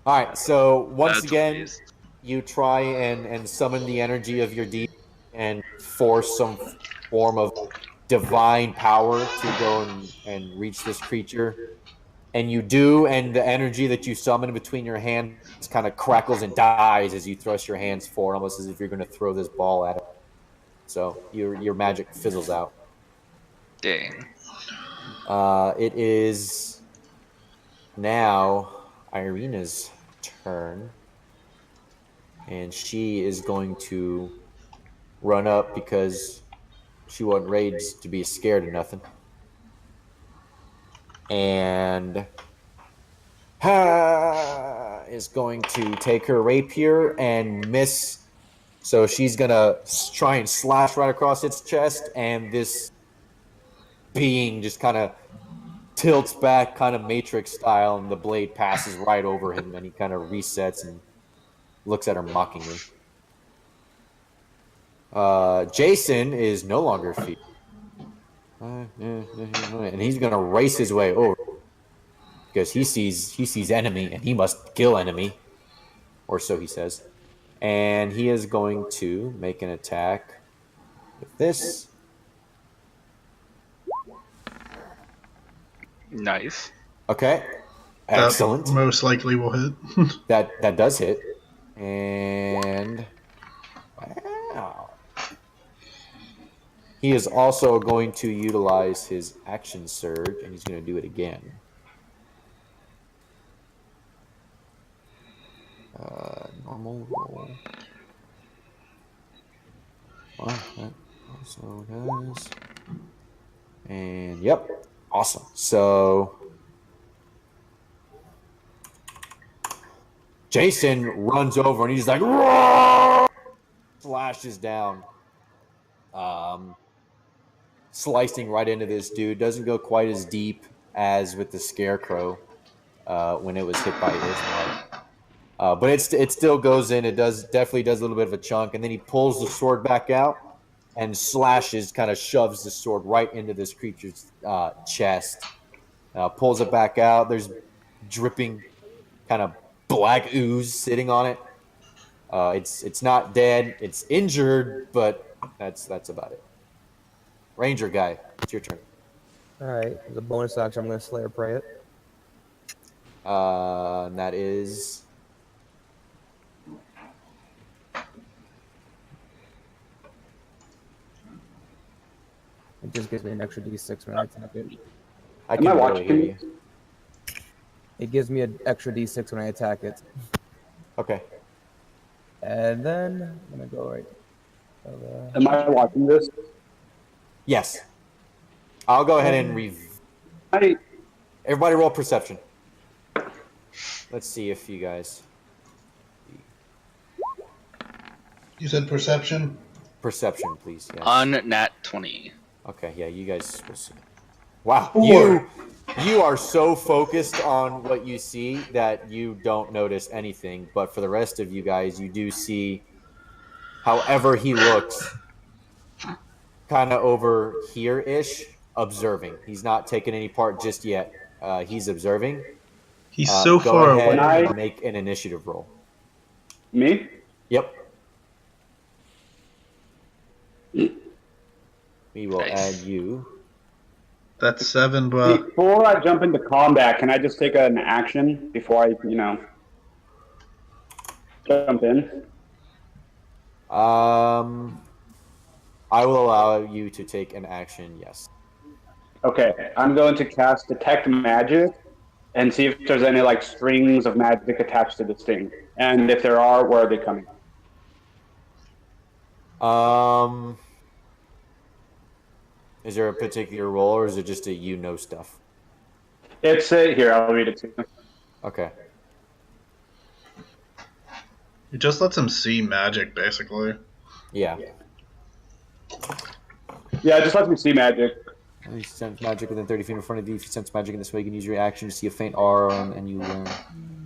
[SPEAKER 4] All right, so once
[SPEAKER 2] That's
[SPEAKER 4] again,
[SPEAKER 2] pleased.
[SPEAKER 4] you try and summon the energy of your deity and force some form of divine power to go and reach this creature. And you do, and the energy that you summon between your hands kind of crackles and dies as you thrust your hands forward, almost as if you're going to throw this ball at it. So your magic fizzles out.
[SPEAKER 2] Dang.
[SPEAKER 4] It is now Irina's turn, and she is going to run up because she wasn't raised to be scared of nothing. And is going to take her rapier and miss. So she's going to try and slash right across its chest, and this being just kind of tilts back kind of Matrix style, and the blade passes right over him, and he kind of resets and looks at her mockingly. Jaysun is no longer feared. And he's going to race his way over because he sees enemy, and he must kill enemy, or so he says. And he is going to make an attack with this.
[SPEAKER 2] Nice.
[SPEAKER 4] Okay. Excellent.
[SPEAKER 3] That most likely will hit.
[SPEAKER 4] That does hit. And wow. He is also going to utilize his action surge, and he's going to do it again. Normal roll. Well, that also does. And yep, awesome. So Jaysun runs over and he's like, roar! Slashes down, slicing right into this dude. Doesn't go quite as deep as with the scarecrow when it was hit by his mark. But it still goes in. It definitely does a little bit of a chunk, and then he pulls the sword back out and slashes, kind of shoves the sword right into this creature's chest. Pulls it back out. There's dripping kind of black ooze sitting on it. It's not dead. It's injured, but that's about it. Ranger guy, it's your turn.
[SPEAKER 1] All right, as a bonus action, I'm going to Slayer Pray it.
[SPEAKER 4] And that is.
[SPEAKER 1] It just gives me an extra D6 when I attack it.
[SPEAKER 4] I can barely hear you.
[SPEAKER 1] It gives me an extra D6 when I attack it.
[SPEAKER 4] Okay.
[SPEAKER 1] And then I'm going to go right.
[SPEAKER 5] Am I watching this?
[SPEAKER 4] Yes. I'll go ahead and Everybody roll perception. Let's see if you guys.
[SPEAKER 3] You said perception?
[SPEAKER 4] Perception, please. Yes.
[SPEAKER 2] Unnat 20.
[SPEAKER 4] Okay, yeah, you guys will see. Wow,
[SPEAKER 3] 4.
[SPEAKER 4] you are so focused on what you see that you don't notice anything. But for the rest of you guys, you do see, however he looks, kind of over here-ish, observing. He's not taking any part just yet. He's observing.
[SPEAKER 3] He's so far
[SPEAKER 4] away.
[SPEAKER 3] away.
[SPEAKER 4] Go ahead and make an initiative roll.
[SPEAKER 5] Me?
[SPEAKER 4] Yep. We will add you.
[SPEAKER 3] That's 7, but
[SPEAKER 5] Before I jump into combat, can I just take an action before I, jump in?
[SPEAKER 4] I will allow you to take an action, yes.
[SPEAKER 5] Okay, I'm going to cast Detect Magic and see if there's any, strings of magic attached to this thing. And if there are, where are they coming?
[SPEAKER 4] Is there a particular role, or is it just a stuff?
[SPEAKER 5] It's here, I'll read it to you.
[SPEAKER 4] Okay.
[SPEAKER 3] it just lets him see magic, basically.
[SPEAKER 4] Yeah.
[SPEAKER 5] Yeah, it just lets me see magic.
[SPEAKER 4] You sense magic within 30 feet in front of you. If you sense magic in this way, you can use your action to see a faint aura, and you learn.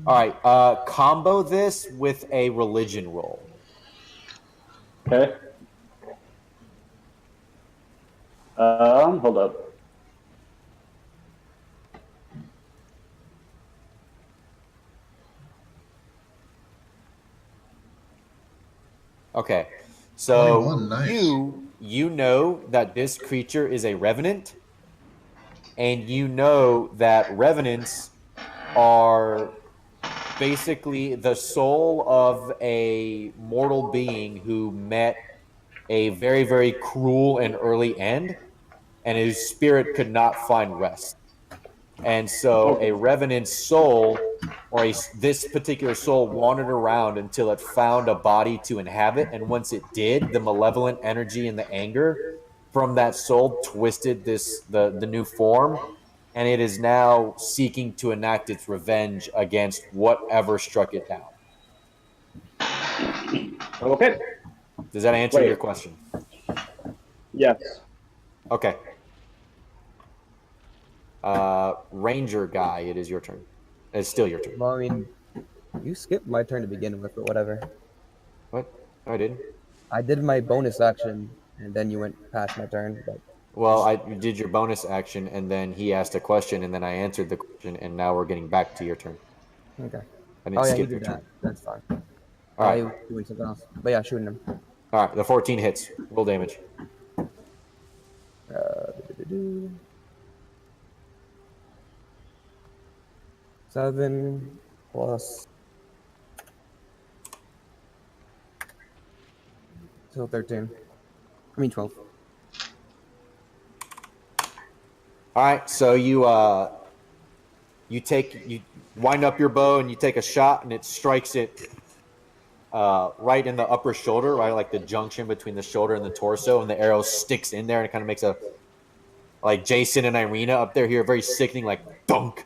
[SPEAKER 4] All right. Combo this with a religion roll.
[SPEAKER 5] Okay. Hold up.
[SPEAKER 4] Okay. So
[SPEAKER 3] 21, nice.
[SPEAKER 4] you know that this creature is a revenant, and you know that revenants are basically the soul of a mortal being who met a very, very cruel and early end, and his spirit could not find rest. And so a revenant's soul, or this particular soul, wandered around until it found a body to inhabit. And once it did, the malevolent energy and the anger from that soul twisted the new form. And it is now seeking to enact its revenge against whatever struck it down.
[SPEAKER 5] Okay.
[SPEAKER 4] Does that answer your question?
[SPEAKER 5] Yes.
[SPEAKER 4] Okay. Ranger guy, it is your turn. It's still your turn.
[SPEAKER 1] Well, I mean, you skipped my turn to begin with, but whatever.
[SPEAKER 4] What? Oh, I didn't.
[SPEAKER 1] I did my bonus action, and then you went past my turn. But
[SPEAKER 4] Well, I did your bonus action, and then he asked a question, and then I answered the question, and now we're getting back to your turn.
[SPEAKER 1] okay.
[SPEAKER 4] I didn't
[SPEAKER 1] You
[SPEAKER 4] skip
[SPEAKER 1] did
[SPEAKER 4] your
[SPEAKER 1] that.
[SPEAKER 4] turn.
[SPEAKER 1] That's fine.
[SPEAKER 4] All right.
[SPEAKER 1] Doing something else. But yeah, shooting him.
[SPEAKER 4] All right. The 14 hits. Roll damage.
[SPEAKER 1] 7 plus. So 13. I mean 12.
[SPEAKER 4] All right, so you wind up your bow and you take a shot, and it strikes it right in the upper shoulder, right, like the junction between the shoulder and the torso, and the arrow sticks in there, and it kind of makes a, like Jaysun and Irina up there here, very sickening, like dunk,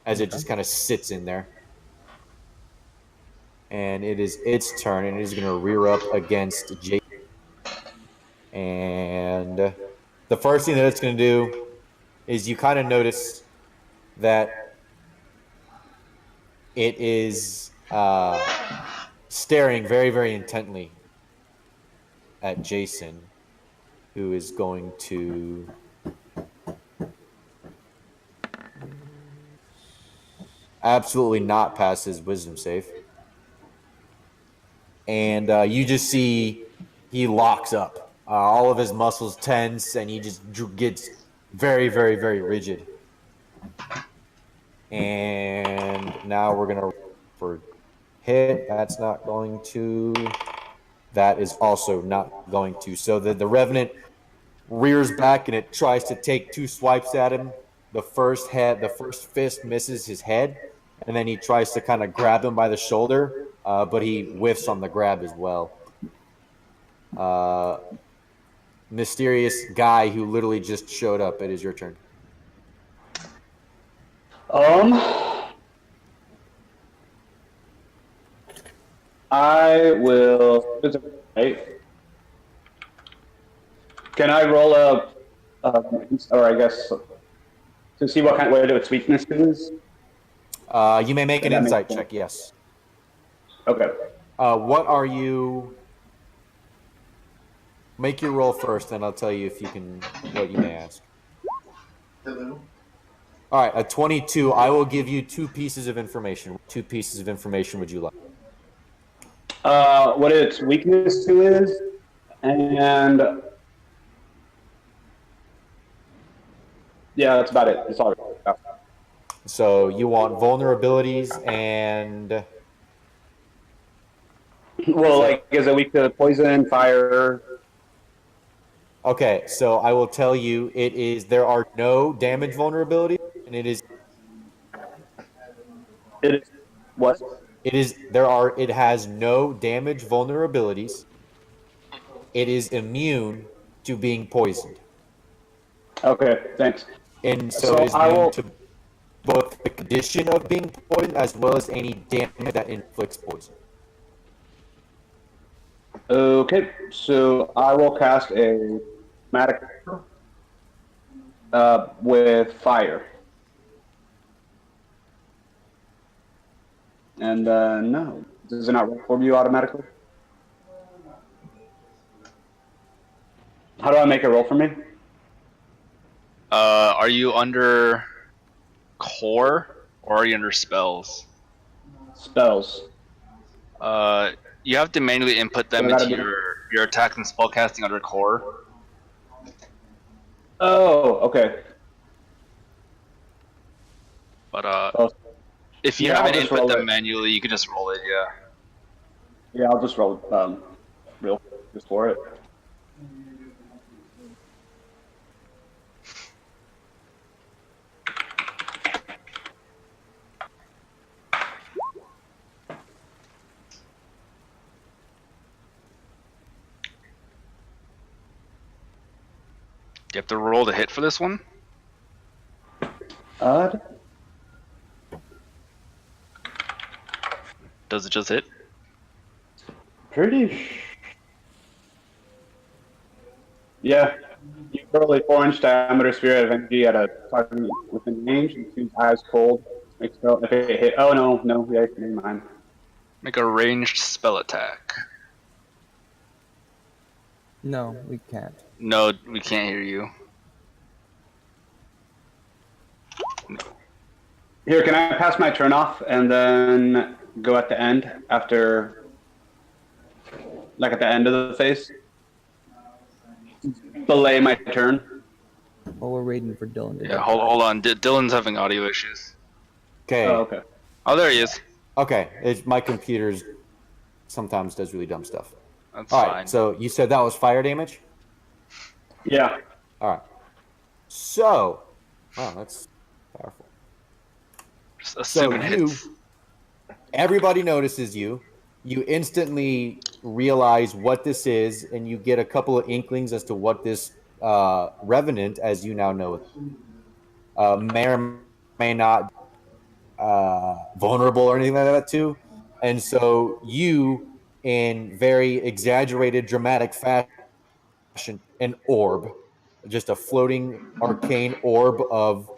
[SPEAKER 4] as it just kind of sits in there. And it is its turn, and it is going to rear up against Jaysun. And the first thing that it's going to do is you kind of notice that it is staring very, very intently at Jaysun, who is going to absolutely not pass his wisdom save. And you just see he locks up. All of his muscles tense, and he just gets very, very, very rigid. And now we're going to for hit. That's not going to. That is also not going to. So the Revenant rears back, and it tries to take 2 swipes at him. The first fist misses his head, and then he tries to kind of grab him by the shoulder, but he whiffs on the grab as well. Mysterious guy who literally just showed up. It is your turn.
[SPEAKER 5] I will. Can I roll or I guess to see what its weakness is?
[SPEAKER 4] You may make an insight check. Yes.
[SPEAKER 5] Okay.
[SPEAKER 4] What are you? Make your roll first, and I'll tell you if you can. What you may ask.
[SPEAKER 3] Hello.
[SPEAKER 4] All right, a 22. I will give you 2 pieces of information. What 2 pieces of information would you like?
[SPEAKER 5] What its weakness to is, and yeah, that's about it. That's all.
[SPEAKER 4] So you want vulnerabilities and.
[SPEAKER 5] Well, like, is it weak to poison, fire?
[SPEAKER 4] Okay, so I will tell you, it is. There are no damage vulnerabilities, and it is.
[SPEAKER 5] It is what?
[SPEAKER 4] It is. There are. It has no damage vulnerabilities. It is immune to being poisoned.
[SPEAKER 5] Okay, thanks.
[SPEAKER 4] And so it is immune to both the condition of being poisoned as well as any damage that inflicts poison.
[SPEAKER 5] Okay, so I will cast a magic with fire. And no, does it not roll for you automatically? How do I make it roll for me?
[SPEAKER 2] Are you under core or are you under spells?
[SPEAKER 5] Spells.
[SPEAKER 2] You have to manually input them into your attack and spellcasting under core.
[SPEAKER 5] Oh, okay.
[SPEAKER 2] But if you haven't input them manually, you can just roll it. Yeah.
[SPEAKER 5] Yeah, I'll just roll real just for it.
[SPEAKER 2] Do you have to roll the hit for this one? Does it just hit?
[SPEAKER 5] Yeah. You hurl a 4-inch diameter sphere of energy at a target within range and seems eyes cold. If it hit. Oh no, yeah, never mind.
[SPEAKER 2] Make a ranged spell attack.
[SPEAKER 1] No, we can't.
[SPEAKER 2] No, we can't hear you. No.
[SPEAKER 5] Here, can I pass my turn off and then go at the end after, like at the end of the phase? Delay my turn.
[SPEAKER 1] Well, we're waiting for Dylan to
[SPEAKER 2] hold on. Dylan's having audio issues.
[SPEAKER 4] Okay.
[SPEAKER 5] Oh, okay.
[SPEAKER 2] Oh, there he is.
[SPEAKER 4] Okay. My computer's sometimes does really dumb stuff.
[SPEAKER 2] That's
[SPEAKER 4] All
[SPEAKER 2] fine.
[SPEAKER 4] right. So you said that was fire damage?
[SPEAKER 5] Yeah.
[SPEAKER 4] All right. So, wow, that's powerful.
[SPEAKER 2] Just assume it hits.
[SPEAKER 4] Everybody notices you. You instantly realize what this is, and you get a couple of inklings as to what this revenant, as you now know, may or may not vulnerable or anything like that too. And so you, in very exaggerated, dramatic fashion, an orb, just a floating arcane orb of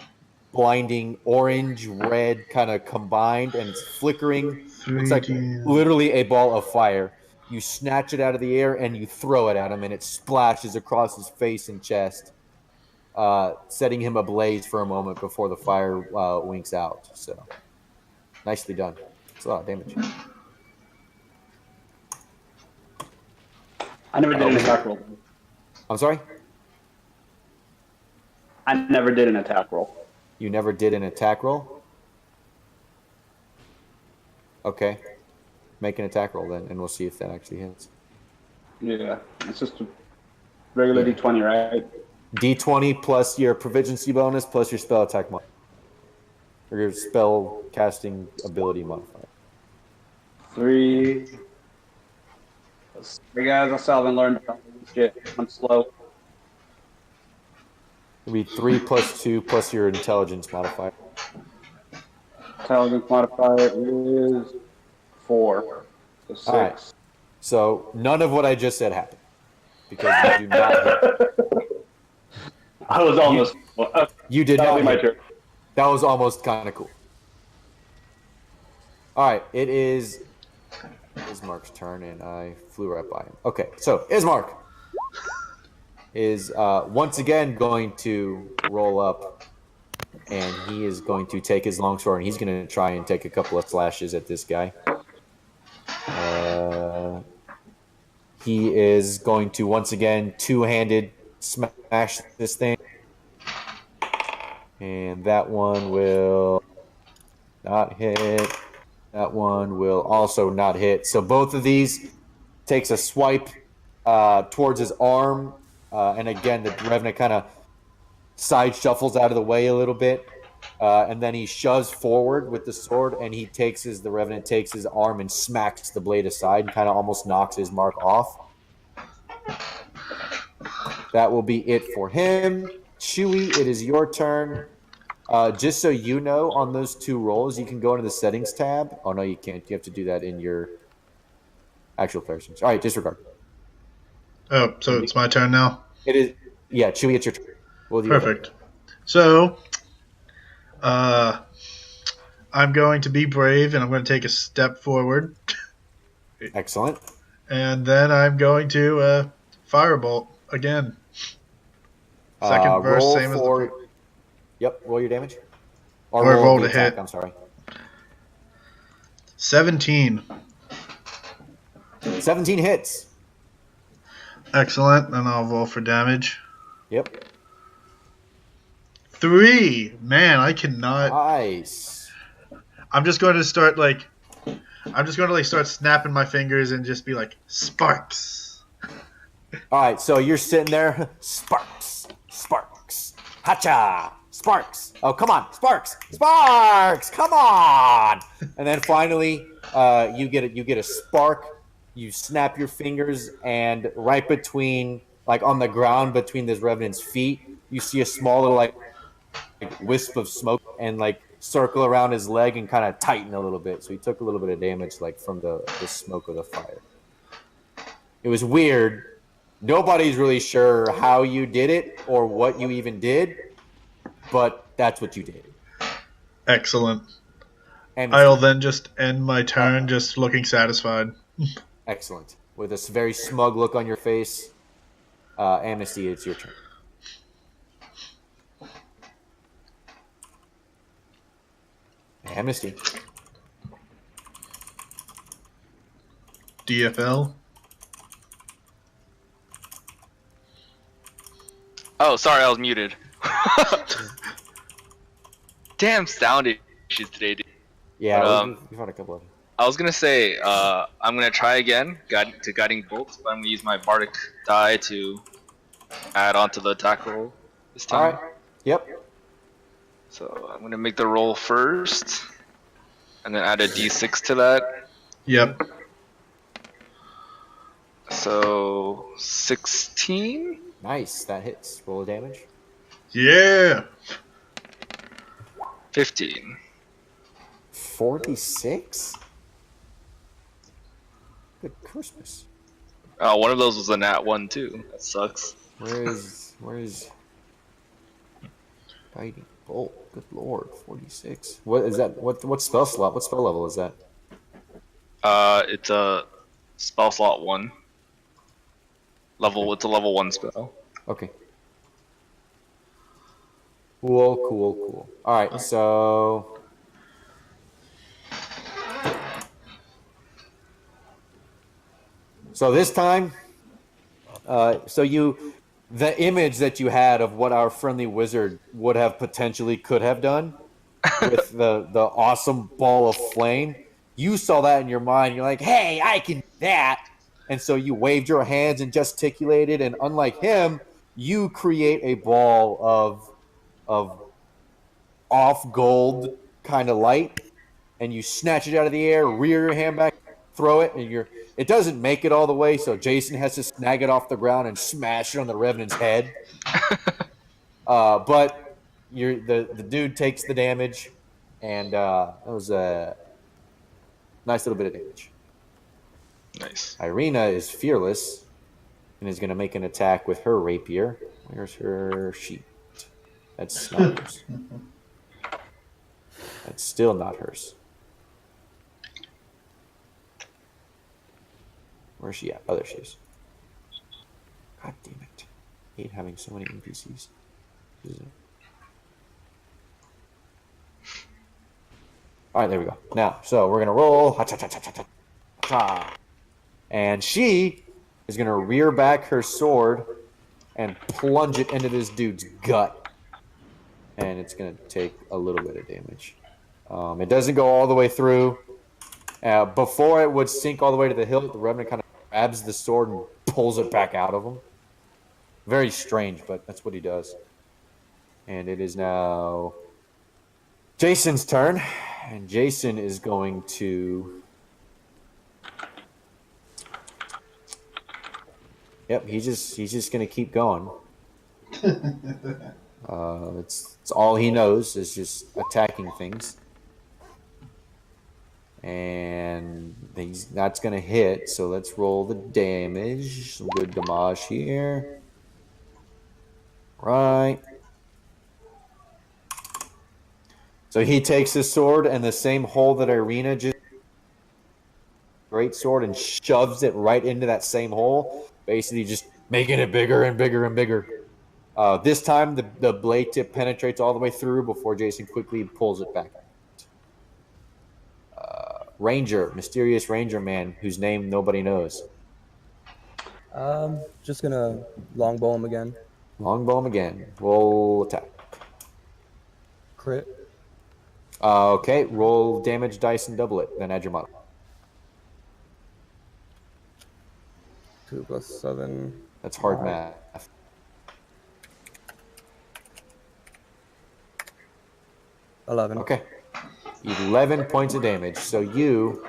[SPEAKER 4] blinding orange, red kind of combined, and it's flickering. Looks like
[SPEAKER 3] 3D.
[SPEAKER 4] literally a ball of fire. You snatch it out of the air and you throw it at him, and it splashes across his face and chest, setting him ablaze for a moment before the fire winks out. So, nicely done. It's a lot of damage.
[SPEAKER 5] I never did an attack roll.
[SPEAKER 4] I'm sorry?
[SPEAKER 5] I never did an attack roll.
[SPEAKER 4] You never did an attack roll? Okay. Make an attack roll then, and we'll see if that actually hits.
[SPEAKER 5] Yeah, it's just a regular D20, right?
[SPEAKER 4] D20 plus your proficiency bonus plus your spell attack modifier. Or your spell casting ability modifier.
[SPEAKER 5] 3. Hey guys, I still haven't learned shit. I'm slow.
[SPEAKER 4] It'll be 3 plus 2 plus your intelligence modifier.
[SPEAKER 5] Intelligence modifier is 4. So 6.
[SPEAKER 4] All right. So none of what I just said happened. Because you do not hit.
[SPEAKER 5] I was almost.
[SPEAKER 4] You did
[SPEAKER 5] That'll
[SPEAKER 4] not
[SPEAKER 5] be my
[SPEAKER 4] hit.
[SPEAKER 5] turn.
[SPEAKER 4] That was almost kind of cool. All right, it is Ismark's turn, and I flew right by him. Okay, so Ismark is once again going to roll up, and he is going to take his longsword, and he's going to try and take a couple of slashes at this guy. He is going to once again two-handed smash this thing. And that one will not hit. That one will also not hit. So both of these takes a swipe towards his arm. And again, the Revenant kind of side shuffles out of the way a little bit. And then he shoves forward with the sword, and the Revenant takes his arm and smacks the blade aside and kind of almost knocks Ismark off. That will be it for him. Chewy, it is your turn. Just so you know, on those 2 rolls, you can go into the settings tab. Oh, no, you can't. You have to do that in your actual player settings. All right, disregard.
[SPEAKER 3] Oh, so it's my turn now?
[SPEAKER 4] It is. Yeah, Chewy, it's your turn.
[SPEAKER 3] Perfect. So, I'm going to be brave, and I'm going to take a step forward.
[SPEAKER 4] Excellent.
[SPEAKER 3] And then I'm going to firebolt again. Second verse, same as the...
[SPEAKER 4] Yep, roll your damage.
[SPEAKER 3] Or roll to
[SPEAKER 4] attack,
[SPEAKER 3] hit.
[SPEAKER 4] I'm sorry.
[SPEAKER 3] 17.
[SPEAKER 4] 17 hits.
[SPEAKER 3] Excellent. And I'll roll for damage.
[SPEAKER 4] Yep.
[SPEAKER 3] 3. Man, I cannot...
[SPEAKER 4] Nice.
[SPEAKER 3] I'm just going to start, start snapping my fingers and just be like, sparks.
[SPEAKER 4] All right, so you're sitting there. Sparks. Sparks. Hacha. Sparks. Oh, come on. Sparks. Sparks. Come on. And then finally, you get a spark. You snap your fingers, and right between, like on the ground between this Revenant's feet, you see a small little like wisp of smoke and like circle around his leg and kind of tighten a little bit. So he took a little bit of damage like from the smoke of the fire. It was weird. Nobody's really sure how you did it or what you even did, but that's what you did.
[SPEAKER 3] Excellent.
[SPEAKER 4] And
[SPEAKER 3] I'll then just end my turn just looking satisfied.
[SPEAKER 4] excellent. With a very smug look on your face, Amnesty, it's your turn. Amnesty.
[SPEAKER 3] DFL.
[SPEAKER 2] Oh, sorry, I was muted. Damn sound issues today, dude.
[SPEAKER 4] Yeah,
[SPEAKER 2] But,
[SPEAKER 4] we've had a couple of them.
[SPEAKER 2] I was gonna say, I'm gonna try again, guiding bolts, but I'm gonna use my bardic die to add onto the attack roll this time.
[SPEAKER 4] All right. Yep.
[SPEAKER 2] So I'm gonna make the roll first, and then add a d6 to that.
[SPEAKER 3] Yep.
[SPEAKER 2] So 16.
[SPEAKER 4] Nice. That hits. Roll of damage.
[SPEAKER 3] Yeah.
[SPEAKER 2] 15.
[SPEAKER 4] 46. Good Christmas.
[SPEAKER 2] Oh, one of those was a nat 1 too. That sucks.
[SPEAKER 4] Where's Guiding Bolt? Good lord, 46. What is that? What spell slot? What spell level is that?
[SPEAKER 2] It's a spell slot 1. It's a level 1 spell.
[SPEAKER 4] Okay. Cool. All right, so this time, the image that you had of what our friendly wizard would have potentially could have done with the awesome ball of flame, you saw that in your mind. You're like, hey, I can do that. And so you waved your hands and gesticulated, and unlike him, you create a ball of off gold kind of light, and you snatch it out of the air, rear your hand back, throw it, and it doesn't make it all the way, so Jaysun has to snag it off the ground and smash it on the Revenant's head. But the dude takes the damage, and that was a nice little bit of damage.
[SPEAKER 2] Nice.
[SPEAKER 4] Irina is fearless and is going to make an attack with her rapier. Where's her sheet? That's not hers. That's still not hers. Where's she at? Oh, there she is. God damn it. I hate having so many NPCs. Alright, there we go. Now, so we're going to roll. And she is going to rear back her sword and plunge it into this dude's gut. And it's going to take a little bit of damage. It doesn't go all the way through. Before it would sink all the way to the hilt, the Revenant kind of grabs the sword and pulls it back out of him. Very strange, but that's what he does. And it is now Jayson's turn. And Jaysun is going to... Yep, he's just going to keep going. It's all he knows is just attacking things. And that's going to hit, so let's roll the damage. Some good damage here. Right. So he takes his sword and the same hole that Irina just great sword and shoves it right into that same hole, basically just making it bigger and bigger and bigger. This time the blade tip penetrates all the way through before Jaysun quickly pulls it back. Ranger, mysterious ranger man whose name nobody knows.
[SPEAKER 1] Just gonna longbow him again.
[SPEAKER 4] Longbow him again. Roll attack.
[SPEAKER 1] Crit.
[SPEAKER 4] Okay, roll damage dice and double it, then add your model.
[SPEAKER 1] 2 + 7.
[SPEAKER 4] That's hard math.
[SPEAKER 1] 11.
[SPEAKER 4] Okay. 11 points of damage. So you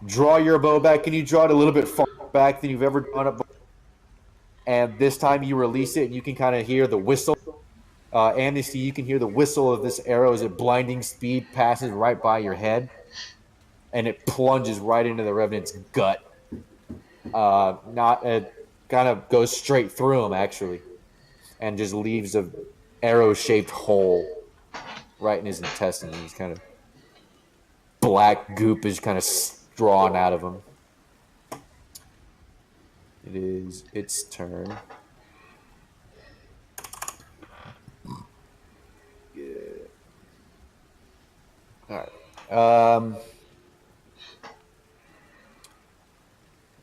[SPEAKER 4] draw your bow back, and you draw it a little bit far back than you've ever drawn it before. And this time you release it, and you can kind of hear the whistle. Amnesty, you can hear the whistle of this arrow as at blinding speed passes right by your head. And it plunges right into the Revenant's gut. It kind of goes straight through him, actually. And just leaves a arrow-shaped hole right in his intestine. He's kind of black goop is kind of drawn out of him. It is its turn. Good. All right.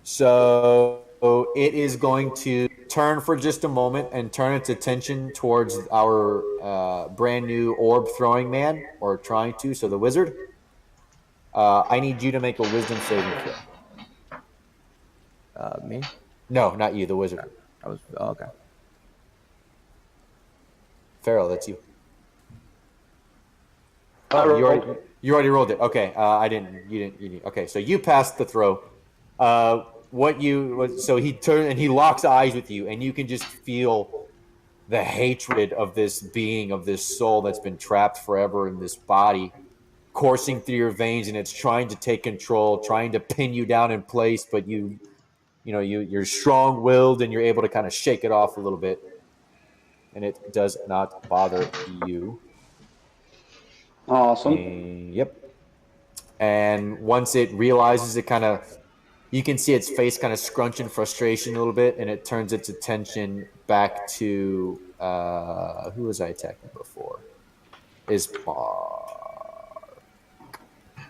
[SPEAKER 4] So it is going to turn for just a moment and turn its attention towards our brand new orb throwing man, or trying to. So the wizard. I need you to make a wisdom saving throw.
[SPEAKER 1] Me?
[SPEAKER 4] No, not you. The wizard.
[SPEAKER 1] I was okay.
[SPEAKER 4] Faril, that's you.
[SPEAKER 5] I
[SPEAKER 4] Oh,
[SPEAKER 5] rolled.
[SPEAKER 4] you already rolled it. Okay, I didn't. You didn't. Okay, so you passed the throw. So he turned and he locks eyes with you, and you can just feel the hatred of this being, of this soul that's been trapped forever in this body, coursing through your veins, and it's trying to take control, trying to pin you down in place. But you're strong-willed, and you're able to kind of shake it off a little bit, and it does not bother you.
[SPEAKER 5] Awesome.
[SPEAKER 4] Yep. And once it realizes, you can see its face kind of scrunch in frustration a little bit, and it turns its attention back to who was I attacking before? Ismark.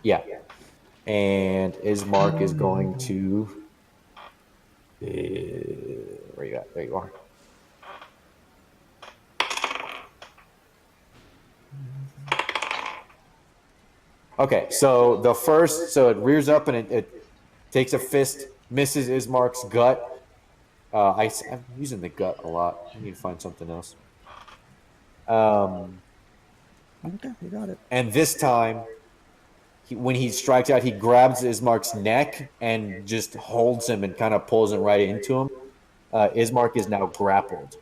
[SPEAKER 4] Yeah. And Ismark is going to. Where you at? There you are. Okay, so it rears up and it takes a fist, misses Ismark's gut. I'm using the gut a lot. I need to find something else.
[SPEAKER 1] Okay, you got it.
[SPEAKER 4] And this time, when he strikes out, he grabs Ismark's neck and just holds him and kind of pulls him right into him. Ismark is now grappled.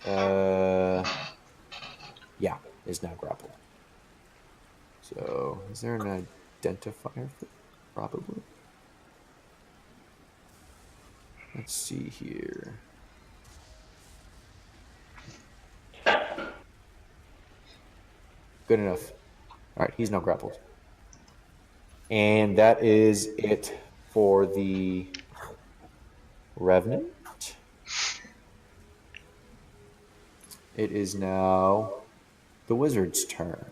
[SPEAKER 4] Yeah, is now grappled. So, is there an identifier for it? Probably. Let's see here. Good enough. All right, he's now grappled. And that is it for the Revenant. It is now the wizard's turn.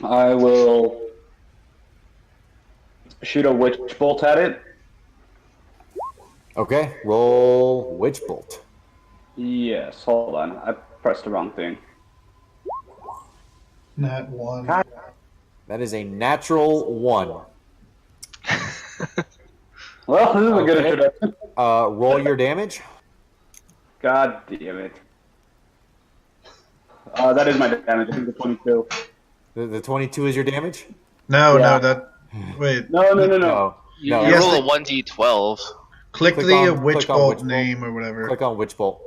[SPEAKER 5] I will shoot a witch bolt at it.
[SPEAKER 4] Okay, roll Witch Bolt.
[SPEAKER 5] Yes, hold on. I pressed the wrong thing.
[SPEAKER 3] Nat 1.
[SPEAKER 4] That is a natural 1.
[SPEAKER 5] Well, this is a good
[SPEAKER 4] Okay.
[SPEAKER 5] introduction.
[SPEAKER 4] Roll your damage.
[SPEAKER 5] God damn it. That is my damage. I think the 22.
[SPEAKER 4] The 22 is your damage?
[SPEAKER 3] No,
[SPEAKER 5] Yeah.
[SPEAKER 3] Wait.
[SPEAKER 5] No.
[SPEAKER 4] No.
[SPEAKER 2] You
[SPEAKER 3] Yes,
[SPEAKER 2] roll a
[SPEAKER 3] they-
[SPEAKER 2] 1d12.
[SPEAKER 3] Click
[SPEAKER 4] Click
[SPEAKER 3] the
[SPEAKER 4] on-
[SPEAKER 3] Witch
[SPEAKER 4] click on
[SPEAKER 3] Bolt
[SPEAKER 4] Witch Bolt.
[SPEAKER 3] name or whatever.
[SPEAKER 4] Click on Witch Bolt.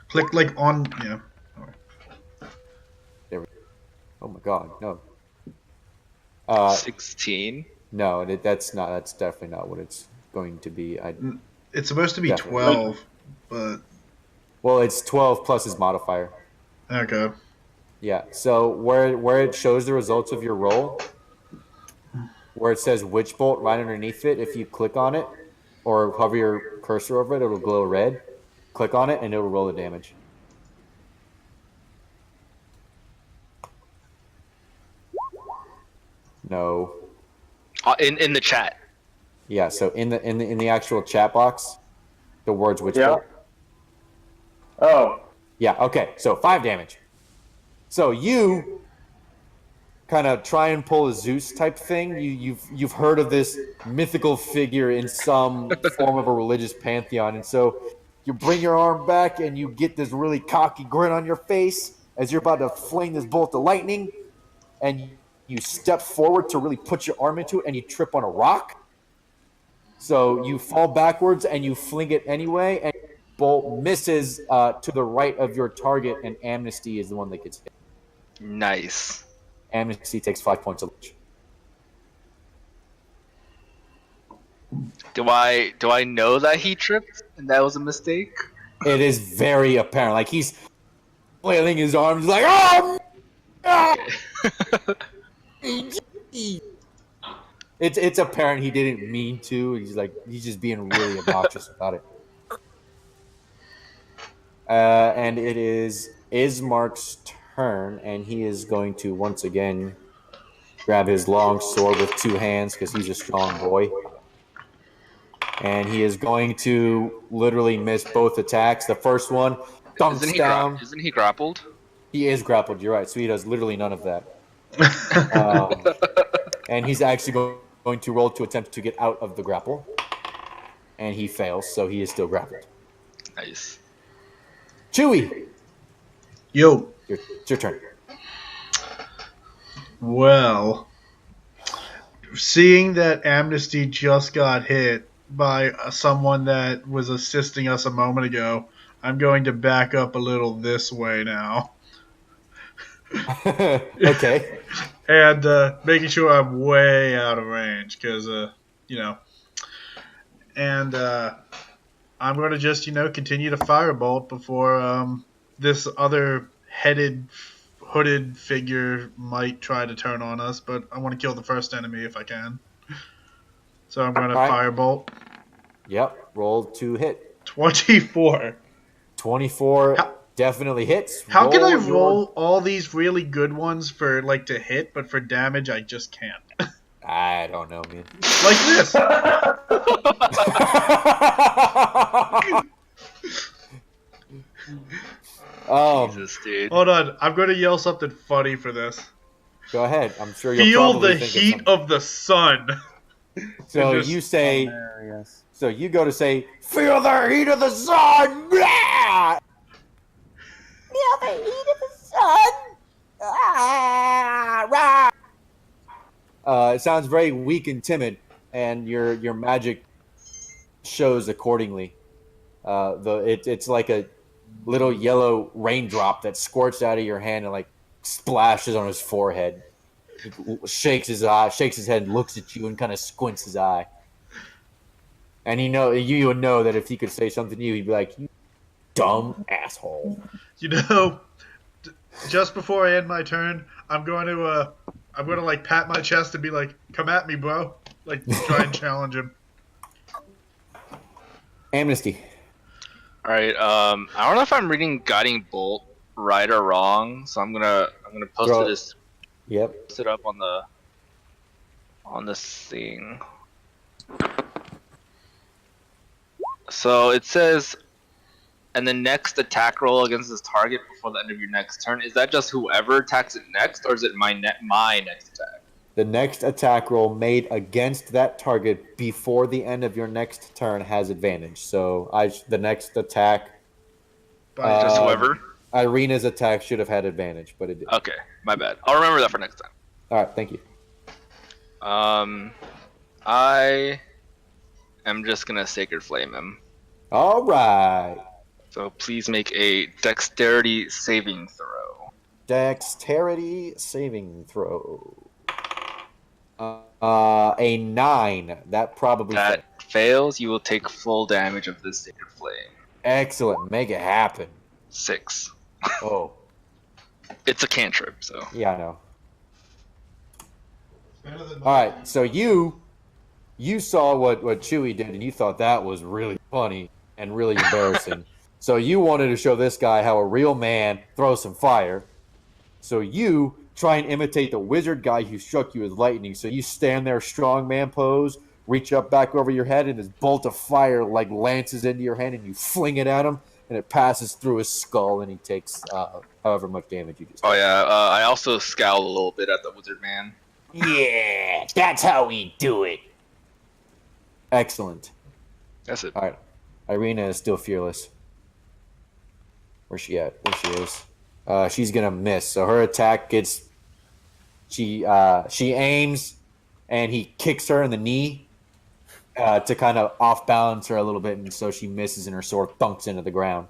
[SPEAKER 3] Click like on, yeah.
[SPEAKER 4] There we go. Oh my god, no.
[SPEAKER 2] 16.
[SPEAKER 4] No, that's definitely not what it's going to be.
[SPEAKER 3] It's supposed to be
[SPEAKER 4] Definitely.
[SPEAKER 3] 12, but
[SPEAKER 4] Well, it's 12 plus his modifier.
[SPEAKER 3] okay.
[SPEAKER 4] Yeah. So where it shows the results of your roll, where it says Witch Bolt right underneath it, if you click on it or hover your cursor over it, it'll glow red. Click on it and it'll roll the damage. No.
[SPEAKER 2] In the chat.
[SPEAKER 4] Yeah. So in the actual chat box, the words Witch
[SPEAKER 5] Yeah.
[SPEAKER 4] Bolt.
[SPEAKER 5] Oh.
[SPEAKER 4] Yeah, okay, so 5 damage. So you kind of try and pull a Zeus type thing. You've heard of this mythical figure in some form of a religious pantheon, and so you bring your arm back and you get this really cocky grin on your face as you're about to fling this bolt of lightning, and you step forward to really put your arm into it, and you trip on a rock. So you fall backwards and you fling it anyway, and bolt misses to the right of your target, and Amnesty is the one that gets hit.
[SPEAKER 2] Nice.
[SPEAKER 4] Amnesty takes 5 points of damage.
[SPEAKER 2] Do I know that he tripped and that was a mistake?
[SPEAKER 4] It is very apparent. Like, he's flailing his arms like, oh! It's apparent he didn't mean to. He's just being really obnoxious about it. And it is Ismark's turn, and he is going to once again grab his long sword with 2 hands because he's a strong boy. And he is going to literally miss both attacks. The first one dunks down.
[SPEAKER 2] Isn't he grappled?
[SPEAKER 4] He is grappled, you're right. So he does literally none of that. And he's actually going to roll to attempt to get out of the grapple. And he fails, so he is still grappled.
[SPEAKER 2] Nice.
[SPEAKER 4] Chewy!
[SPEAKER 3] Yo.
[SPEAKER 4] It's your turn.
[SPEAKER 3] Well, seeing that Amnesty just got hit by someone that was assisting us a moment ago, I'm going to back up a little this way now.
[SPEAKER 4] Okay.
[SPEAKER 3] And making sure I'm way out of range, because, And I'm going to just, continue to firebolt before this other hooded figure might try to turn on us, but I want to kill the first enemy if I can. So I'm going to firebolt.
[SPEAKER 4] Yep, roll to hit.
[SPEAKER 3] 24.
[SPEAKER 4] 24 definitely hits.
[SPEAKER 3] How can I roll all these really good ones for to hit, but for damage I just can't?
[SPEAKER 4] I don't know, man.
[SPEAKER 3] Like this.
[SPEAKER 2] Jesus, dude.
[SPEAKER 3] Hold on, I'm going to yell something funny for this.
[SPEAKER 4] Go ahead. I'm sure you'll
[SPEAKER 3] Feel
[SPEAKER 4] probably
[SPEAKER 3] the
[SPEAKER 4] think
[SPEAKER 3] heat of the sun.
[SPEAKER 4] So you say. Hilarious. So you go to say, "Feel the heat of the sun." Blah! Feel the heat of the sun. It sounds very weak and timid, and your magic shows accordingly. It's like a little yellow raindrop that squirts out of your hand and splashes on his forehead. He shakes his head, looks at you, and kind of squints his eye. And you would know that if he could say something to you, he'd be like, "You dumb asshole."
[SPEAKER 3] Just before I end my turn, I'm going to pat my chest and be like, "Come at me, bro!" Try and challenge him.
[SPEAKER 4] Amnesty.
[SPEAKER 2] All right. I don't know if I'm reading Guiding Bolt right or wrong, so I'm gonna post it up on the thing. So it says, and the next attack roll against this target before the end of your next turn. Is that just whoever attacks it next, or is it my next attack?
[SPEAKER 4] The next attack roll made against that target before the end of your next turn has advantage. So the next attack.
[SPEAKER 2] Just whoever.
[SPEAKER 4] Irina's attack should have had advantage, but it didn't.
[SPEAKER 2] Okay, my bad. I'll remember that for next time.
[SPEAKER 4] All right, thank you.
[SPEAKER 2] I am just gonna Sacred Flame him.
[SPEAKER 4] All right.
[SPEAKER 2] So please make a Dexterity saving throw.
[SPEAKER 4] Dexterity saving throw. A 9. That probably
[SPEAKER 2] fails. You will take full damage of this Sacred Flame.
[SPEAKER 4] Excellent. Make it happen.
[SPEAKER 2] 6.
[SPEAKER 4] Oh.
[SPEAKER 2] It's a cantrip, so.
[SPEAKER 4] Yeah, I know. All right, so you saw what Chewy did, and you thought that was really funny and really embarrassing. So you wanted to show this guy how a real man throws some fire. So you try and imitate the wizard guy who struck you with lightning. So you stand there, strongman pose, reach up back over your head, and this bolt of fire lances into your hand, and you fling it at him, and it passes through his skull, and he takes however much damage you just.
[SPEAKER 2] Oh yeah, I also scowl a little bit at the wizard man.
[SPEAKER 4] Yeah, that's how we do it. Excellent.
[SPEAKER 2] That's it.
[SPEAKER 4] All right, Irina is still fearless. Where's she at? There she is. She's gonna miss. So her attack gets. She aims, and he kicks her in the knee to kind of off balance her a little bit, and so she misses, and her sword thunks into the ground.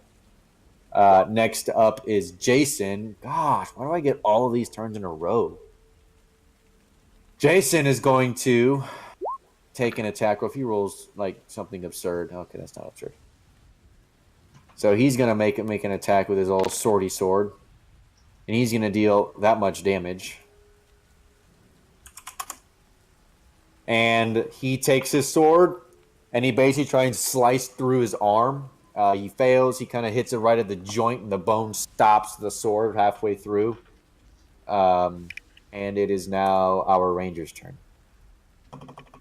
[SPEAKER 4] Next up is Jaysun. Gosh, why do I get all of these turns in a row? Jaysun is going to take an attack. Well, if he rolls something absurd, okay, that's not absurd. So he's gonna make an attack with his old swordy sword, and he's gonna deal that much damage. And he takes his sword, and he basically tries to slice through his arm, He fails. He kind of hits it right at the joint, and the bone stops the sword halfway through. And it is now our ranger's turn.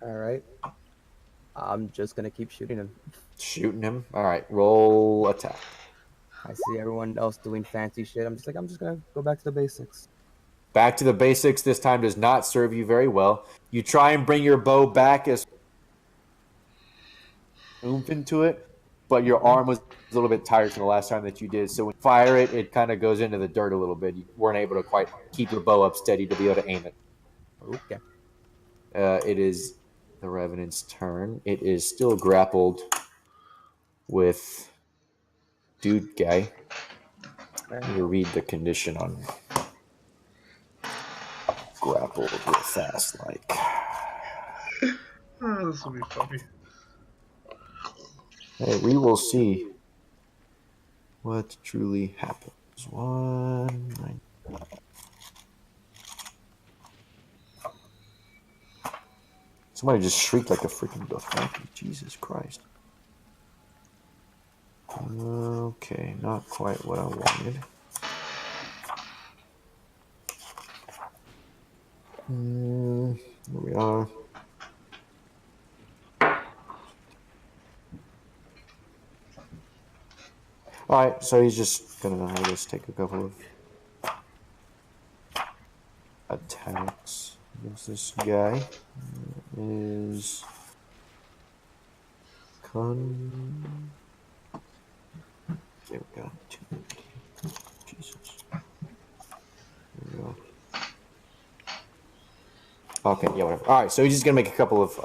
[SPEAKER 1] All right. I'm just gonna keep shooting him.
[SPEAKER 4] Shooting him. All right. Roll attack.
[SPEAKER 1] I see everyone else doing fancy shit. I'm just gonna go back to the basics.
[SPEAKER 4] Back to the basics this time does not serve you very well. You try and bring your bow back as oomph into it, but your arm was a little bit tired from the last time that you did. So when you fire it, it kind of goes into the dirt a little bit. You weren't able to quite keep your bow up steady to be able to aim it.
[SPEAKER 1] Okay.
[SPEAKER 4] It is the Revenant's turn. It is still grappled with dude guy. I'm going to read the condition on grappled real fast, like.
[SPEAKER 3] Oh, this will be funny.
[SPEAKER 4] Hey, we will see what truly happens. 195. Somebody just shrieked like a freaking Dothraki. Jesus Christ. Okay, not quite what I wanted. Here we are. Alright, so he's just gonna, I guess, take a couple of attacks against this guy. Is con. There we go. Jesus. There we go. Okay, yeah, whatever. All right, so he's just gonna make a couple of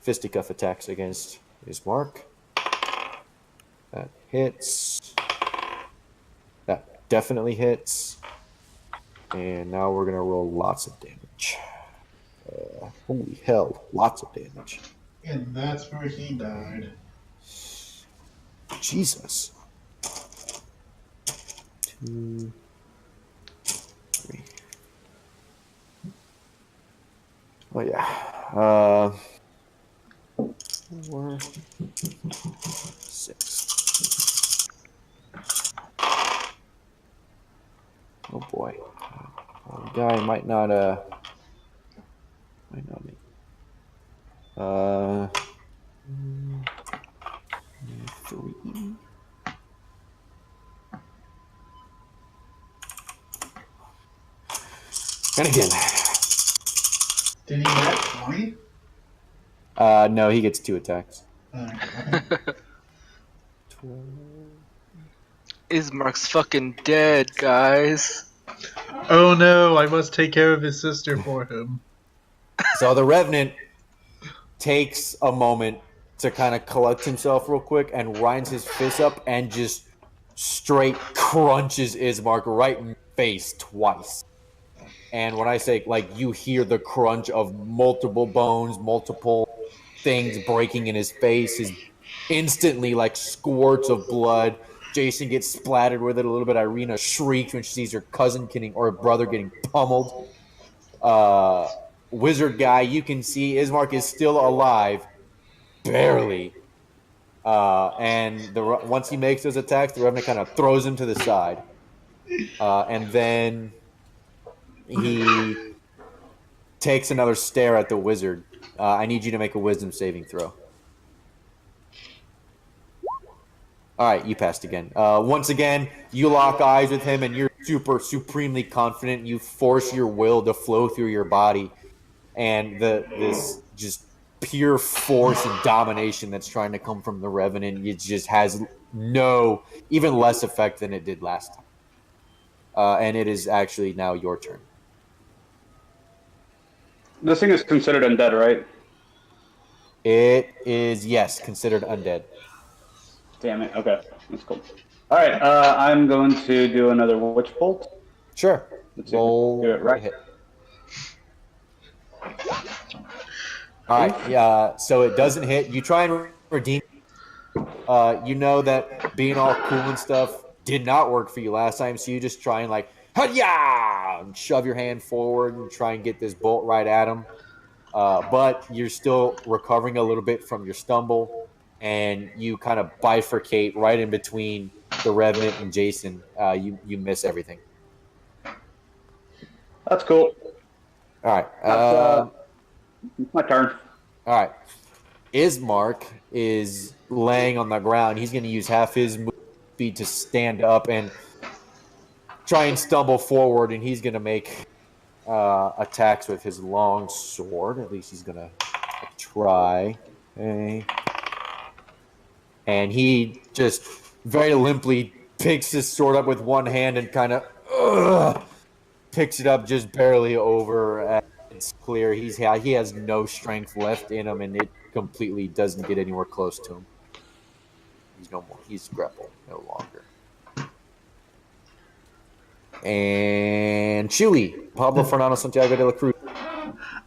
[SPEAKER 4] fisticuff attacks against his mark. That hits. That definitely hits. And now we're gonna roll lots of damage. Holy hell, lots of damage.
[SPEAKER 3] And that's where he died.
[SPEAKER 4] Jesus. 2, 3. Oh yeah. 4, 6. Oh boy. The guy might not make. 3. And again.
[SPEAKER 3] Did he get 20?
[SPEAKER 4] No, he gets 2 attacks.
[SPEAKER 2] 12. Ismark's fucking dead, guys.
[SPEAKER 3] Oh no, I must take care of his sister for him.
[SPEAKER 4] So the Revenant takes a moment to kind of collect himself real quick and winds his fist up and just straight crunches Ismark right in the face twice. And when I say, like, you hear the crunch of multiple bones, multiple things breaking in his face, his instantly, like, squirts of blood. Jaysun gets splattered with it a little bit. Irina shrieks when she sees her cousin getting, or brother getting pummeled. Wizard guy, you can see Ismark is still alive, barely. And once he makes those attacks, the Revenant kind of throws him to the side. And then he takes another stare at the wizard. I need you to make a wisdom saving throw. All right, you passed again. Once again, you lock eyes with him, and you're supremely confident. You force your will to flow through your body, and this just pure force and domination that's trying to come from the Revenant, it just has even less effect than it did last time. And it is actually now your turn.
[SPEAKER 5] This thing is considered undead, right?
[SPEAKER 4] It is, yes, considered undead.
[SPEAKER 5] Damn it. Okay, that's cool. All right, I'm going to do another witch bolt.
[SPEAKER 4] Sure.
[SPEAKER 5] Let's
[SPEAKER 4] Roll
[SPEAKER 5] do it right.
[SPEAKER 4] Hit. All right. Yeah. So it doesn't hit. You try and redeem. You know that being all cool and stuff did not work for you last time. So you just try and and shove your hand forward and try and get this bolt right at him. But you're still recovering a little bit from your stumble. and you kind of bifurcate right in between the Revenant and Jaysun. You miss everything.
[SPEAKER 5] That's cool.
[SPEAKER 4] All right.
[SPEAKER 5] It's my turn.
[SPEAKER 4] All right. Ismark is laying on the ground. He's going to use half his move speed to stand up and try and stumble forward, and he's going to make attacks with his long sword. At least he's going to try. Okay. And he just very limply picks his sword up with one hand and kind of picks it up just barely over. It's clear he has no strength left in him, and it completely doesn't get anywhere close to him. He's no more. He's grappled no longer. And Chewy, Pablo, Fernando, Santiago de la Cruz.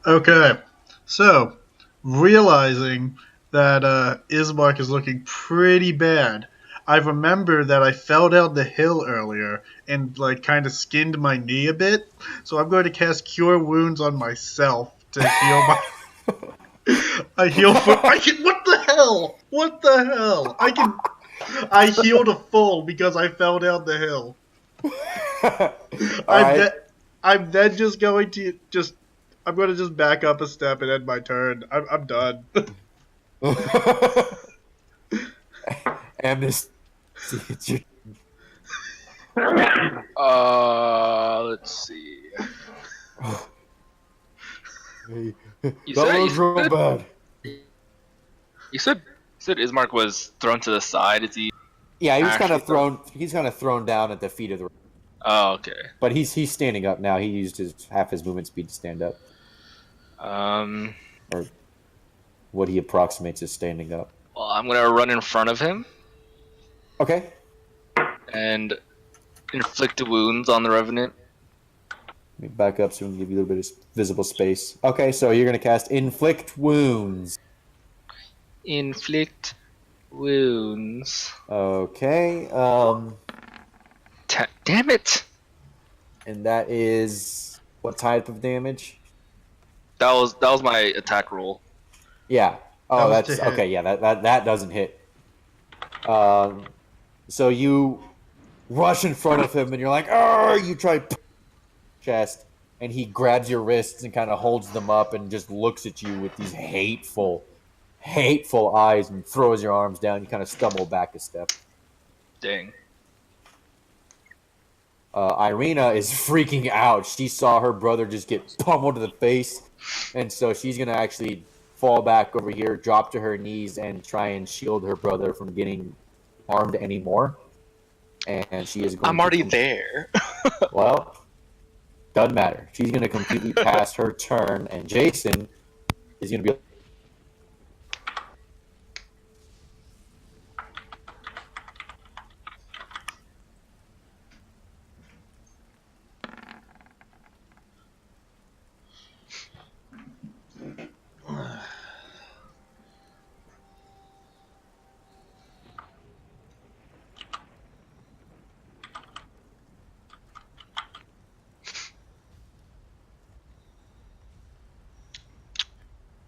[SPEAKER 3] Okay, so realizing that Ismark is looking pretty bad, I remember that I fell down the hill earlier and like kind of skinned my knee a bit. So I'm going to cast Cure Wounds on myself to heal my. I heal for. What the hell? What the hell? I healed a full because I fell down the hill. I'm then just going to just. I'm going to just back up a step and end my turn. I'm done.
[SPEAKER 4] Amnesty.
[SPEAKER 2] Let's see. You said Ismark was thrown to the side. Is he?
[SPEAKER 4] Yeah, he was kind of thrown. He's kind of thrown down at the feet of the.
[SPEAKER 2] Oh, okay.
[SPEAKER 4] But he's standing up now. He used half his movement speed to stand up. Or what he approximates as standing up.
[SPEAKER 2] Well, I'm gonna run in front of him.
[SPEAKER 4] Okay.
[SPEAKER 2] And inflict wounds on the Revenant.
[SPEAKER 4] Let me back up so we can give you a little bit of visible space. Okay, so you're gonna cast Inflict Wounds.
[SPEAKER 2] Inflict wounds.
[SPEAKER 4] Okay.
[SPEAKER 2] Damn it!
[SPEAKER 4] And that is what type of damage?
[SPEAKER 2] That was my attack roll.
[SPEAKER 4] Yeah. Oh, that's okay. Yeah, that doesn't hit. So you rush in front of him, and you're like, "Oh!" You try chest, and he grabs your wrists and kind of holds them up, and just looks at you with these hateful eyes, and throws your arms down. You kind of stumble back a step.
[SPEAKER 2] Dang.
[SPEAKER 4] Irina is freaking out. She saw her brother just get pummeled to the face, and so she's gonna actually fall back over here, drop to her knees, and try and shield her brother from getting harmed anymore. And she is going.
[SPEAKER 2] I'm already there.
[SPEAKER 4] Well, doesn't matter. She's gonna completely pass her turn, and Jaysun is gonna be.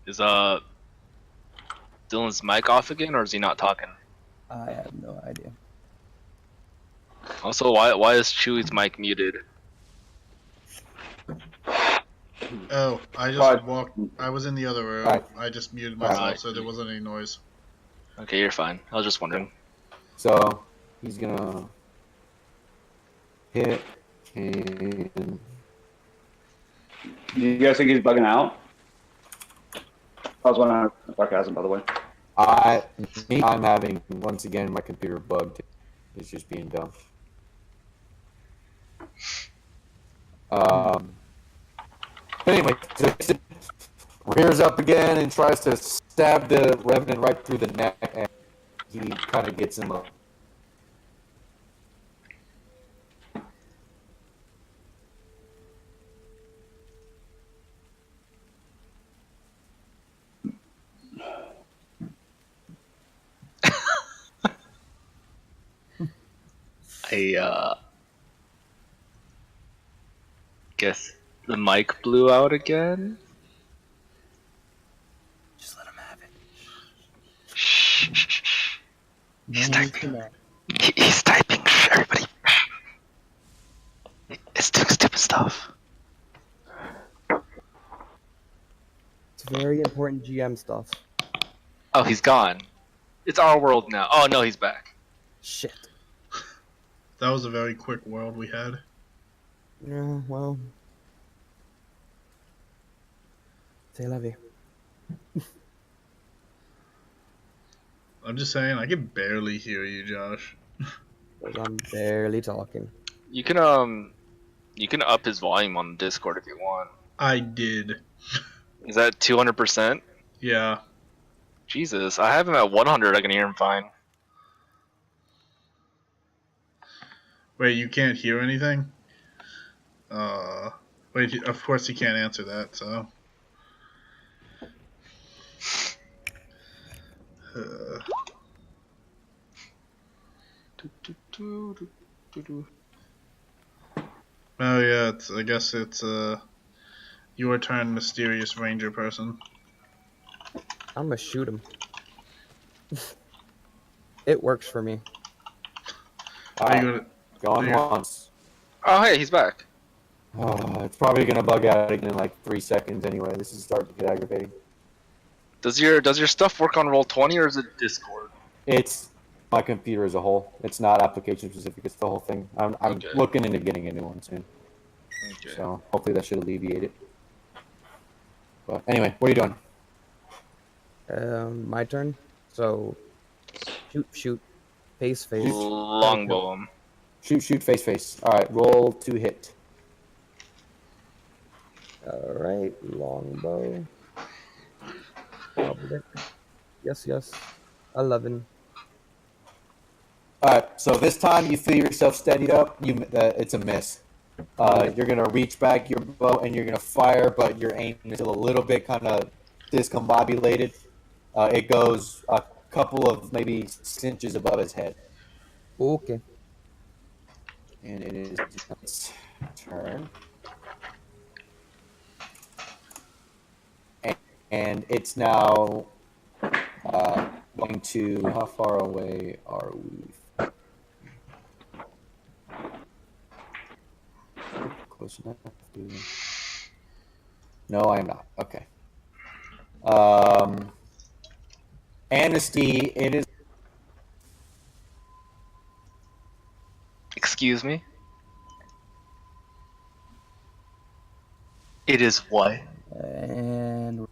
[SPEAKER 2] Is Dylan's mic off again, or is he not talking?
[SPEAKER 1] I have no idea.
[SPEAKER 2] Also, why is Chewy's mic muted?
[SPEAKER 3] Oh, I just walked. I was in the other room.
[SPEAKER 4] Right.
[SPEAKER 3] I just muted myself so there wasn't any noise.
[SPEAKER 2] Okay, you're fine. I was just wondering.
[SPEAKER 4] So he's gonna hit and.
[SPEAKER 5] Do you guys think he's bugging out? I was wondering sarcasm, by the way.
[SPEAKER 4] I'm having once again my computer bugged. It's just being dumb. But anyway, so rears up again and tries to stab the Revenant right through the neck, and he kind of gets him up.
[SPEAKER 2] I guess the mic blew out again.
[SPEAKER 1] Just let him have it.
[SPEAKER 2] Shh. He's
[SPEAKER 1] No,
[SPEAKER 2] typing.
[SPEAKER 1] cannot.
[SPEAKER 2] He's typing. Everybody. It's doing stupid stuff.
[SPEAKER 1] It's very important GM stuff.
[SPEAKER 2] Oh, he's gone. It's our world now. Oh no, he's back.
[SPEAKER 1] Shit.
[SPEAKER 3] That was a very quick world we had.
[SPEAKER 1] Yeah, well. C'est la vie.
[SPEAKER 3] I'm just saying, I can barely hear you, Josh.
[SPEAKER 1] Because I'm barely talking.
[SPEAKER 2] You can up his volume on Discord if you want.
[SPEAKER 3] I did.
[SPEAKER 2] Is that 200%?
[SPEAKER 3] Yeah.
[SPEAKER 2] Jesus, I have him at 100. I can hear him fine.
[SPEAKER 3] Wait, you can't hear anything? Wait, of course he can't answer that, so. Oh yeah, I guess it's your turn, mysterious ranger person.
[SPEAKER 1] I'm gonna shoot him. It works for me.
[SPEAKER 3] Are you
[SPEAKER 4] Going once.
[SPEAKER 2] Oh hey, he's back.
[SPEAKER 4] It's probably gonna bug out again in like 3 seconds anyway. This is starting to get aggravating.
[SPEAKER 2] Does your stuff work on Roll20 or is it Discord?
[SPEAKER 4] It's my computer as a whole. It's not application specific. It's the whole thing. I'm
[SPEAKER 2] Okay.
[SPEAKER 4] looking into getting a new one soon.
[SPEAKER 2] Okay.
[SPEAKER 4] So hopefully that should alleviate it. But anyway, what are you doing?
[SPEAKER 1] My turn. So, shoot. Face.
[SPEAKER 2] Longbow him.
[SPEAKER 4] Shoot, face. All right, roll to hit.
[SPEAKER 1] All right, longbow. Yes. 11.
[SPEAKER 4] All right, so this time you feel yourself steadied up. It's a miss. You're gonna reach back your bow and you're gonna fire, but your aim is still a little bit kind of discombobulated. It goes a couple of maybe inches above his head.
[SPEAKER 1] Okay.
[SPEAKER 4] And it is its turn. And it's now going to. How far away are we? Close enough. No, I am not. Okay. Amnesty. It is.
[SPEAKER 2] Excuse me? It is what?
[SPEAKER 1] And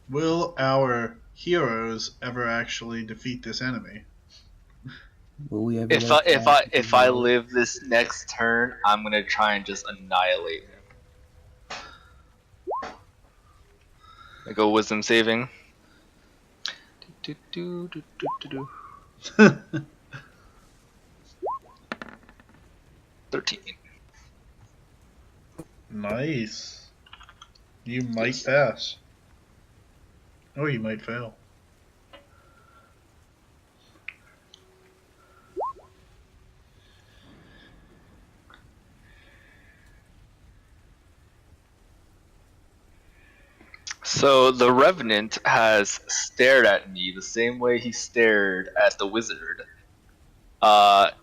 [SPEAKER 3] Will our heroes ever actually defeat this enemy?
[SPEAKER 1] will we ever
[SPEAKER 2] If I live this next turn, I'm gonna try and just annihilate him. I go wisdom saving. 13.
[SPEAKER 3] Nice. You might pass. Or you might fail.
[SPEAKER 2] So the Revenant has stared at me the same way he stared at the wizard. I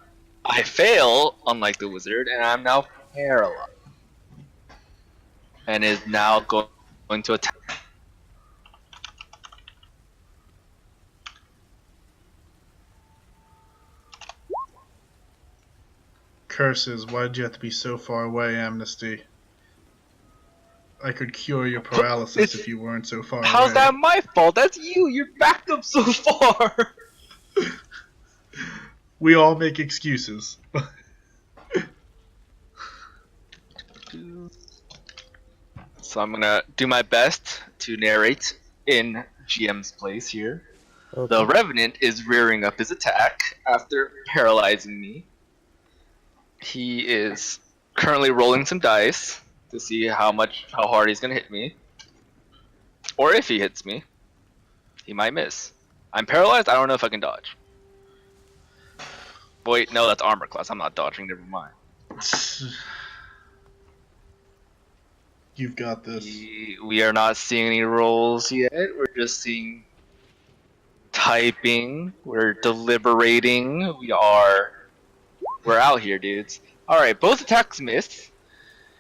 [SPEAKER 2] fail, unlike the wizard, and I'm now paralyzed. And is now going to attack.
[SPEAKER 3] Curses, why'd you have to be so far away, Amnesty? I could cure your paralysis if you weren't so far away.
[SPEAKER 2] How's that my fault? That's you! You're backed up so far!
[SPEAKER 3] We all make excuses.
[SPEAKER 2] So I'm gonna do my best to narrate in GM's place here.
[SPEAKER 1] Okay.
[SPEAKER 2] The Revenant is rearing up his attack after paralyzing me. He is currently rolling some dice to see how hard he's gonna hit me. Or if he hits me, he might miss. I'm paralyzed. I don't know if I can dodge. Wait, no, that's armor class. I'm not dodging. Never mind.
[SPEAKER 3] You've got this.
[SPEAKER 2] We are not seeing any rolls yet. We're just seeing typing. We're deliberating. We're out here, dudes. All right, both attacks missed.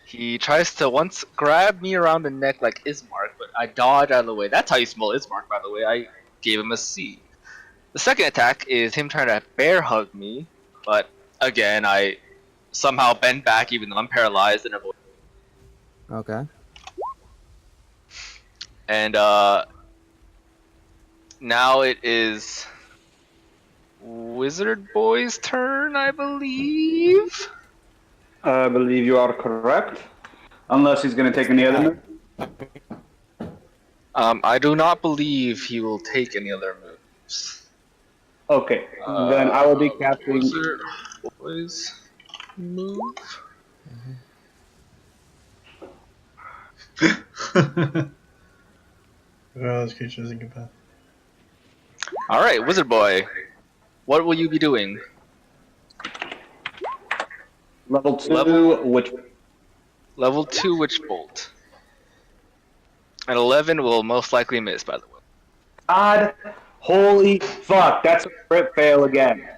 [SPEAKER 2] He tries to once grab me around the neck like Ismark, but I dodge out of the way. That's how you spell Ismark, by the way. I gave him a C. The second attack is him trying to bear hug me, but again, I somehow bend back even though I'm paralyzed and avoid.
[SPEAKER 1] Okay.
[SPEAKER 2] And now it is Wizard Boy's turn, I believe.
[SPEAKER 5] I believe you are correct. Unless he's going to take any other move.
[SPEAKER 2] I do not believe he will take any other moves.
[SPEAKER 5] Okay, then I will be casting.
[SPEAKER 2] Wizard Boy's move.
[SPEAKER 3] This creature isn't compatible.
[SPEAKER 2] All right, Wizard Boy, what will you be doing?
[SPEAKER 5] Level 2, which?
[SPEAKER 2] Level 2 Witch Bolt. An 11 will most likely miss, by the way.
[SPEAKER 5] God, holy fuck, that's a crit fail again.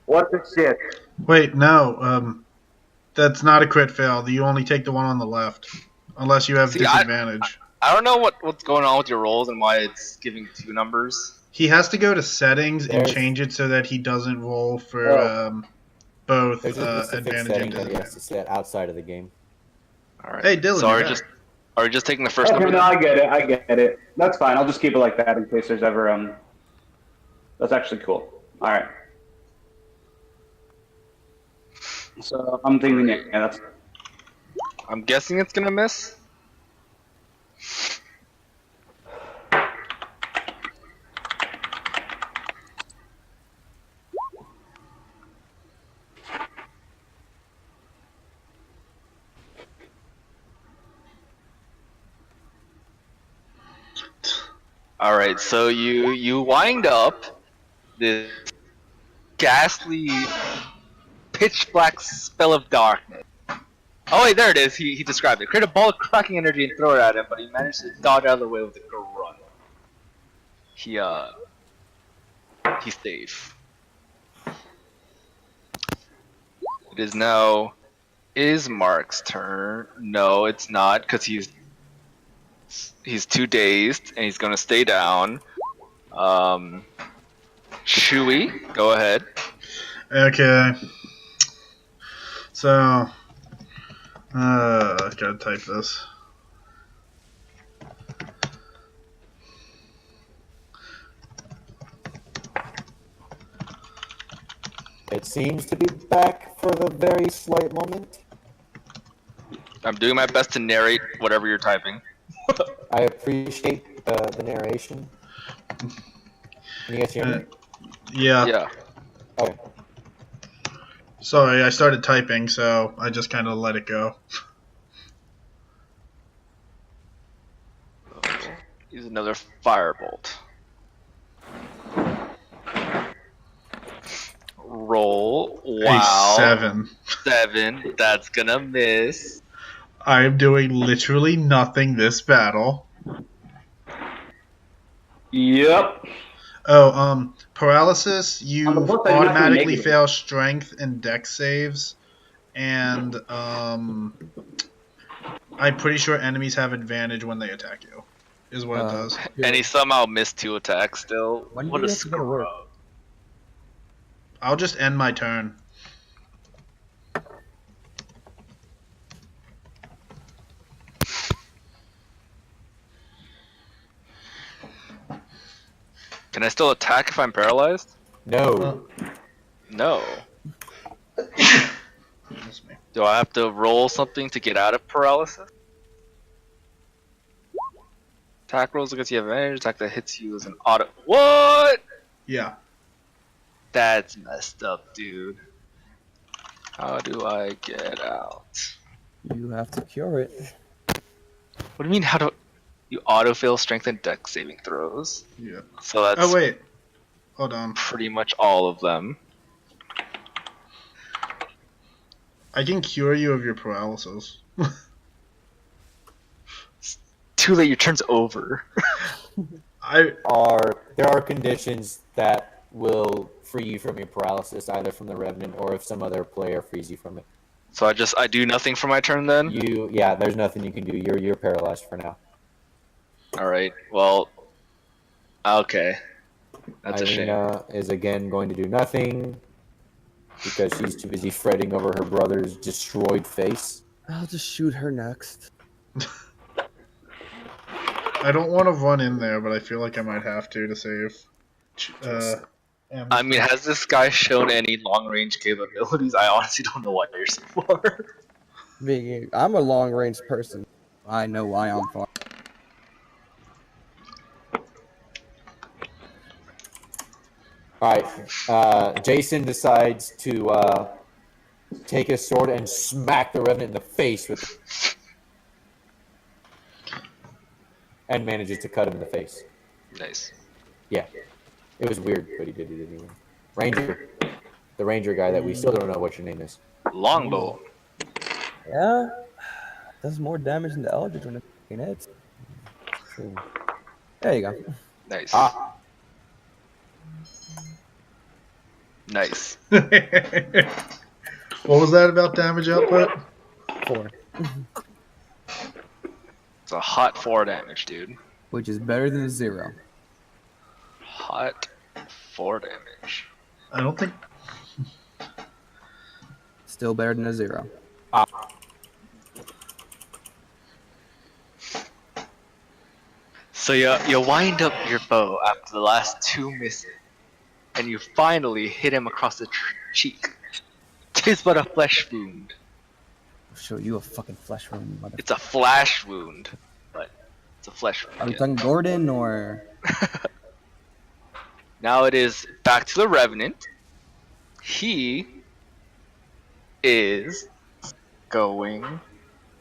[SPEAKER 5] What the shit?
[SPEAKER 3] Wait, no. That's not a crit fail. You only take the one on the left, unless you have disadvantage.
[SPEAKER 2] I don't know what's going on with your rolls and why it's giving 2 numbers.
[SPEAKER 3] He has to go to settings and change it so that he doesn't roll for both
[SPEAKER 4] There's a specific
[SPEAKER 3] advantage
[SPEAKER 4] setting
[SPEAKER 3] and
[SPEAKER 4] that he
[SPEAKER 3] disadvantage.
[SPEAKER 4] has to set outside of the game.
[SPEAKER 2] All right.
[SPEAKER 3] Hey, Dylan.
[SPEAKER 2] So are we just taking the first
[SPEAKER 5] Okay,
[SPEAKER 2] number?
[SPEAKER 5] no, I get it. That's fine. I'll just keep it like that in case there's ever That's actually cool. All right. So I'm thinking, yeah, that's.
[SPEAKER 2] I'm guessing it's gonna miss. All right, so you wind up this ghastly, pitch black spell of darkness. Oh wait, there it is. He described it. Create a ball of cracking energy and throw it at him, but he managed to dodge out of the way with a grunt. He's safe. It is now Ismark's turn. No, it's not, because he's too dazed and he's gonna stay down. Chewy, go ahead.
[SPEAKER 3] Okay. So, I gotta type this.
[SPEAKER 4] It seems to be back for the very slight moment.
[SPEAKER 2] I'm doing my best to narrate whatever you're typing.
[SPEAKER 4] I appreciate the narration. Can you guys hear me?
[SPEAKER 3] Yeah.
[SPEAKER 2] Yeah.
[SPEAKER 4] Okay.
[SPEAKER 3] Sorry, I started typing, so I just kind of let it go.
[SPEAKER 2] Use another firebolt. Roll. Wow.
[SPEAKER 3] A 7.
[SPEAKER 2] 7. That's gonna miss.
[SPEAKER 3] I am doing literally nothing this battle.
[SPEAKER 5] Yep.
[SPEAKER 3] Oh, paralysis, you
[SPEAKER 5] On the plus side, you have to be
[SPEAKER 3] automatically
[SPEAKER 5] negative.
[SPEAKER 3] fail strength and dex saves, and I'm pretty sure enemies have advantage when they attack you, is what it does.
[SPEAKER 2] And he somehow missed 2 attacks still.
[SPEAKER 1] When do
[SPEAKER 2] What
[SPEAKER 1] you
[SPEAKER 2] a
[SPEAKER 1] have to go to work?
[SPEAKER 2] screw up.
[SPEAKER 3] I'll just end my turn.
[SPEAKER 2] Can I still attack if I'm paralyzed?
[SPEAKER 4] No.
[SPEAKER 2] No.
[SPEAKER 3] That's me.
[SPEAKER 2] Do I have to roll something to get out of paralysis? Attack rolls against you have advantage. Attack that hits you is an auto. What?
[SPEAKER 3] Yeah.
[SPEAKER 2] That's messed up, dude. How do I get out?
[SPEAKER 1] You have to cure it.
[SPEAKER 2] What do you mean? How do you autofill strength and dex saving throws?
[SPEAKER 3] Yeah.
[SPEAKER 2] So that's
[SPEAKER 3] Oh, wait. Hold on.
[SPEAKER 2] pretty much all of them.
[SPEAKER 3] I can cure you of your paralysis.
[SPEAKER 2] Too late, your turn's over.
[SPEAKER 4] There are conditions that will free you from your paralysis, either from the Revenant or if some other player frees you from it.
[SPEAKER 2] So I do nothing for my turn then?
[SPEAKER 4] There's nothing you can do. You're paralyzed for now.
[SPEAKER 2] Alright, well, okay. That's a shame.
[SPEAKER 4] Irina is again going to do nothing because she's too busy fretting over her brother's destroyed face.
[SPEAKER 1] I'll just shoot her next.
[SPEAKER 3] I don't want to run in there, but I feel like I might have to save.
[SPEAKER 2] I mean, has this guy shown any long-range capabilities? I honestly don't know why you're so far.
[SPEAKER 1] I'm a long-range person. I know why I'm far.
[SPEAKER 4] Alright, Jaysun decides to take his sword and smack the Revenant in the face with and manages to cut him in the face.
[SPEAKER 2] Nice.
[SPEAKER 4] Yeah. It was weird, but he did it anyway. Ranger. The ranger guy that we still don't know what your name is.
[SPEAKER 2] Longbow.
[SPEAKER 1] Yeah? Does more damage than the Eldritch when it hits.
[SPEAKER 4] True.
[SPEAKER 1] There you go.
[SPEAKER 2] Nice. Nice.
[SPEAKER 3] What was that about damage output?
[SPEAKER 1] 4.
[SPEAKER 2] It's a hot 4 damage, dude.
[SPEAKER 1] Which is better than a 0.
[SPEAKER 2] Hot 4 damage.
[SPEAKER 3] I don't think.
[SPEAKER 1] Still better than a 0.
[SPEAKER 2] So you wind up your bow after the last 2 misses, and you finally hit him across the cheek. 'Tis but a flesh wound.
[SPEAKER 1] I'll show you a fucking flesh wound, mother.
[SPEAKER 2] It's a flash wound, but it's a flesh wound.
[SPEAKER 1] Are we talking Gordon or?
[SPEAKER 2] Now it is back to the Revenant. He is going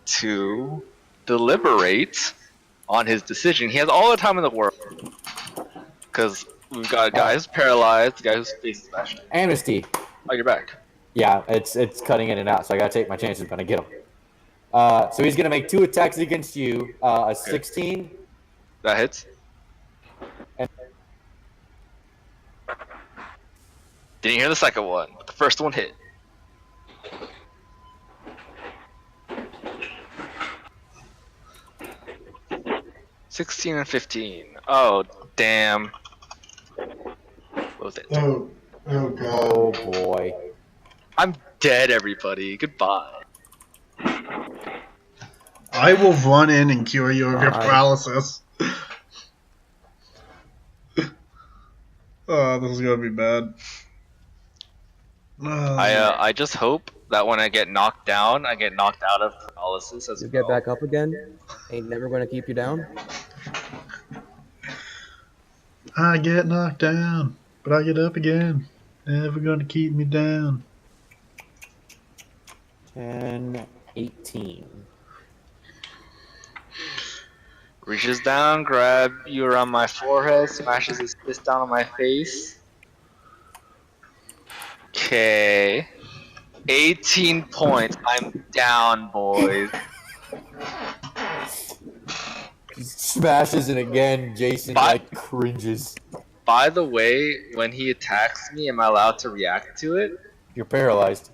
[SPEAKER 2] to deliberate on his decision. He has all the time in the world. Because we've got a guy who's paralyzed, a guy whose face is smashed.
[SPEAKER 4] Amnesty.
[SPEAKER 2] Oh, you're back.
[SPEAKER 4] Yeah, it's cutting in and out, so I gotta take my chances when I get him. So he's gonna make 2 attacks against you. A 16.
[SPEAKER 2] That hits.
[SPEAKER 4] And
[SPEAKER 2] Didn't hear the second one, but the first one hit. $16 and $15. Oh, damn. Both hit.
[SPEAKER 3] Oh god.
[SPEAKER 4] oh boy.
[SPEAKER 2] I'm dead, everybody. Goodbye.
[SPEAKER 3] I will run in and cure you of your paralysis. Oh, this is gonna be bad.
[SPEAKER 2] I just hope that when I get knocked down, I get knocked out of paralysis as
[SPEAKER 1] You
[SPEAKER 2] well.
[SPEAKER 1] get back up again? Ain't never gonna keep you down.
[SPEAKER 3] I get knocked down, but I get up again. Never gonna keep me down.
[SPEAKER 4] 10, 18.
[SPEAKER 2] Reaches down, grab you around my forehead, smashes his fist down on my face. Okay. 18 points. I'm down, boys.
[SPEAKER 4] He smashes it again. Jaysun cringes.
[SPEAKER 2] By the way, when he attacks me, am I allowed to react to it?
[SPEAKER 4] You're paralyzed.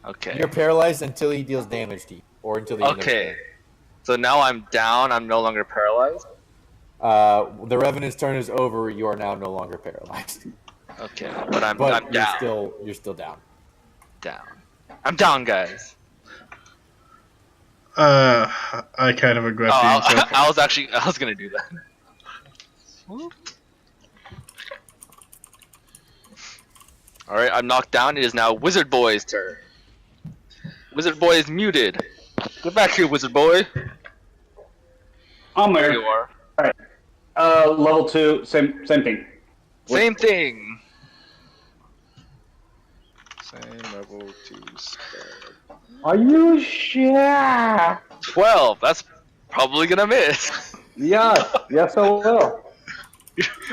[SPEAKER 2] Okay.
[SPEAKER 4] You're paralyzed until he deals damage to you, or until the end of the
[SPEAKER 2] Okay.
[SPEAKER 4] turn.
[SPEAKER 2] So now I'm down. I'm no longer paralyzed.
[SPEAKER 4] The Revenant's turn is over. You are now no longer paralyzed.
[SPEAKER 2] Okay, but I'm
[SPEAKER 4] But
[SPEAKER 2] down.
[SPEAKER 4] you're still down.
[SPEAKER 2] Down. I'm down, guys.
[SPEAKER 3] I kind of regret being so.
[SPEAKER 2] I was gonna do that. All right, I'm knocked down. It is now Wizard Boy's turn. Wizard Boy is muted. Get back here, Wizard Boy.
[SPEAKER 5] I'm
[SPEAKER 2] There
[SPEAKER 5] there.
[SPEAKER 2] you are.
[SPEAKER 5] Level 2, same thing.
[SPEAKER 2] Same thing. Same level 2 spell.
[SPEAKER 5] Are you sure?
[SPEAKER 2] 12. That's probably gonna miss.
[SPEAKER 5] Yeah, yes I will.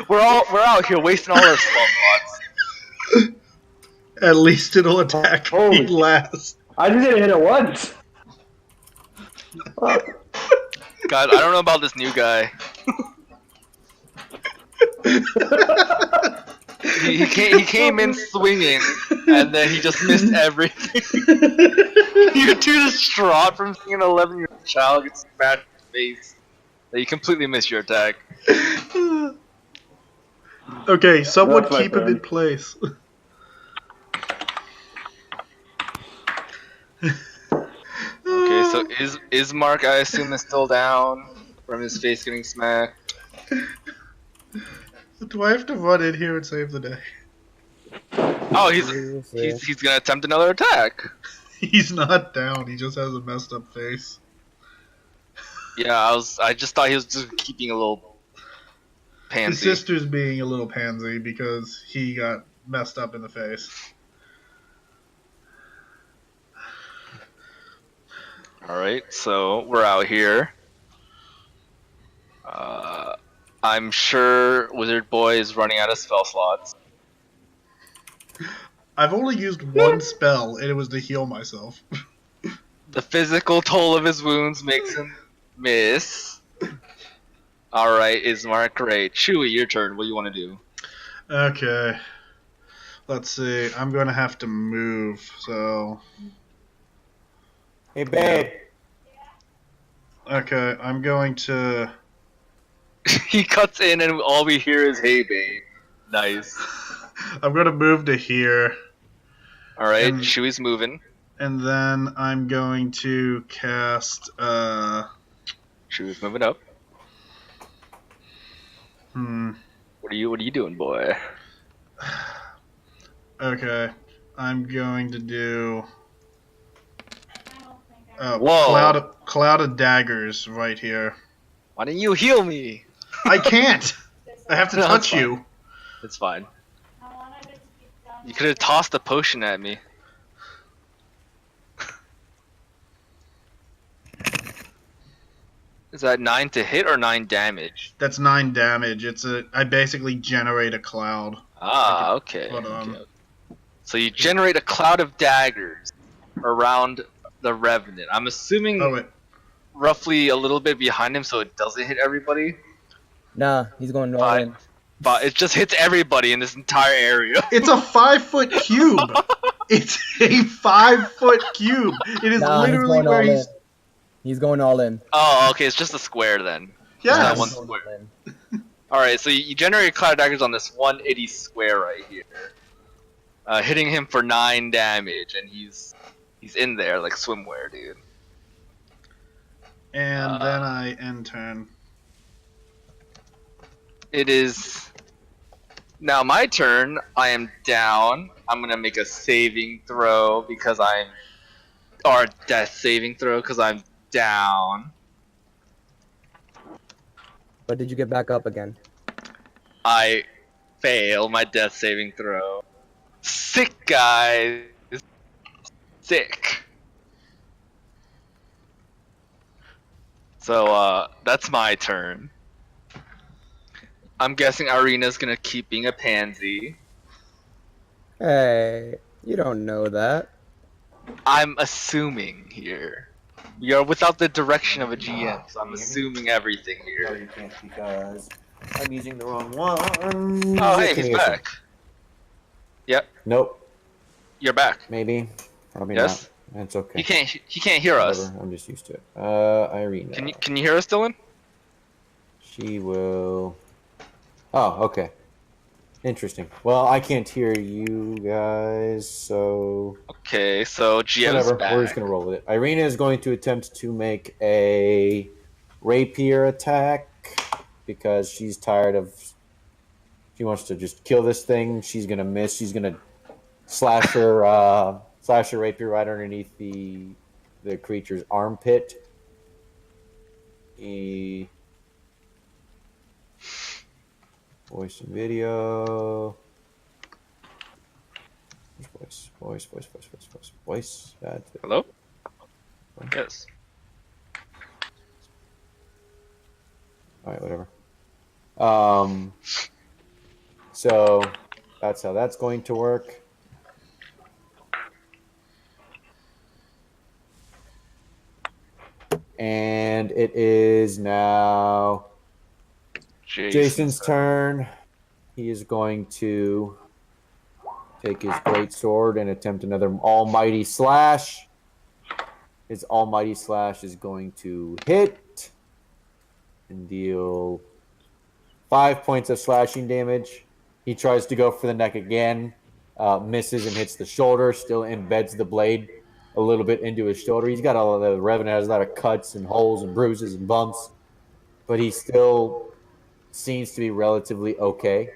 [SPEAKER 2] We're out here wasting all our spell slots.
[SPEAKER 3] At least it'll attack me
[SPEAKER 5] Holy-
[SPEAKER 3] last.
[SPEAKER 5] I just didn't hit it once. Fuck.
[SPEAKER 2] God, I don't know about this new guy. He came in swinging, and then he just missed everything. You're too distraught from seeing an 11-year-old child get smashed in the face that you completely miss your attack.
[SPEAKER 3] Okay, someone
[SPEAKER 5] That's my
[SPEAKER 3] keep him
[SPEAKER 5] turn.
[SPEAKER 3] in place.
[SPEAKER 2] Okay, so is Mark, I assume, is still down from his face getting smacked?
[SPEAKER 3] Do I have to run in here and save the day?
[SPEAKER 2] Oh, he's gonna attempt another attack.
[SPEAKER 3] He's not down. He just has a messed up face.
[SPEAKER 2] Yeah, I just thought he was just keeping a little
[SPEAKER 3] His
[SPEAKER 2] pansy.
[SPEAKER 3] sister's being a little pansy because he got messed up in the face.
[SPEAKER 2] Alright, so we're out here. I'm sure Wizard Boy is running out of spell slots.
[SPEAKER 3] I've only used one spell, and it was to heal myself.
[SPEAKER 2] The physical toll of his wounds makes him miss. Alright, Ismark, great. Chewy, your turn. What do you want to do?
[SPEAKER 3] Okay. Let's see. I'm going to have to move, so...
[SPEAKER 4] Hey, babe.
[SPEAKER 3] Okay, I'm going to...
[SPEAKER 2] He cuts in and all we hear is, hey, babe. Nice.
[SPEAKER 3] I'm going to move to here,
[SPEAKER 2] Alright,
[SPEAKER 3] And-
[SPEAKER 2] Chewy's moving.
[SPEAKER 3] and then I'm going to cast...
[SPEAKER 2] Chewy's moving up. What are you doing, boy?
[SPEAKER 3] Okay, I'm going to do...
[SPEAKER 2] Whoa.
[SPEAKER 3] Cloud of daggers right here.
[SPEAKER 2] Why didn't you heal me?
[SPEAKER 3] I can't! I have to
[SPEAKER 2] No, it's
[SPEAKER 3] touch
[SPEAKER 2] fine.
[SPEAKER 3] you.
[SPEAKER 2] It's fine. You could have tossed a potion at me. Is that 9 to hit or 9 damage?
[SPEAKER 3] That's 9 damage. I basically generate a cloud.
[SPEAKER 2] Ah, okay.
[SPEAKER 3] Hold on.
[SPEAKER 2] Okay. So you generate a cloud of daggers around the Revenant. I'm assuming
[SPEAKER 3] Oh wait.
[SPEAKER 2] roughly a little bit behind him so it doesn't hit everybody.
[SPEAKER 1] Nah, he's going all
[SPEAKER 2] Fine.
[SPEAKER 1] in.
[SPEAKER 2] But it just hits everybody in this entire area.
[SPEAKER 3] It's a 5-foot cube. It's a 5-foot cube. It is
[SPEAKER 1] Nah, he's
[SPEAKER 3] literally
[SPEAKER 1] going
[SPEAKER 3] where
[SPEAKER 1] all in.
[SPEAKER 3] he's.
[SPEAKER 1] He's going all in.
[SPEAKER 2] Oh, okay, it's just a square then.
[SPEAKER 3] Yes.
[SPEAKER 2] That one
[SPEAKER 1] He's going
[SPEAKER 2] square.
[SPEAKER 1] all in.
[SPEAKER 2] Alright, so you generate a cloud of daggers on this 180 square right here. Hitting him for 9 damage, and he's in there like swimwear, dude.
[SPEAKER 3] And then I end turn.
[SPEAKER 2] It is now my turn. I am down. I'm gonna make a saving throw because or a death saving throw because I'm down.
[SPEAKER 1] But did you get back up again?
[SPEAKER 2] I fail my death saving throw. Sick, guys. Sick. So, that's my turn. I'm guessing Irina's gonna keep being a pansy.
[SPEAKER 1] Hey, you don't know that.
[SPEAKER 2] I'm assuming here. You're without the direction of a GM, so I'm assuming everything
[SPEAKER 4] No,
[SPEAKER 2] here.
[SPEAKER 4] you can't because I'm using the wrong one.
[SPEAKER 2] Oh, hey,
[SPEAKER 4] Can
[SPEAKER 2] he's
[SPEAKER 4] you guys-
[SPEAKER 2] back. Yep,
[SPEAKER 4] Nope.
[SPEAKER 2] you're back.
[SPEAKER 4] Maybe. Probably
[SPEAKER 2] Yes?
[SPEAKER 4] not. That's okay.
[SPEAKER 2] He can't hear us.
[SPEAKER 4] Whatever. I'm just used to it. Irina.
[SPEAKER 2] Can you hear us, Dylan?
[SPEAKER 4] She will. Oh, okay. Interesting. Well, I can't hear you guys, so
[SPEAKER 2] Okay, so GM's
[SPEAKER 4] whatever.
[SPEAKER 2] back.
[SPEAKER 4] We're just gonna roll with it. Irina is going to attempt to make a rapier attack because she's tired of. She wants to just kill this thing. She's gonna miss. She's gonna slash her rapier right underneath the creature's armpit. Voice and video. Voice.
[SPEAKER 2] Hello? Yes.
[SPEAKER 4] Alright, whatever. So that's how that's going to work. And it is now Jayson's turn. He is going to take his great sword and attempt another almighty slash. His almighty slash is going to hit and deal 5 points of slashing damage. He tries to go for the neck again, misses and hits the shoulder, still embeds the blade a little bit into his shoulder. He's got the Revenant has a lot of cuts and holes and bruises and bumps, but he still seems to be relatively okay.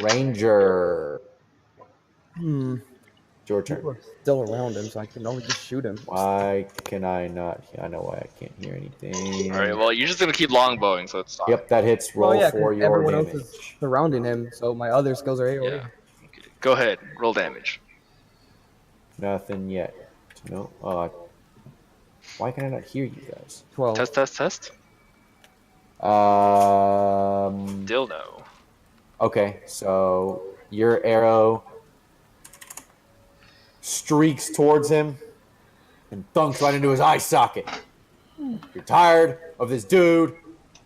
[SPEAKER 4] Ranger. It's your turn.
[SPEAKER 1] People are still around him, so I can only just shoot him.
[SPEAKER 4] Why can I not? I know why I can't hear anything.
[SPEAKER 2] All right. Well, you're just gonna keep longbowing, so it's fine.
[SPEAKER 4] Yep, that hits. Roll for your
[SPEAKER 1] everyone
[SPEAKER 4] damage.
[SPEAKER 1] else is surrounding him, so my other skills are AoE.
[SPEAKER 2] Yeah. Okay. Go ahead. Roll damage.
[SPEAKER 4] Nothing yet. No. Why can I not hear you guys?
[SPEAKER 1] 12.
[SPEAKER 2] Test.
[SPEAKER 4] Um.
[SPEAKER 2] Still no.
[SPEAKER 4] Okay, so your arrow streaks towards him and thunks right into his eye socket. You're tired of this dude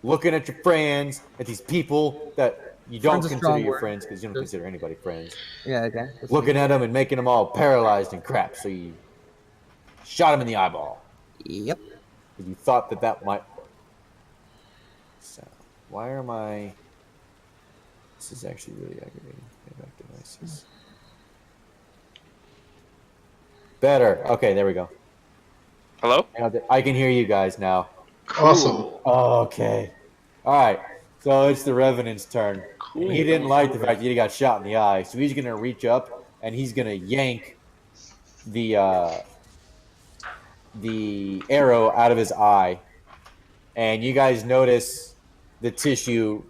[SPEAKER 4] looking at your friends, at these people that you don't consider your friends because you don't consider anybody friends.
[SPEAKER 1] Yeah, okay.
[SPEAKER 4] Looking at them and making them all paralyzed and crap. So you shot him in the eyeball.
[SPEAKER 1] Yep.
[SPEAKER 4] You thought that might work. So, why am I... This is actually really aggravating. Back devices. Better. Okay, there we go.
[SPEAKER 2] Hello?
[SPEAKER 4] I can hear you guys now.
[SPEAKER 3] Awesome.
[SPEAKER 4] Okay. All right. So it's the Revenant's turn.
[SPEAKER 2] Cool.
[SPEAKER 4] He didn't like the fact that he got shot in the eye, so he's gonna reach up and he's gonna yank the arrow out of his eye, and you guys notice the tissue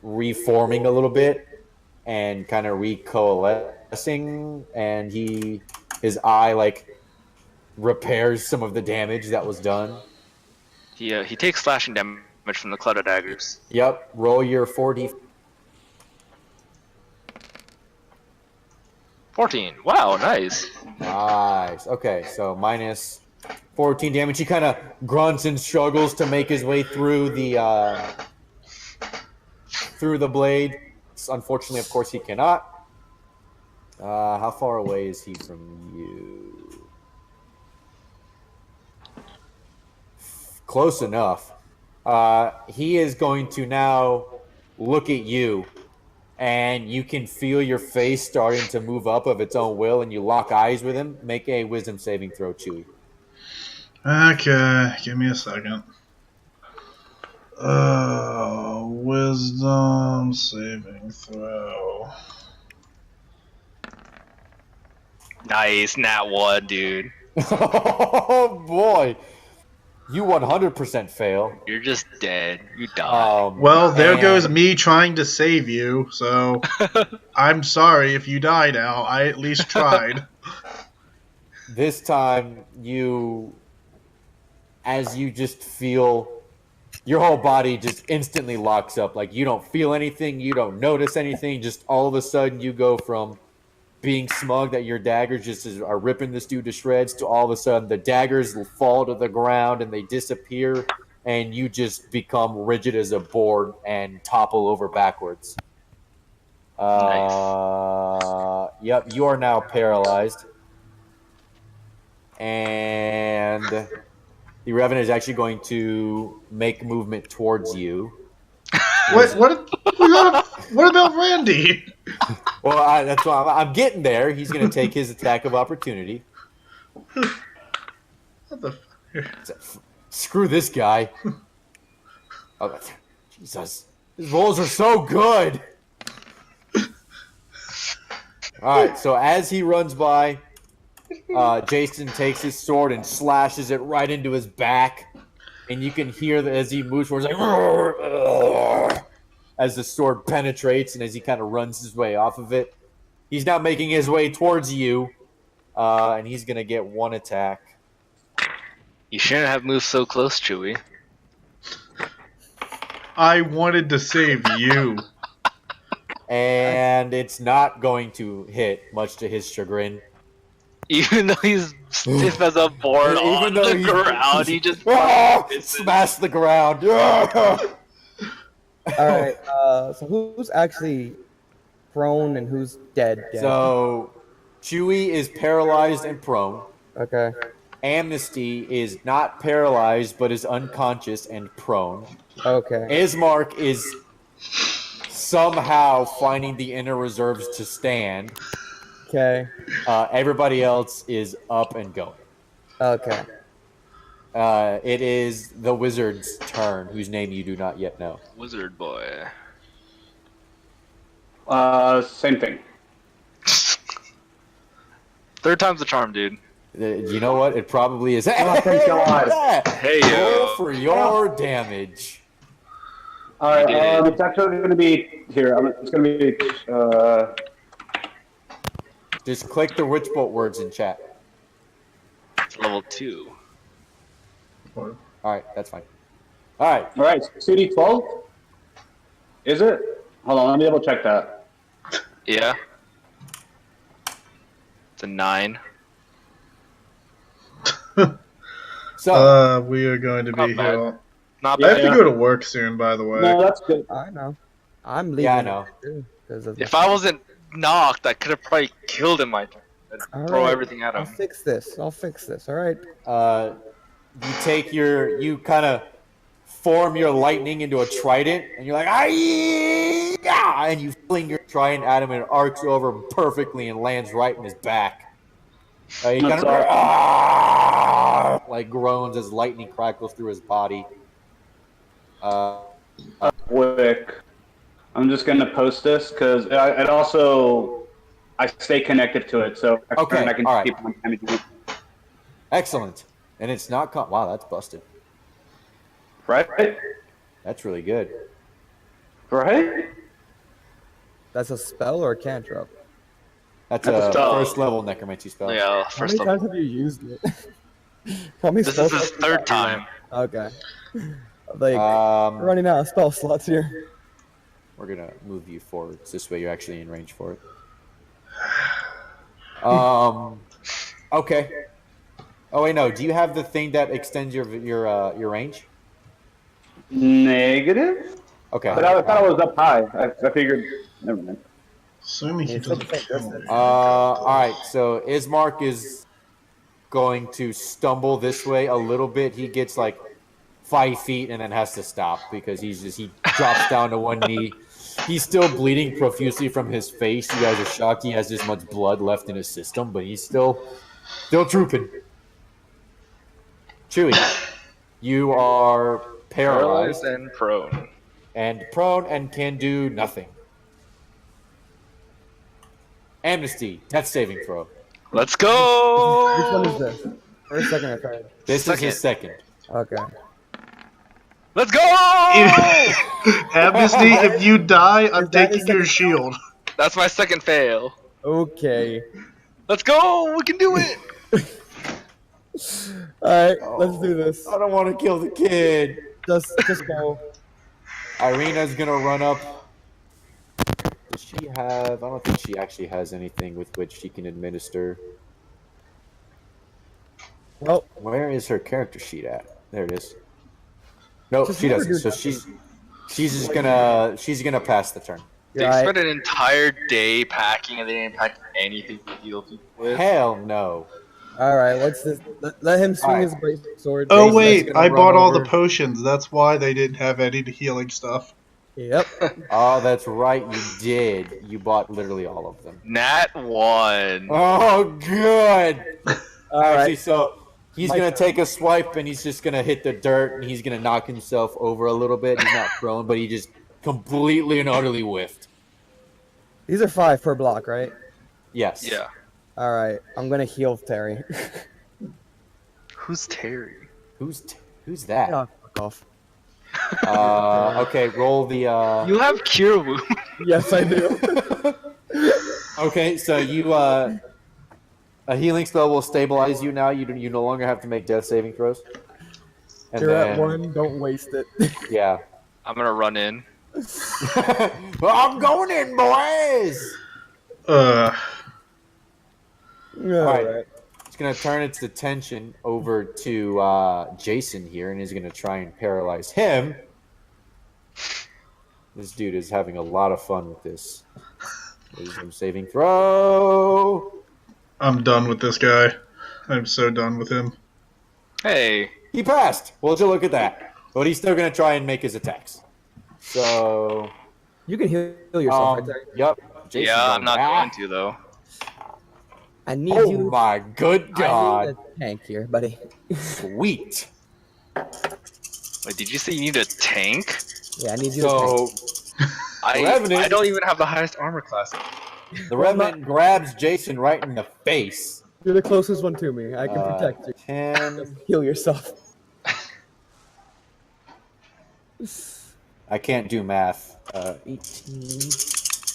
[SPEAKER 4] reforming a little bit and kind of recoalescing, and his eye like repairs some of the damage that was done.
[SPEAKER 2] He takes slashing damage from the cloud of daggers.
[SPEAKER 4] Yep. Roll your 4d.
[SPEAKER 2] 14. Wow, nice.
[SPEAKER 4] Nice. Okay, so minus 14 damage. He kind of grunts and struggles to make his way through the blade. Unfortunately, of course, he cannot. How far away is he from you? Close enough. He is going to now look at you, and you can feel your face starting to move up of its own will, and you lock eyes with him. Make a wisdom saving throw, Chewy.
[SPEAKER 3] Okay, give me a second. Wisdom saving throw.
[SPEAKER 2] Nice, nat 1, dude.
[SPEAKER 4] Oh, boy. You 100% fail.
[SPEAKER 2] You're just dead. You die.
[SPEAKER 3] Well, there goes me trying to save you, so I'm sorry if you die now. I at least tried.
[SPEAKER 4] This time, as you just feel, your whole body just instantly locks up. Like, you don't feel anything, you don't notice anything, just all of a sudden you go from being smug that your daggers just are ripping this dude to shreds to all of a sudden the daggers fall to the ground and they disappear and you just become rigid as a board and topple over backwards.
[SPEAKER 2] Nice.
[SPEAKER 4] Yep, you are now paralyzed. And the Revenant is actually going to make movement towards you.
[SPEAKER 3] What about Randy?
[SPEAKER 4] Well, that's why I'm getting there. He's going to take his attack of opportunity.
[SPEAKER 3] What the
[SPEAKER 4] Screw this guy. Oh, Jesus. His rolls are so good. All right, so as he runs by, Jaysun takes his sword and slashes it right into his back. And you can hear that as he moves forward, like, as the sword penetrates and as he kind of runs his way off of it. He's now making his way towards you, and he's going to get one attack.
[SPEAKER 2] You shouldn't have moved so close, Chewy.
[SPEAKER 3] I wanted to save you.
[SPEAKER 4] And it's not going to hit, much to his chagrin.
[SPEAKER 2] Even though he's stiff as a board on the ground, he just
[SPEAKER 4] smash the ground.
[SPEAKER 1] All right. So who's actually prone and who's dead?
[SPEAKER 4] So Chewy is paralyzed and prone.
[SPEAKER 1] Okay.
[SPEAKER 4] Amnesty is not paralyzed but is unconscious and prone.
[SPEAKER 1] Okay.
[SPEAKER 4] Ismark is somehow finding the inner reserves to stand.
[SPEAKER 1] Okay.
[SPEAKER 4] Everybody else is up and going.
[SPEAKER 1] Okay.
[SPEAKER 4] It is the wizard's turn, whose name you do not yet know.
[SPEAKER 2] Wizard boy.
[SPEAKER 5] Same thing.
[SPEAKER 2] Third time's the charm, dude.
[SPEAKER 4] You know what? It probably is.
[SPEAKER 5] Oh, thank God.
[SPEAKER 2] Hey, yo.
[SPEAKER 4] Roll for your damage.
[SPEAKER 5] All right. It's actually going to be here. It's going to be.
[SPEAKER 4] Just click the witch bolt words in chat.
[SPEAKER 2] It's level 2.
[SPEAKER 4] All right, that's fine. All right.
[SPEAKER 5] All right. CD12. Is it? Hold on. Let me double check that.
[SPEAKER 2] Yeah. It's a 9.
[SPEAKER 4] So
[SPEAKER 3] We are going to be
[SPEAKER 2] Not bad.
[SPEAKER 3] here.
[SPEAKER 2] Not
[SPEAKER 3] I have
[SPEAKER 2] bad.
[SPEAKER 3] to go to work soon, by the way.
[SPEAKER 5] No, that's good.
[SPEAKER 1] I know. I'm leaving.
[SPEAKER 4] Yeah, I know.
[SPEAKER 1] Because of
[SPEAKER 2] If I wasn't knocked, I could have probably killed him. I'd
[SPEAKER 1] All
[SPEAKER 2] throw
[SPEAKER 1] right.
[SPEAKER 2] everything at
[SPEAKER 1] I'll
[SPEAKER 2] him.
[SPEAKER 1] fix this. All right.
[SPEAKER 4] you take you kind of form your lightning into a trident, and you're like, "Ay-ya!" and you fling your trident at him, and it arcs over him perfectly and lands right in his back. He kind of like groans as lightning crackles through his body.
[SPEAKER 5] Quick. I'm just going to post this because it also I stay connected to it, so
[SPEAKER 4] Okay,
[SPEAKER 5] I can
[SPEAKER 4] all right.
[SPEAKER 5] keep on damaging it.
[SPEAKER 4] Excellent. And it's not wow, that's busted.
[SPEAKER 5] Right?
[SPEAKER 4] That's really good.
[SPEAKER 5] Right?
[SPEAKER 1] That's a spell or a cantrip?
[SPEAKER 4] That's
[SPEAKER 5] That's a
[SPEAKER 4] a
[SPEAKER 2] spell.
[SPEAKER 4] first level necromancy spell.
[SPEAKER 2] Yeah,
[SPEAKER 1] How
[SPEAKER 2] first
[SPEAKER 1] many
[SPEAKER 2] level.
[SPEAKER 1] times have you used it? How many
[SPEAKER 2] This
[SPEAKER 1] spells
[SPEAKER 2] is his
[SPEAKER 1] have you
[SPEAKER 2] 3rd
[SPEAKER 1] got?
[SPEAKER 2] time.
[SPEAKER 1] Okay. Like, we're running out of spell slots here.
[SPEAKER 4] We're gonna move you forward. This way, you're actually in range for it. Okay. Oh wait, no. Do you have the thing that extends your range?
[SPEAKER 5] Negative?
[SPEAKER 4] Okay.
[SPEAKER 5] But I thought it was up high. I figured. Never mind.
[SPEAKER 3] Assuming he
[SPEAKER 1] It's
[SPEAKER 3] doesn't
[SPEAKER 1] the same
[SPEAKER 3] kill
[SPEAKER 1] distance.
[SPEAKER 3] me.
[SPEAKER 4] All right. So Ismark is going to stumble this way a little bit. He gets like 5 feet and then has to stop because he drops down to one knee. He's still bleeding profusely from his face. You guys are shocked he has this much blood left in his system, but he's still trooping. Chewy, you are paralyzed
[SPEAKER 2] and prone.
[SPEAKER 4] and can do nothing. Amnesty, death saving throw.
[SPEAKER 2] Let's go!
[SPEAKER 1] Which one is this? First, second, or third?
[SPEAKER 4] This is his second.
[SPEAKER 1] Okay.
[SPEAKER 2] Let's go!
[SPEAKER 3] Amnesty, if you die, I'm
[SPEAKER 1] Is that
[SPEAKER 3] taking
[SPEAKER 1] his
[SPEAKER 3] your
[SPEAKER 1] second
[SPEAKER 3] shield.
[SPEAKER 2] That's my second fail.
[SPEAKER 1] Okay.
[SPEAKER 2] Let's go! We can do it!
[SPEAKER 1] Alright, let's do this.
[SPEAKER 4] I don't want to kill the kid.
[SPEAKER 1] Just go.
[SPEAKER 4] Irina's gonna run up. Does she have? I don't think she actually has anything with which she can administer.
[SPEAKER 1] Well,
[SPEAKER 4] Where is her character sheet at? There it is. Nope,
[SPEAKER 1] Just
[SPEAKER 4] she
[SPEAKER 1] let her
[SPEAKER 4] doesn't.
[SPEAKER 1] do
[SPEAKER 4] So she's gonna pass the turn.
[SPEAKER 2] They
[SPEAKER 1] right.
[SPEAKER 2] spent an entire day packing and they didn't pack anything to heal people with.
[SPEAKER 4] Hell no.
[SPEAKER 1] Alright, what's this? Let him swing
[SPEAKER 4] Alright.
[SPEAKER 1] his great sword.
[SPEAKER 3] Oh
[SPEAKER 4] Jason's
[SPEAKER 3] wait,
[SPEAKER 4] gonna
[SPEAKER 3] I
[SPEAKER 4] run
[SPEAKER 3] bought all the
[SPEAKER 4] over.
[SPEAKER 3] potions. That's why they didn't have any healing stuff.
[SPEAKER 1] Yep.
[SPEAKER 4] Oh, that's right, you did. You bought literally all of them.
[SPEAKER 2] Nat 1.
[SPEAKER 4] Oh, good. Actually,
[SPEAKER 1] Alright.
[SPEAKER 4] so he's
[SPEAKER 1] My
[SPEAKER 4] gonna
[SPEAKER 1] turn.
[SPEAKER 4] take a swipe and he's just gonna hit the dirt and he's gonna knock himself over a little bit. He's not prone, but he just completely and utterly whiffed.
[SPEAKER 1] These are 5 per block, right?
[SPEAKER 4] Yes.
[SPEAKER 2] Yeah.
[SPEAKER 1] Alright, I'm gonna heal Terry.
[SPEAKER 2] Who's Terry?
[SPEAKER 4] Who's that?
[SPEAKER 1] Oh, fuck off.
[SPEAKER 4] Okay, roll the.
[SPEAKER 2] You have Cure Wound.
[SPEAKER 1] Yes, I do.
[SPEAKER 4] Okay, so you a healing spell will stabilize you now. You no longer have to make death saving throws. And
[SPEAKER 1] You're
[SPEAKER 4] then,
[SPEAKER 1] at 1, don't waste it.
[SPEAKER 4] Yeah.
[SPEAKER 2] I'm gonna run in.
[SPEAKER 4] I'm going in, boys.
[SPEAKER 3] Uh,
[SPEAKER 1] All
[SPEAKER 4] right. It's gonna turn its attention over to Jaysun here, and he's gonna try and paralyze him. This dude is having a lot of fun with this. Wisdom saving throw.
[SPEAKER 3] I'm done with this guy. I'm so done with him.
[SPEAKER 2] Hey.
[SPEAKER 4] He passed. Well, just look at that. But he's still gonna try and make his attacks. So
[SPEAKER 1] you can heal yourself.
[SPEAKER 4] Yep. Jayson's
[SPEAKER 2] I'm not going to though.
[SPEAKER 1] I need you.
[SPEAKER 4] Oh my good God!
[SPEAKER 1] I need a tank here, buddy.
[SPEAKER 4] Sweet.
[SPEAKER 2] Wait, did you say you need a tank?
[SPEAKER 1] Yeah, I need you.
[SPEAKER 4] So
[SPEAKER 2] I don't even have the highest armor class.
[SPEAKER 4] The Revenant grabs Jaysun right in the face.
[SPEAKER 1] You're the closest one to me. I can protect you.
[SPEAKER 4] 10.
[SPEAKER 1] Heal yourself.
[SPEAKER 4] I can't do math. 18.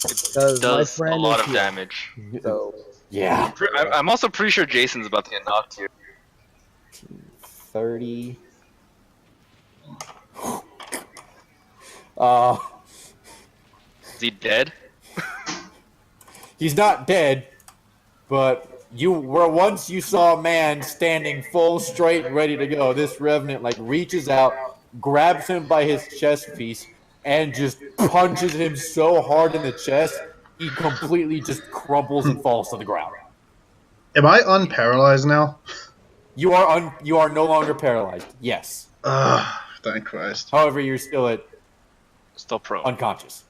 [SPEAKER 2] It does a lot of damage.
[SPEAKER 1] So
[SPEAKER 4] yeah.
[SPEAKER 2] I'm also pretty sure Jason's about to get knocked here.
[SPEAKER 4] 30.
[SPEAKER 2] Is he dead?
[SPEAKER 4] He's not dead, but once you saw a man standing full straight and ready to go. This Revenant reaches out, grabs him by his chest piece, and just punches him so hard in the chest, he completely just crumples and falls to the ground.
[SPEAKER 3] Am I unparalyzed now?
[SPEAKER 4] You are no longer paralyzed. Yes.
[SPEAKER 3] Thank Christ.
[SPEAKER 4] However, you're still
[SPEAKER 2] prone.
[SPEAKER 4] Unconscious.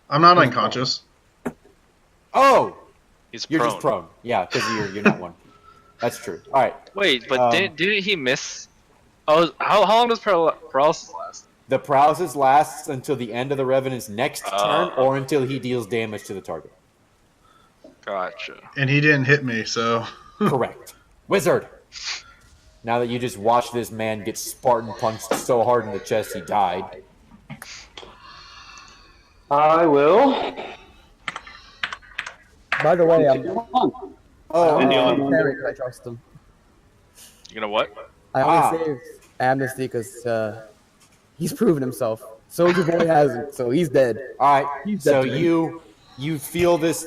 [SPEAKER 3] I'm not unconscious.
[SPEAKER 4] Oh,
[SPEAKER 2] you're
[SPEAKER 4] just prone. Yeah, because you're not one. That's true. All right.
[SPEAKER 2] Wait, but didn't he miss? Oh, how long does paralysis last?
[SPEAKER 4] The paralysis lasts until the end of the Revenant's next turn, or until he deals damage to the target.
[SPEAKER 2] Gotcha.
[SPEAKER 3] And he didn't hit me, so.
[SPEAKER 4] Correct. Wizard. Now that you just watched this man get Spartan punched so hard in the chest, he died.
[SPEAKER 5] I will.
[SPEAKER 1] By the way, I trust him.
[SPEAKER 2] You gonna what?
[SPEAKER 1] I only saved Amnesty because he's proven himself. Soldier Boy hasn't, so he's dead.
[SPEAKER 4] All right. So you feel this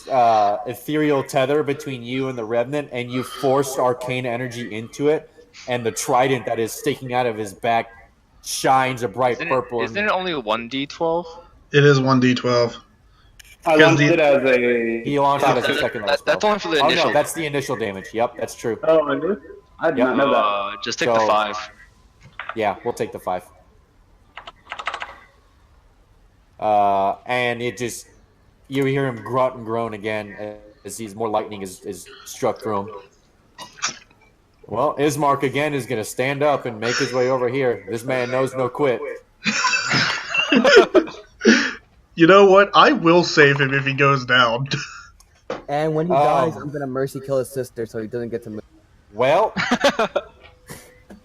[SPEAKER 4] ethereal tether between you and the Revenant, and you force arcane energy into it, and the trident that is sticking out of his back shines a bright purple.
[SPEAKER 2] Isn't it only 1d12?
[SPEAKER 3] It is 1d12.
[SPEAKER 5] I launched it as
[SPEAKER 4] He launched it as a second level spell.
[SPEAKER 2] That's only for the initial.
[SPEAKER 4] Oh no, that's the initial damage. Yep, that's true.
[SPEAKER 5] Oh, I did? I did not know that.
[SPEAKER 2] Just take the 5.
[SPEAKER 4] Yeah, we'll take the 5. And it just, you hear him grunt and groan again as more lightning is struck through him. Well, Ismark again is going to stand up and make his way over here. This man knows no quit.
[SPEAKER 3] You know what? I will save him if he goes down.
[SPEAKER 1] And when he dies, I'm going to mercy kill his sister so he doesn't get to move.
[SPEAKER 4] Well,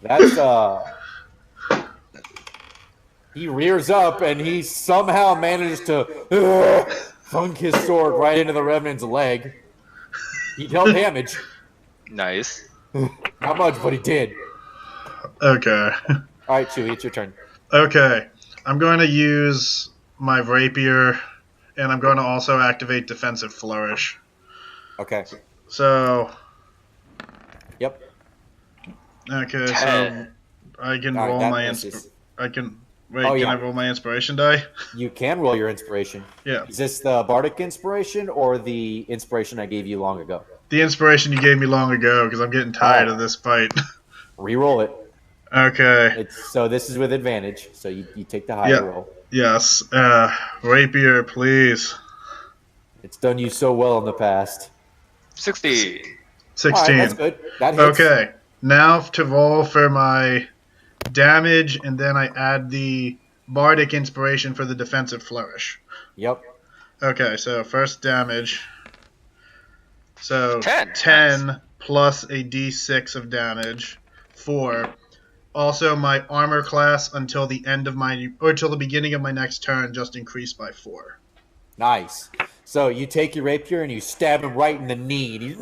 [SPEAKER 4] that's, he rears up and he somehow manages to thunk his sword right into the Revenant's leg. He dealt damage.
[SPEAKER 2] Nice.
[SPEAKER 4] Not much, but he did.
[SPEAKER 3] Okay.
[SPEAKER 4] All right, Chewy, it's your turn.
[SPEAKER 3] Okay. I'm going to use my rapier, and I'm going to also activate Defensive Flourish.
[SPEAKER 4] Okay.
[SPEAKER 3] So.
[SPEAKER 4] Yep.
[SPEAKER 3] Okay, so I can roll my I can I roll my inspiration die?
[SPEAKER 4] You can roll your inspiration.
[SPEAKER 3] Yeah.
[SPEAKER 4] Is this the Bardic inspiration or the inspiration I gave you long ago?
[SPEAKER 3] The inspiration you gave me long ago, because I'm getting tired of this fight.
[SPEAKER 4] Reroll it.
[SPEAKER 3] Okay.
[SPEAKER 4] So this is with advantage, so you take the higher roll.
[SPEAKER 3] Yes. Rapier, please.
[SPEAKER 4] It's done you so well in the past.
[SPEAKER 2] 16.
[SPEAKER 3] 16.
[SPEAKER 4] All right, that's good. That hits.
[SPEAKER 3] Okay. Now to roll for my damage, and then I add the Bardic Inspiration for the Defensive Flourish.
[SPEAKER 4] Yep.
[SPEAKER 3] Okay, so first damage. So
[SPEAKER 2] 10
[SPEAKER 3] plus a d6 of damage. 4. Also, my armor class until the beginning of my next turn just increased by 4.
[SPEAKER 4] Nice. So you take your rapier and you stab him right in the knee.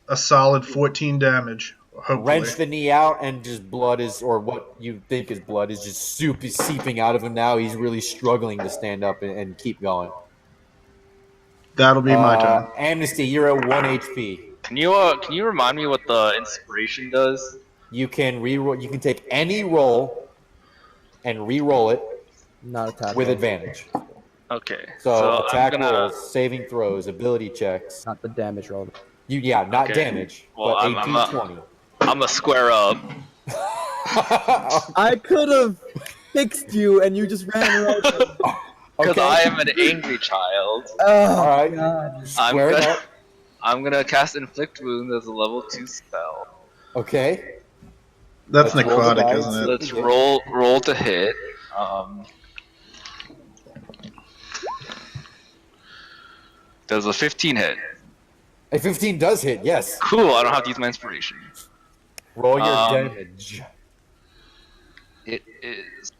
[SPEAKER 3] A solid 14 damage. Hopefully.
[SPEAKER 4] wrench the knee out, and just blood is, or what you think is blood, is just seeping out of him now. He's really struggling to stand up and keep going.
[SPEAKER 3] That'll be my turn.
[SPEAKER 4] Amnesty, you're at 1 HP.
[SPEAKER 2] Can you remind me what the inspiration does?
[SPEAKER 4] You can reroll. You can take any roll and re-roll it
[SPEAKER 1] Not attack
[SPEAKER 4] with
[SPEAKER 1] roll.
[SPEAKER 4] advantage.
[SPEAKER 2] Okay.
[SPEAKER 4] So attack
[SPEAKER 2] I'm gonna,
[SPEAKER 4] rolls, saving throws, ability checks.
[SPEAKER 1] Not the damage roll.
[SPEAKER 4] Not
[SPEAKER 2] Okay.
[SPEAKER 4] damage,
[SPEAKER 2] Well,
[SPEAKER 4] but
[SPEAKER 2] I'm
[SPEAKER 4] a D20.
[SPEAKER 2] I'm a square up.
[SPEAKER 1] I could have fixed you, and you just ran right.
[SPEAKER 2] Because I am an angry child.
[SPEAKER 1] Oh,
[SPEAKER 4] All right.
[SPEAKER 1] God.
[SPEAKER 2] I'm gonna cast Inflict Wounds as a level 2 spell.
[SPEAKER 4] Okay.
[SPEAKER 3] That's
[SPEAKER 4] Let's roll the
[SPEAKER 3] necrotic,
[SPEAKER 4] dice.
[SPEAKER 3] isn't it?
[SPEAKER 2] Let's roll to hit. Does a 15 hit?
[SPEAKER 4] A 15 does hit, yes.
[SPEAKER 2] Cool, I don't have to use my inspiration.
[SPEAKER 4] Roll your damage.
[SPEAKER 2] It is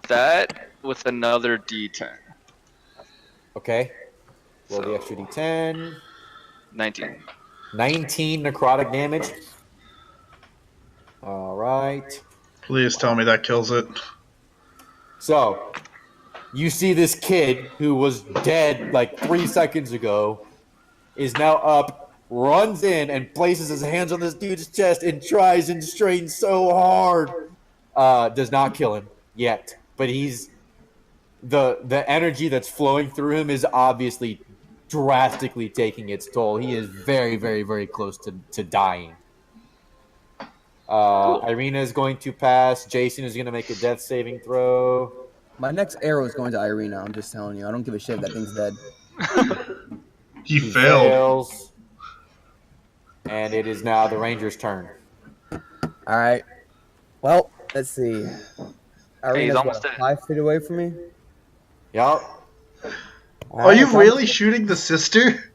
[SPEAKER 2] that with another D10.
[SPEAKER 4] Okay. Roll the
[SPEAKER 2] So-
[SPEAKER 4] extra D10.
[SPEAKER 2] 19.
[SPEAKER 4] 19 necrotic damage. All right.
[SPEAKER 3] Please tell me that kills it.
[SPEAKER 4] So, you see this kid who was dead like 3 seconds ago is now up, runs in, and places his hands on this dude's chest and tries and strains so hard. Does not kill him yet, but he's the energy that's flowing through him is obviously drastically taking its toll. He is very, very, very close to dying. Irina is going to pass. Jaysun is going to make a death saving throw.
[SPEAKER 1] My next arrow is going to Irina. I'm just telling you. I don't give a shit if that thing's dead.
[SPEAKER 3] He failed.
[SPEAKER 4] Fails. And it is now the Ranger's turn.
[SPEAKER 1] All right. Well, let's see. Irina's
[SPEAKER 2] almost
[SPEAKER 1] what,
[SPEAKER 2] dead.
[SPEAKER 1] 5 feet away from me.
[SPEAKER 4] Yup.
[SPEAKER 3] Are you really shooting the sister?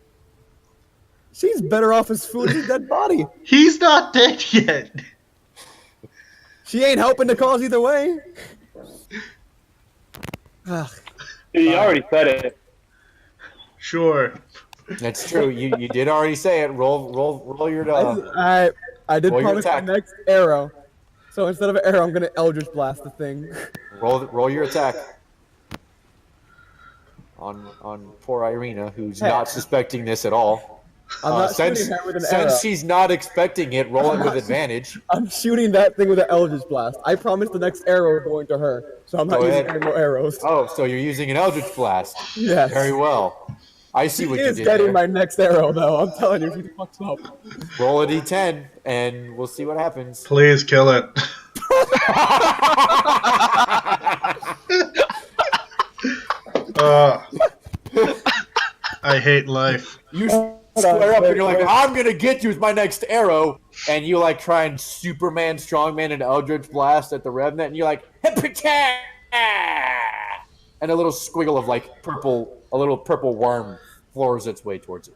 [SPEAKER 1] She's better off as food as a dead body.
[SPEAKER 3] He's not dead yet.
[SPEAKER 1] She ain't helping the cause either way. Ugh.
[SPEAKER 5] You already said it.
[SPEAKER 3] Sure.
[SPEAKER 4] That's true. You did already say it. Roll your
[SPEAKER 1] I did
[SPEAKER 4] roll your
[SPEAKER 1] promise my
[SPEAKER 4] attack.
[SPEAKER 1] next arrow. So instead of an arrow, I'm gonna Eldritch Blast the thing.
[SPEAKER 4] roll your attack. On poor Irina, who's not suspecting this at all.
[SPEAKER 1] I'm not
[SPEAKER 4] since
[SPEAKER 1] shooting her with an arrow.
[SPEAKER 4] she's not expecting it, roll it with advantage.
[SPEAKER 1] I'm shooting that thing with an Eldritch Blast. I promised the next arrow going to her, so I'm not
[SPEAKER 4] Go
[SPEAKER 1] using
[SPEAKER 4] ahead.
[SPEAKER 1] any more arrows.
[SPEAKER 4] Oh, so you're using an Eldritch Blast.
[SPEAKER 1] Yes.
[SPEAKER 4] Very well. I see what
[SPEAKER 1] She
[SPEAKER 4] you
[SPEAKER 1] is
[SPEAKER 4] did
[SPEAKER 1] getting
[SPEAKER 4] there.
[SPEAKER 1] my next arrow, though. I'm telling you, she fucks up.
[SPEAKER 4] Roll a d10, and we'll see what happens.
[SPEAKER 3] Please kill it. I hate life.
[SPEAKER 4] You square up and you're like, I'm going to get you with my next arrow. And you like try and Superman, Strongman, and Eldritch Blast at the Revenant. And you're like, Hippita! And a little squiggle of like a little purple worm floors its way towards it.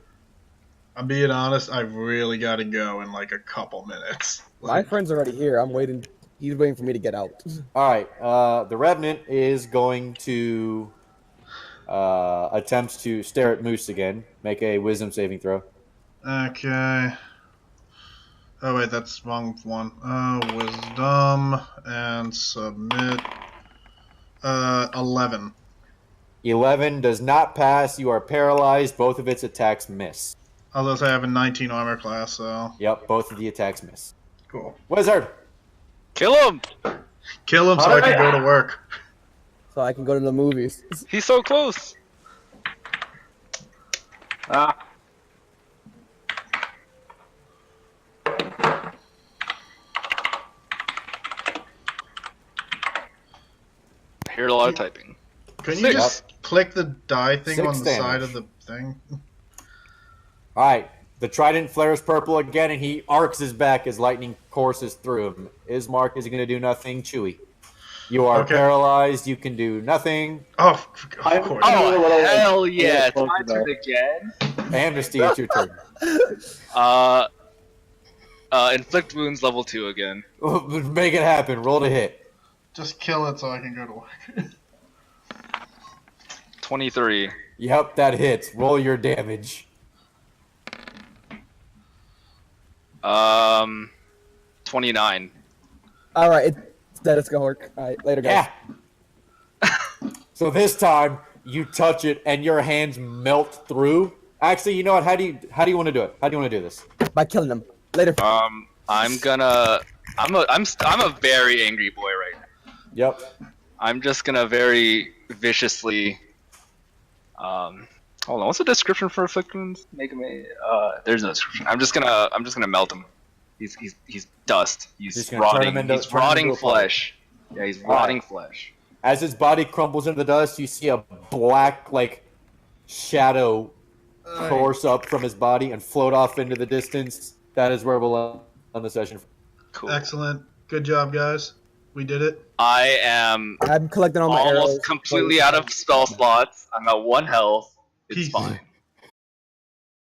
[SPEAKER 3] I'm being honest, I really gotta go in like a couple minutes.
[SPEAKER 1] My friend's already here. I'm waiting. He's waiting for me to get out.
[SPEAKER 4] All right. The Revenant is going to attempt to stare at Moose again. Make a wisdom saving throw.
[SPEAKER 3] Okay. Oh wait, that's wrong one. Wisdom and submit. 11.
[SPEAKER 4] 11 does not pass. You are paralyzed. Both of its attacks miss.
[SPEAKER 3] Although I have a 19 armor class, so
[SPEAKER 4] Yep, both of the attacks miss.
[SPEAKER 3] cool.
[SPEAKER 4] Wizard!
[SPEAKER 2] Kill him!
[SPEAKER 3] Kill him so I can go to work.
[SPEAKER 1] So I can go to the movies.
[SPEAKER 2] He's so close.
[SPEAKER 5] Ah.
[SPEAKER 2] I hear a lot of typing.
[SPEAKER 3] Couldn't you just click the die thing
[SPEAKER 4] 6
[SPEAKER 3] on the side
[SPEAKER 4] damage.
[SPEAKER 3] of the thing?
[SPEAKER 4] All right. The trident flares purple again, and he arcs his back as lightning courses through him. Ismark is going to do nothing. Chewy. You are
[SPEAKER 3] Okay.
[SPEAKER 4] paralyzed. You can do nothing.
[SPEAKER 3] Oh, of course.
[SPEAKER 2] Oh, hell yeah. It's
[SPEAKER 5] close
[SPEAKER 2] my
[SPEAKER 5] to
[SPEAKER 2] turn
[SPEAKER 5] that.
[SPEAKER 2] again.
[SPEAKER 4] Amnesty, it's your turn.
[SPEAKER 2] Inflict wounds level 2 again.
[SPEAKER 4] Make it happen. Roll to hit.
[SPEAKER 3] Just kill it so I can go to work.
[SPEAKER 2] 23.
[SPEAKER 4] Yep, that hits. Roll your damage.
[SPEAKER 2] 29.
[SPEAKER 1] All right, it's dead. It's gonna work. All right, later, guys.
[SPEAKER 4] Yeah. So this time you touch it and your hands melt through. Actually, you know what? How do you want to do it? How do you want to do this?
[SPEAKER 1] By killing them. Later.
[SPEAKER 2] I'm a very angry boy right now.
[SPEAKER 4] Yep.
[SPEAKER 2] I'm just gonna very viciously. Hold on. What's the description for afflictions? There's no description. I'm just gonna melt him. He's dust. He's rotting. He's rotting flesh. Yeah, he's rotting flesh.
[SPEAKER 4] As his body crumbles into the dust, you see a black shadow course up from his body and float off into the distance. That is where we'll end the session.
[SPEAKER 2] Cool.
[SPEAKER 3] Excellent. Good job, guys. We did it.
[SPEAKER 2] I'm
[SPEAKER 1] collecting all my arrows.
[SPEAKER 2] Almost completely out of spell slots. I'm at 1 health. It's fine.